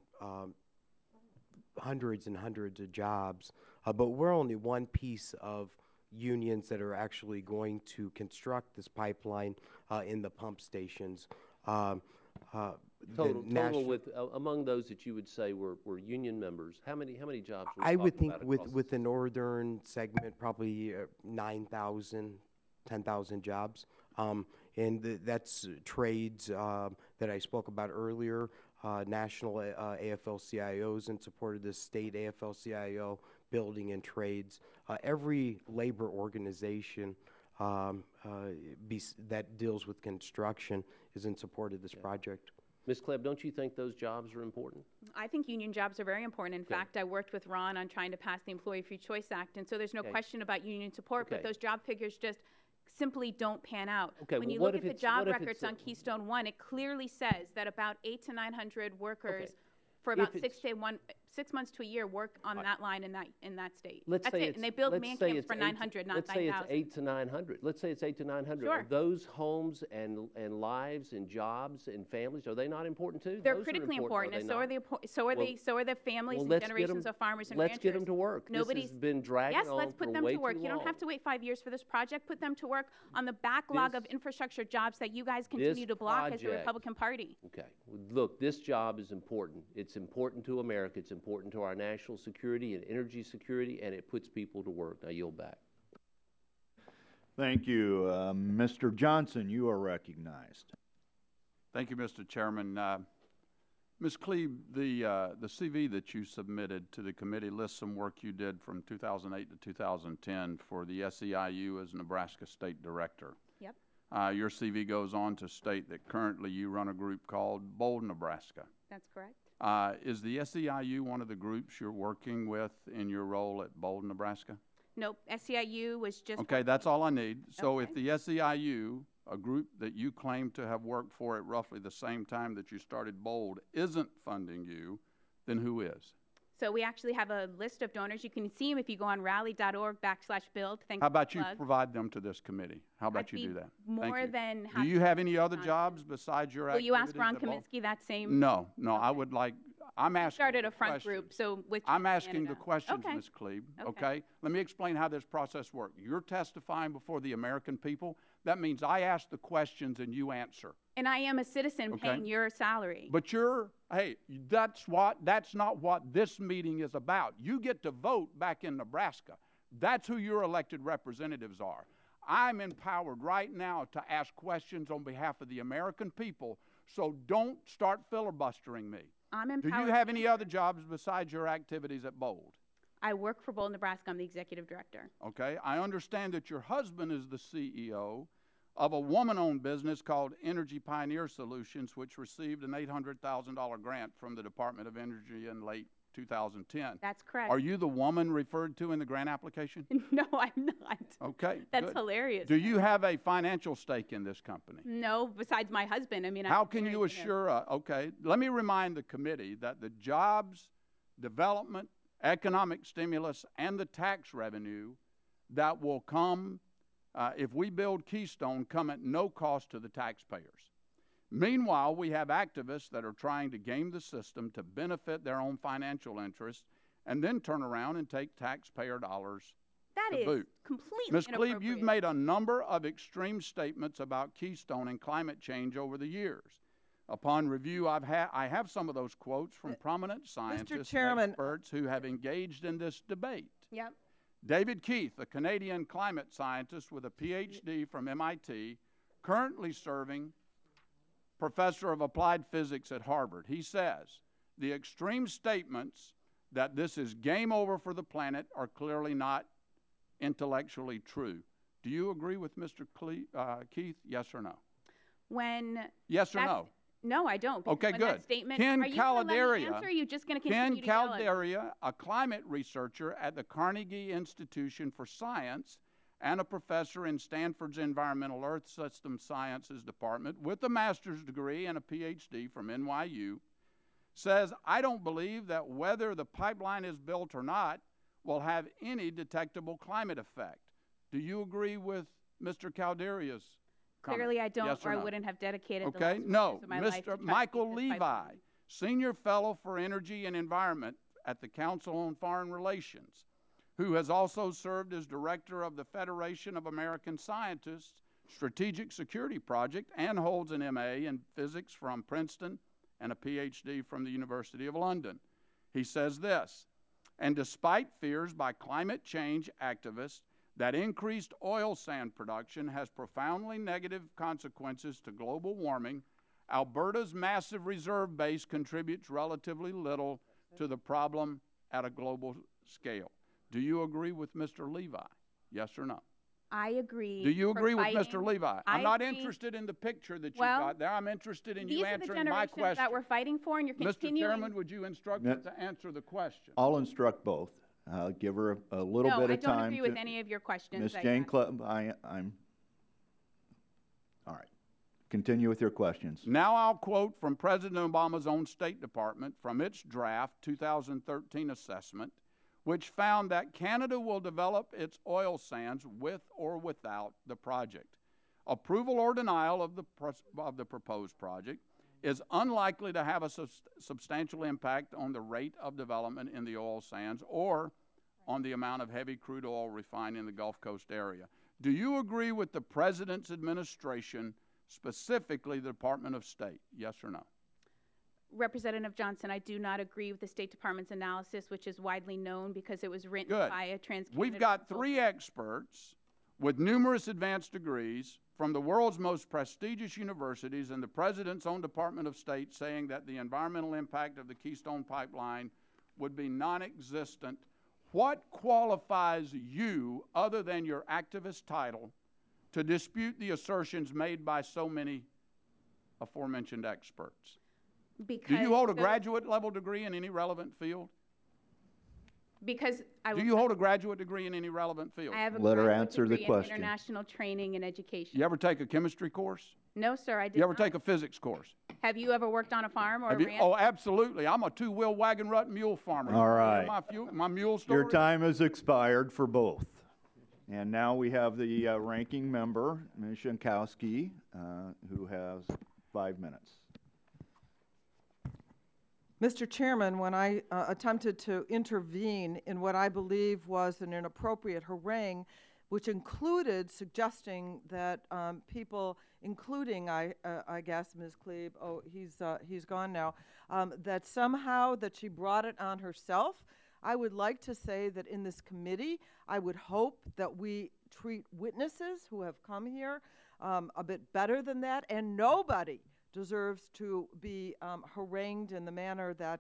Speaker 13: hundreds and hundreds of jobs, but we're only one piece of unions that are actually going to construct this pipeline in the pump stations.
Speaker 20: Total with among those that you would say were union members, how many jobs?
Speaker 13: I would think with the northern segment, probably 9,000, 10,000 jobs, and that's trades that I spoke about earlier. National AFL-CIOs in support of this, state AFL-CIO, building and trades. Every labor organization that deals with construction is in support of this project.
Speaker 20: Ms. Klebb, don't you think those jobs are important?
Speaker 15: I think union jobs are very important. In fact, I worked with Ron on trying to pass the Employee Free Choice Act, and so there's no question about union support, but those job figures just simply don't pan out. When you look at the job records on Keystone 1, it clearly says that about 800 to 900 workers for about 6 months to a year work on that line in that state. That's it. And they build man camps for 900, not 9,000.
Speaker 20: Let's say it's 8 to 900. Let's say it's 8 to 900.
Speaker 15: Sure.
Speaker 20: Are those homes and lives and jobs and families, are they not important too?
Speaker 15: They're critically important, and so are the families and generations of farmers and ranchers.
Speaker 20: Let's get them to work.
Speaker 15: Nobody's
Speaker 20: this has been dragging on
Speaker 15: let's put them to work. You don't have to wait 5 years for this project. Put them to work on the backlog of infrastructure jobs that you guys continue to block as the Republican Party.
Speaker 20: Okay. Look, this job is important. It's important to America. It's important to our national security and energy security, and it puts people to work. Now, yield back.
Speaker 1: Thank you. Mr. Johnson, you are recognized.
Speaker 21: Thank you, Mr. Chairman. Ms. Klebb, the CV that you submitted to the committee lists some work you did from 2008 to 2010 for the SEIU as Nebraska State Director.
Speaker 15: Yep.
Speaker 21: Your CV goes on to state that currently you run a group called Bold, Nebraska.
Speaker 15: That's correct.
Speaker 21: Is the SEIU one of the groups you're working with in your role at Bold, Nebraska?
Speaker 15: Nope. SEIU was just...
Speaker 21: Okay, that's all I need. So if the SEIU, a group that you claim to have worked for at roughly the same time that you started Bold, isn't funding you, then who is?
Speaker 15: So we actually have a list of donors. You can see them if you go on rally.org/build.
Speaker 21: How about you provide them to this committee? How about you do that?
Speaker 15: More than
Speaker 21: happy. Do you have any other jobs besides your activities?
Speaker 15: Will you ask Ron Kaminsky that same?
Speaker 21: No, I would like, I'm asking
Speaker 15: started a front group, so with
Speaker 21: I'm asking the questions, Ms. Klebb, okay? Let me explain how this process works. You're testifying before the American people. That means I ask the questions and you answer.
Speaker 15: And I am a citizen paying your salary.
Speaker 21: But hey, that's not what this meeting is about. You get to vote back in Nebraska. That's who your elected representatives are. I'm empowered right now to ask questions on behalf of the American people, so don't start filibustering me.
Speaker 15: I'm empowered.
Speaker 21: Do you have any other jobs besides your activities at Bold?
Speaker 15: I work for Bold, Nebraska. I'm the executive director.
Speaker 21: Okay. I understand that your husband is the CEO of a woman-owned business called Energy Pioneer Solutions, which received an $800,000 grant from the Department of Energy in late 2010.
Speaker 15: That's correct.
Speaker 21: Are you the woman referred to in the grant application?
Speaker 15: No, I'm not.
Speaker 21: Okay.
Speaker 15: That's hilarious.
Speaker 21: Do you have a financial stake in this company?
Speaker 15: No, besides my husband. I mean,
Speaker 21: how can you assure okay, let me remind the committee that the jobs, development, economic stimulus, and the tax revenue that will come if we build Keystone come at no cost to the taxpayers. Meanwhile, we have activists that are trying to game the system to benefit their own financial interests and then turn around and take taxpayer dollars to boot.
Speaker 15: Completely
Speaker 21: Ms. Klebb, you've made a number of extreme statements about Keystone and climate change over the years. Upon review, I have some of those quotes from prominent scientists and experts who have engaged in this debate.
Speaker 15: Yep.
Speaker 21: David Keith, a Canadian climate scientist with a PhD from MIT, currently serving professor of applied physics at Harvard. He says, the extreme statements that this is game over for the planet are clearly not intellectually true. Do you agree with Mr. Keith? Yes or no? Yes or no?
Speaker 15: No, I don't.
Speaker 21: Okay,
Speaker 15: when
Speaker 21: good.
Speaker 15: That statement,
Speaker 21: Ken
Speaker 15: are you going to let me
Speaker 21: Calderia,
Speaker 15: answer, or are you just going to continue to yell at me?
Speaker 21: Ken Calderia, a climate researcher at the Carnegie Institution for Science and a professor in Stanford's Environmental Earth System Sciences Department with a master's degree and a PhD from NYU, says, I don't believe that whether the pipeline is built or not will have any detectable climate effect. Do you agree with Mr. Calderia's comment?
Speaker 15: Clearly I don't,
Speaker 21: Yes
Speaker 15: or I
Speaker 21: no?
Speaker 15: wouldn't have dedicated the
Speaker 21: Okay,
Speaker 15: last 4
Speaker 21: no.
Speaker 15: years of my life to try
Speaker 21: Mr.
Speaker 15: to
Speaker 21: Michael
Speaker 15: keep this
Speaker 21: Levi,
Speaker 15: pipeline.
Speaker 21: Senior Fellow for Energy and Environment at the Council on Foreign Relations, who has also served as director of the Federation of American Scientists Strategic Security Project and holds an MA in physics from Princeton and a PhD from the University of London. He says this, and despite fears by climate change activists that increased oil sand production has profoundly negative consequences to global warming, Alberta's massive reserve base contributes relatively little to the problem at a global scale. Do you agree with Mr. Levi? Yes or no?
Speaker 15: I agree.
Speaker 21: Do you agree with
Speaker 15: fighting.
Speaker 21: Mr. Levi?
Speaker 15: I
Speaker 21: I'm not
Speaker 15: agree.
Speaker 21: interested in the picture that you
Speaker 15: Well,
Speaker 21: got there. I'm interested in you
Speaker 15: These are the
Speaker 21: answering my
Speaker 15: generations
Speaker 21: question.
Speaker 15: that we're fighting for, and you're
Speaker 21: Mr.
Speaker 15: continuing.
Speaker 21: Chairman, would you instruct her to answer the question?
Speaker 1: I'll instruct both. Give her a little bit of time.
Speaker 15: No, I don't agree with any of your questions.
Speaker 1: Ms. Jane Clubb, I'm all right. Continue with your questions.
Speaker 21: Now I'll quote from President Obama's own State Department from its draft 2013 assessment, which found that Canada will develop its oil sands with or without the project. Approval or denial of the proposed project is unlikely to have a substantial impact on the rate of development in the oil sands or on the amount of heavy crude oil refined in the Gulf Coast area. Do you agree with the President's administration, specifically the Department of State? Yes or no?
Speaker 15: Representative Johnson, I do not agree with the State Department's analysis, which is widely known because it was written
Speaker 21: Good.
Speaker 15: by a trans-Canada.
Speaker 21: We've got 3 experts with numerous advanced degrees from the world's most prestigious universities and the President's own Department of State saying that the environmental impact of the Keystone Pipeline would be non-existent. What qualifies you, other than your activist title, to dispute the assertions made by so many aforementioned experts?
Speaker 15: Because
Speaker 21: do you hold a graduate level degree in any relevant field?
Speaker 15: Because I
Speaker 21: do you hold a graduate degree in any relevant field?
Speaker 15: I have a
Speaker 1: Let her
Speaker 15: graduate
Speaker 1: answer the
Speaker 15: degree in
Speaker 1: question.
Speaker 15: international training and education.
Speaker 21: You ever take a chemistry course?
Speaker 15: No, sir, I did
Speaker 21: You ever
Speaker 15: not.
Speaker 21: take a physics course?
Speaker 15: Have you ever worked on a farm or a
Speaker 21: Have you,
Speaker 15: ranch?
Speaker 21: oh, absolutely. I'm a 2-wheel wagon rut mule farmer.
Speaker 1: All
Speaker 21: You
Speaker 1: right.
Speaker 21: hear my mule story?
Speaker 1: Your time has expired for both. And now we have the ranking member, Ms. Jankowski, who has 5 minutes.
Speaker 3: Mr. Chairman, when I attempted to intervene in what I believe was an inappropriate harangue, which included suggesting that people, including I guess Ms. Klebe, oh he's gone now, that somehow that she brought it on herself. I would like to say that in this committee, I would hope that we treat witnesses who have come here a bit better than that, and nobody deserves to be harangued in the manner that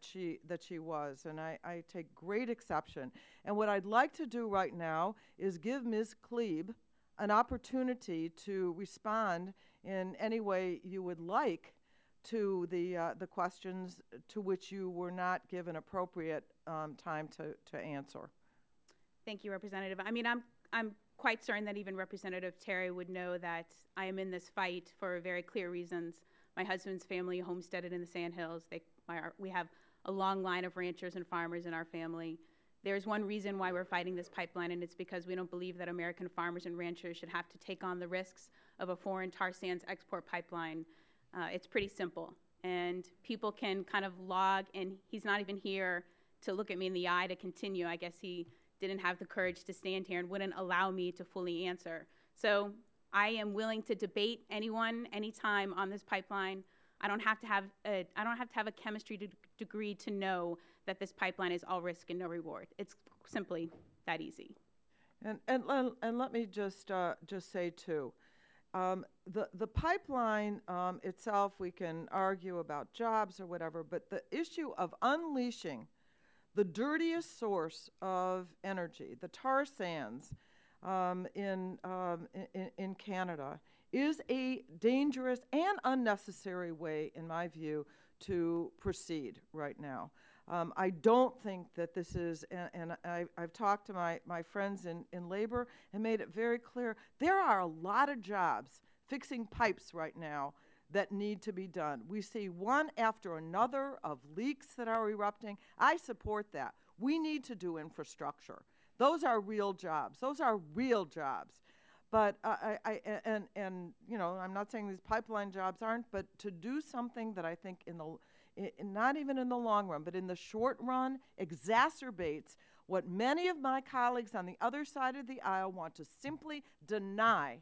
Speaker 3: she was, and I take great exception. And what I'd like to do right now is give Ms. Klebe an opportunity to respond in any way you would like to the questions to which you were not given appropriate time to answer.
Speaker 15: Thank you, Representative. I mean, I'm quite certain that even Representative Terry would know that I am in this fight for very clear reasons. My husband's family homesteaded in the Sandhills. We have a long line of ranchers and farmers in our family. There's one reason why we're fighting this pipeline, and it's because we don't believe that American farmers and ranchers should have to take on the risks of a foreign tar sands export pipeline. It's pretty simple, and people can kind of log, and he's not even here to look at me in the eye to continue. I guess he didn't have the courage to stand here and wouldn't allow me to fully answer. So I am willing to debate anyone, anytime on this pipeline. I don't have to have a chemistry degree to know that this pipeline is all risk and no reward. It's simply that easy.
Speaker 3: And let me just say too, The pipeline itself, we can argue about jobs or whatever, but the issue of unleashing the dirtiest source of energy, the tar sands in Canada, is a dangerous and unnecessary way, in my view, to proceed right now. I don't think that this is, and I've talked to my friends in labor and made it very clear, there are a lot of jobs fixing pipes right now that need to be done. We see one after another of leaks that are erupting. I support that. We need to do infrastructure. Those are real jobs. Those are real jobs. But you know, I'm not saying these pipeline jobs aren't, but to do something that I think not even in the long run, but in the short run, exacerbates what many of my colleagues on the other side of the aisle want to simply deny,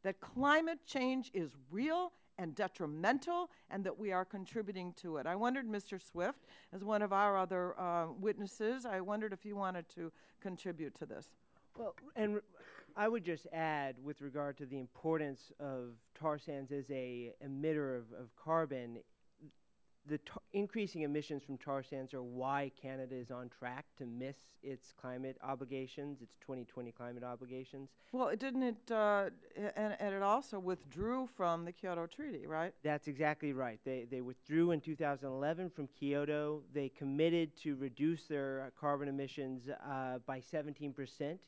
Speaker 3: that climate change is real and detrimental and that we are contributing to it. I wondered, Mr. Swift, as one of our other witnesses, I wondered if you wanted to contribute to this.
Speaker 16: Well, and I would just add, with regard to the importance of tar sands as a emitter of carbon, the increasing emissions from tar sands are why Canada is on track to miss its climate obligations, its 2020 climate obligations.
Speaker 3: Well, and it also withdrew from the Kyoto Treaty, right?
Speaker 16: That's exactly right. They withdrew in 2011 from Kyoto. They committed to reduce their carbon emissions by 17%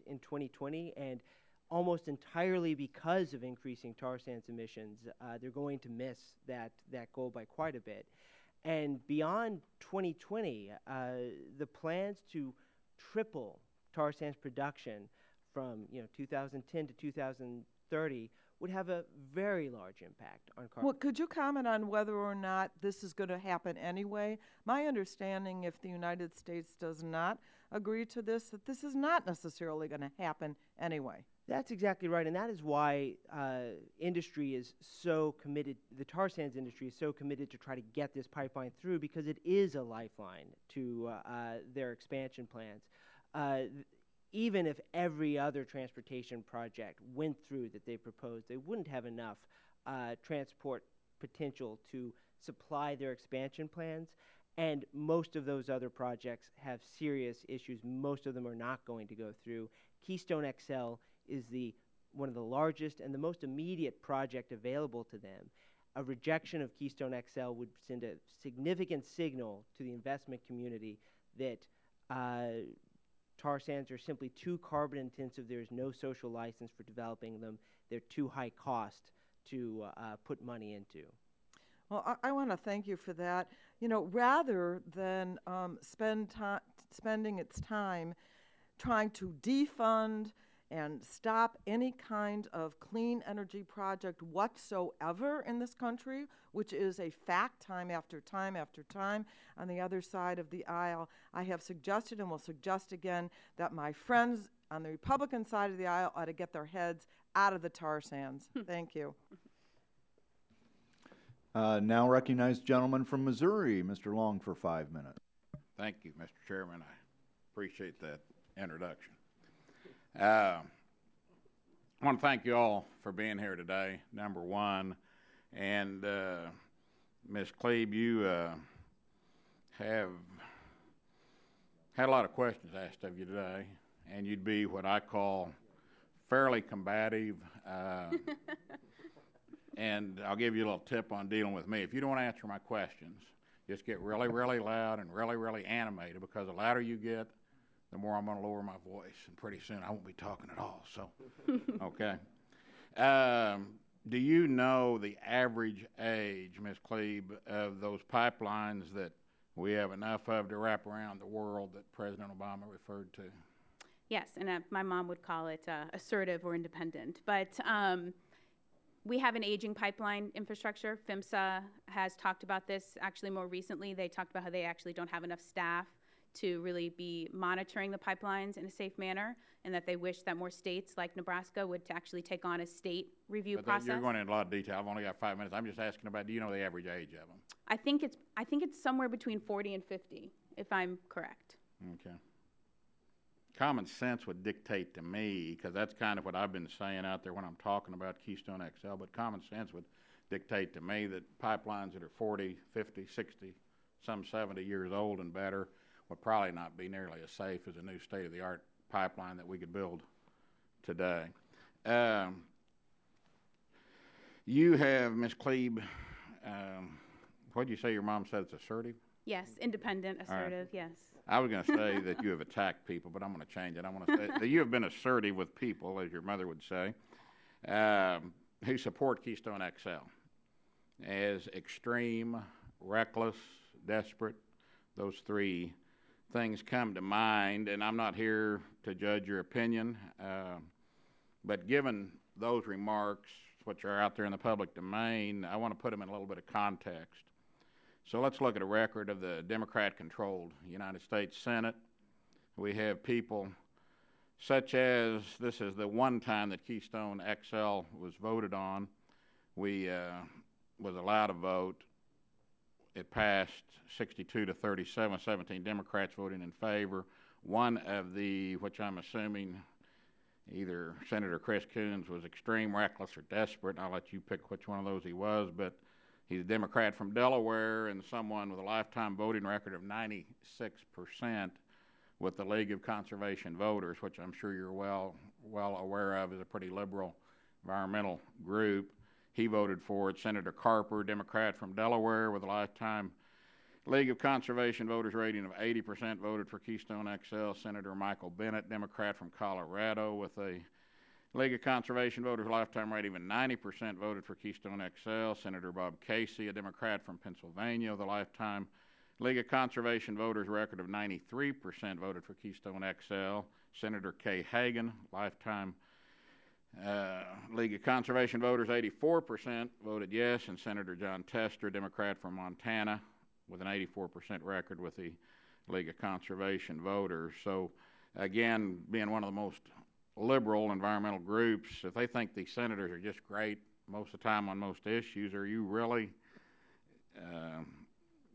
Speaker 16: in 2020, and almost entirely because of increasing tar sands emissions, they're going to miss that goal by quite a bit. And beyond 2020, the plans to triple tar sands production from 2010 to 2030 would have a very large impact on carbon.
Speaker 3: Well, could you comment on whether or not this is going to happen anyway? My understanding, if the United States does not agree to this, that this is not necessarily going to happen anyway.
Speaker 16: That's exactly right, and that is why industry is so committed, the tar sands industry is so committed to try to get this pipeline through, because it is a lifeline to their expansion plans. Even if every other transportation project went through that they proposed, they wouldn't have enough transport potential to supply their expansion plans, and most of those other projects have serious issues. Most of them are not going to go through. Keystone XL is one of the largest and the most immediate project available to them. A rejection of Keystone XL would send a significant signal to the investment community that tar sands are simply too carbon intensive. There is no social license for developing them. They're too high cost to put money into.
Speaker 3: Well, I want to thank you for that. You know, rather than spending its time trying to defund and stop any kind of clean energy project whatsoever in this country, which is a fact time after time after time on the other side of the aisle, I have suggested and will suggest again that my friends on the Republican side of the aisle ought to get their heads out of the tar sands. Thank you.
Speaker 1: Now recognize gentleman from Missouri, Mr. Long, for 5 minutes.
Speaker 4: Thank you, Mr. Chairman. I appreciate that introduction. I want to thank you all for being here today, number one. And Ms. Klebe, you have had a lot of questions asked of you today, and you'd be what I call fairly combative. And I'll give you a little tip on dealing with me. If you don't want to answer my questions, just get really, really loud and really, really animated, because the louder you get, the more I'm going to lower my voice, and pretty soon I won't be talking at all. So, okay. Do you know the average age, Ms. Klebe, of those pipelines that we have enough of to wrap around the world that President Obama referred to?
Speaker 15: Yes, and my mom would call it assertive or independent. But we have an aging pipeline infrastructure. PHMSA has talked about this. Actually, more recently, they talked about how they actually don't have enough staff to really be monitoring the pipelines in a safe manner, and that they wish that more states like Nebraska would actually take on a state review process.
Speaker 4: You're going into a lot of detail. I've only got 5 minutes. I'm just asking about, do you know the average age of them?
Speaker 15: I think it's somewhere between 40 and 50, if I'm correct.
Speaker 4: Okay. common sense would dictate to me, because that's kind of what I've been saying out there when I'm talking about Keystone XL, but common sense would dictate to me that pipelines that are 40, 50, 60, some 70 years old and better would probably not be nearly as safe as a new state-of-the-art pipeline that we could build today. You have, Ms. Klebe, what did you say your mom said it's assertive?
Speaker 15: Yes, independent, assertive, yes.
Speaker 4: I was going to say that you have attacked people, but I'm going to change it. I want to say that you have been assertive with people, as your mother would say, who support Keystone XL as extreme, reckless, desperate. Those three things come to mind, and I'm not here to judge your opinion, but given those remarks, which are out there in the public domain, I want to put them in a little bit of context. So let's look at a record of the Democrat-controlled United States Senate. We have people such as, this is the one time that Keystone XL was voted on. We was allowed to vote. It passed 62 to 37, 17 Democrats voting in favor. One of the, which I'm assuming either Senator Chris Coons was extreme, reckless, or desperate. I'll let you pick which one of those he was, but he's a Democrat from Delaware and someone with a lifetime voting record of 96% with the League of Conservation Voters, which I'm sure you're well aware of, is a pretty liberal environmental group. He voted for it. Senator Carper, Democrat from Delaware with a lifetime League of Conservation Voters rating of 80%, voted for Keystone XL. Senator Michael Bennett, Democrat from Colorado with a League of Conservation Voters lifetime rating of 90%, voted for Keystone XL. Senator Bob Casey, a Democrat from Pennsylvania with a lifetime League of Conservation Voters record of 93%, voted for Keystone XL. Senator Kay Hagan, lifetime League of Conservation Voters 84%, voted yes. And Senator John Tester, Democrat from Montana, with an 84% record with the League of Conservation Voters. So again, being one of the most liberal environmental groups, if they think these senators are just great most of the time on most issues, are you really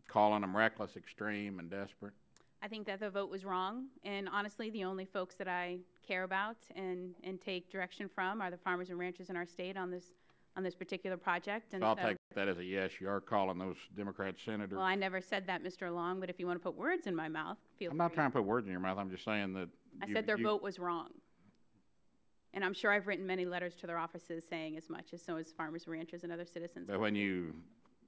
Speaker 4: calling them reckless, extreme, and desperate?
Speaker 15: I think that the vote was wrong, and honestly, the only folks that I care about and take direction from are the farmers and ranchers in our state on this particular project. And
Speaker 4: so I'll take that as a yes. You are calling those Democrat senators.
Speaker 15: Well, I never said that, Mr. Long, but if you want to put words in my mouth, feel free.
Speaker 4: I'm not trying to put words in your mouth. I'm just saying that
Speaker 15: I said their vote was wrong. And I'm sure I've written many letters to their offices saying as much, as so as farmers, ranchers, and other citizens.
Speaker 4: But when you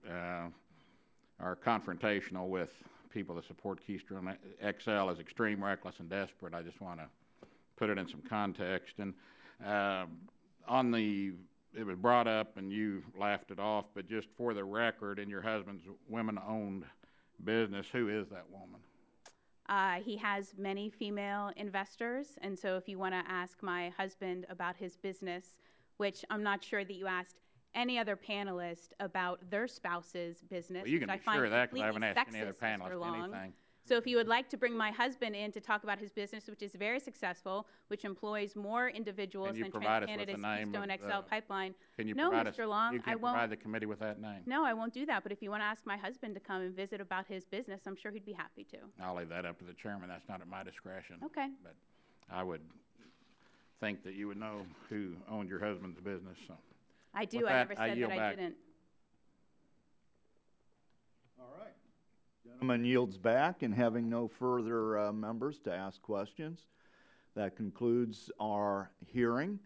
Speaker 4: are confrontational with people that support Keystone XL as extreme, reckless, and desperate, I just want to put it in some context. And it was brought up and you laughed it off, but just for the record, in your husband's women-owned business, who is that woman?
Speaker 15: He has many female investors, and so if you want to ask my husband about his business, which I'm not sure that you asked any other panelist about their spouse's business.
Speaker 4: Well, you can be sure of that because I haven't asked any other panelist anything.
Speaker 15: So if you would like to bring my husband in to talk about his business, which is very successful, which employs more individuals than TransCanada's Keystone XL pipeline.
Speaker 4: Can you
Speaker 15: no,
Speaker 4: provide
Speaker 15: Mr. Long,
Speaker 4: you can provide the committee with that name?
Speaker 15: No, I won't do that. But if you want to ask my husband to come and visit about his business, I'm sure he'd be happy to.
Speaker 4: I'll leave that up to the chairman. That's not at my discretion.
Speaker 15: Okay.
Speaker 4: But I would think that you would know who owned your husband's business. So.
Speaker 15: I do. I never said that I didn't.
Speaker 1: All right. Gentleman yields back, and having no further members to ask questions, that concludes our hearing.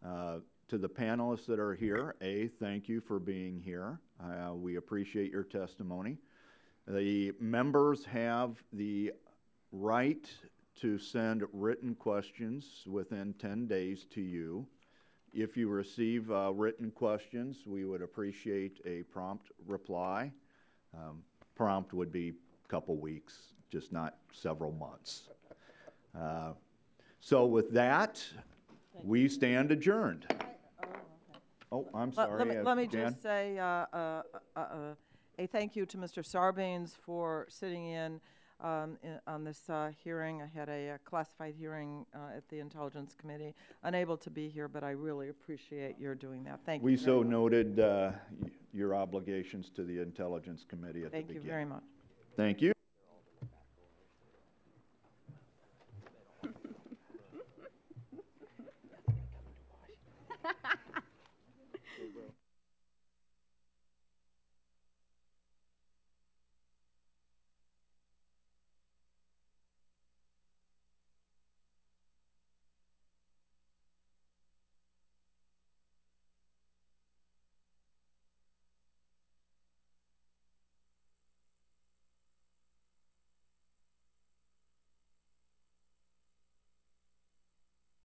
Speaker 1: To the panelists that are here, thank you for being here. We appreciate your testimony. The members have the right to send written questions within 10 days to you. If you receive written questions, we would appreciate a prompt reply. Prompt would be a couple weeks, just not several months. So with that, we stand adjourned. Oh, I'm sorry.
Speaker 3: Let me just say a thank you to Mr. Sarbanes for sitting in on this hearing. I had a classified hearing at the Intelligence Committee, unable to be here, but I really appreciate your doing that. Thank you.
Speaker 1: We so noted your obligations to the Intelligence Committee at the beginning.
Speaker 3: Thank you very much.
Speaker 1: Thank you.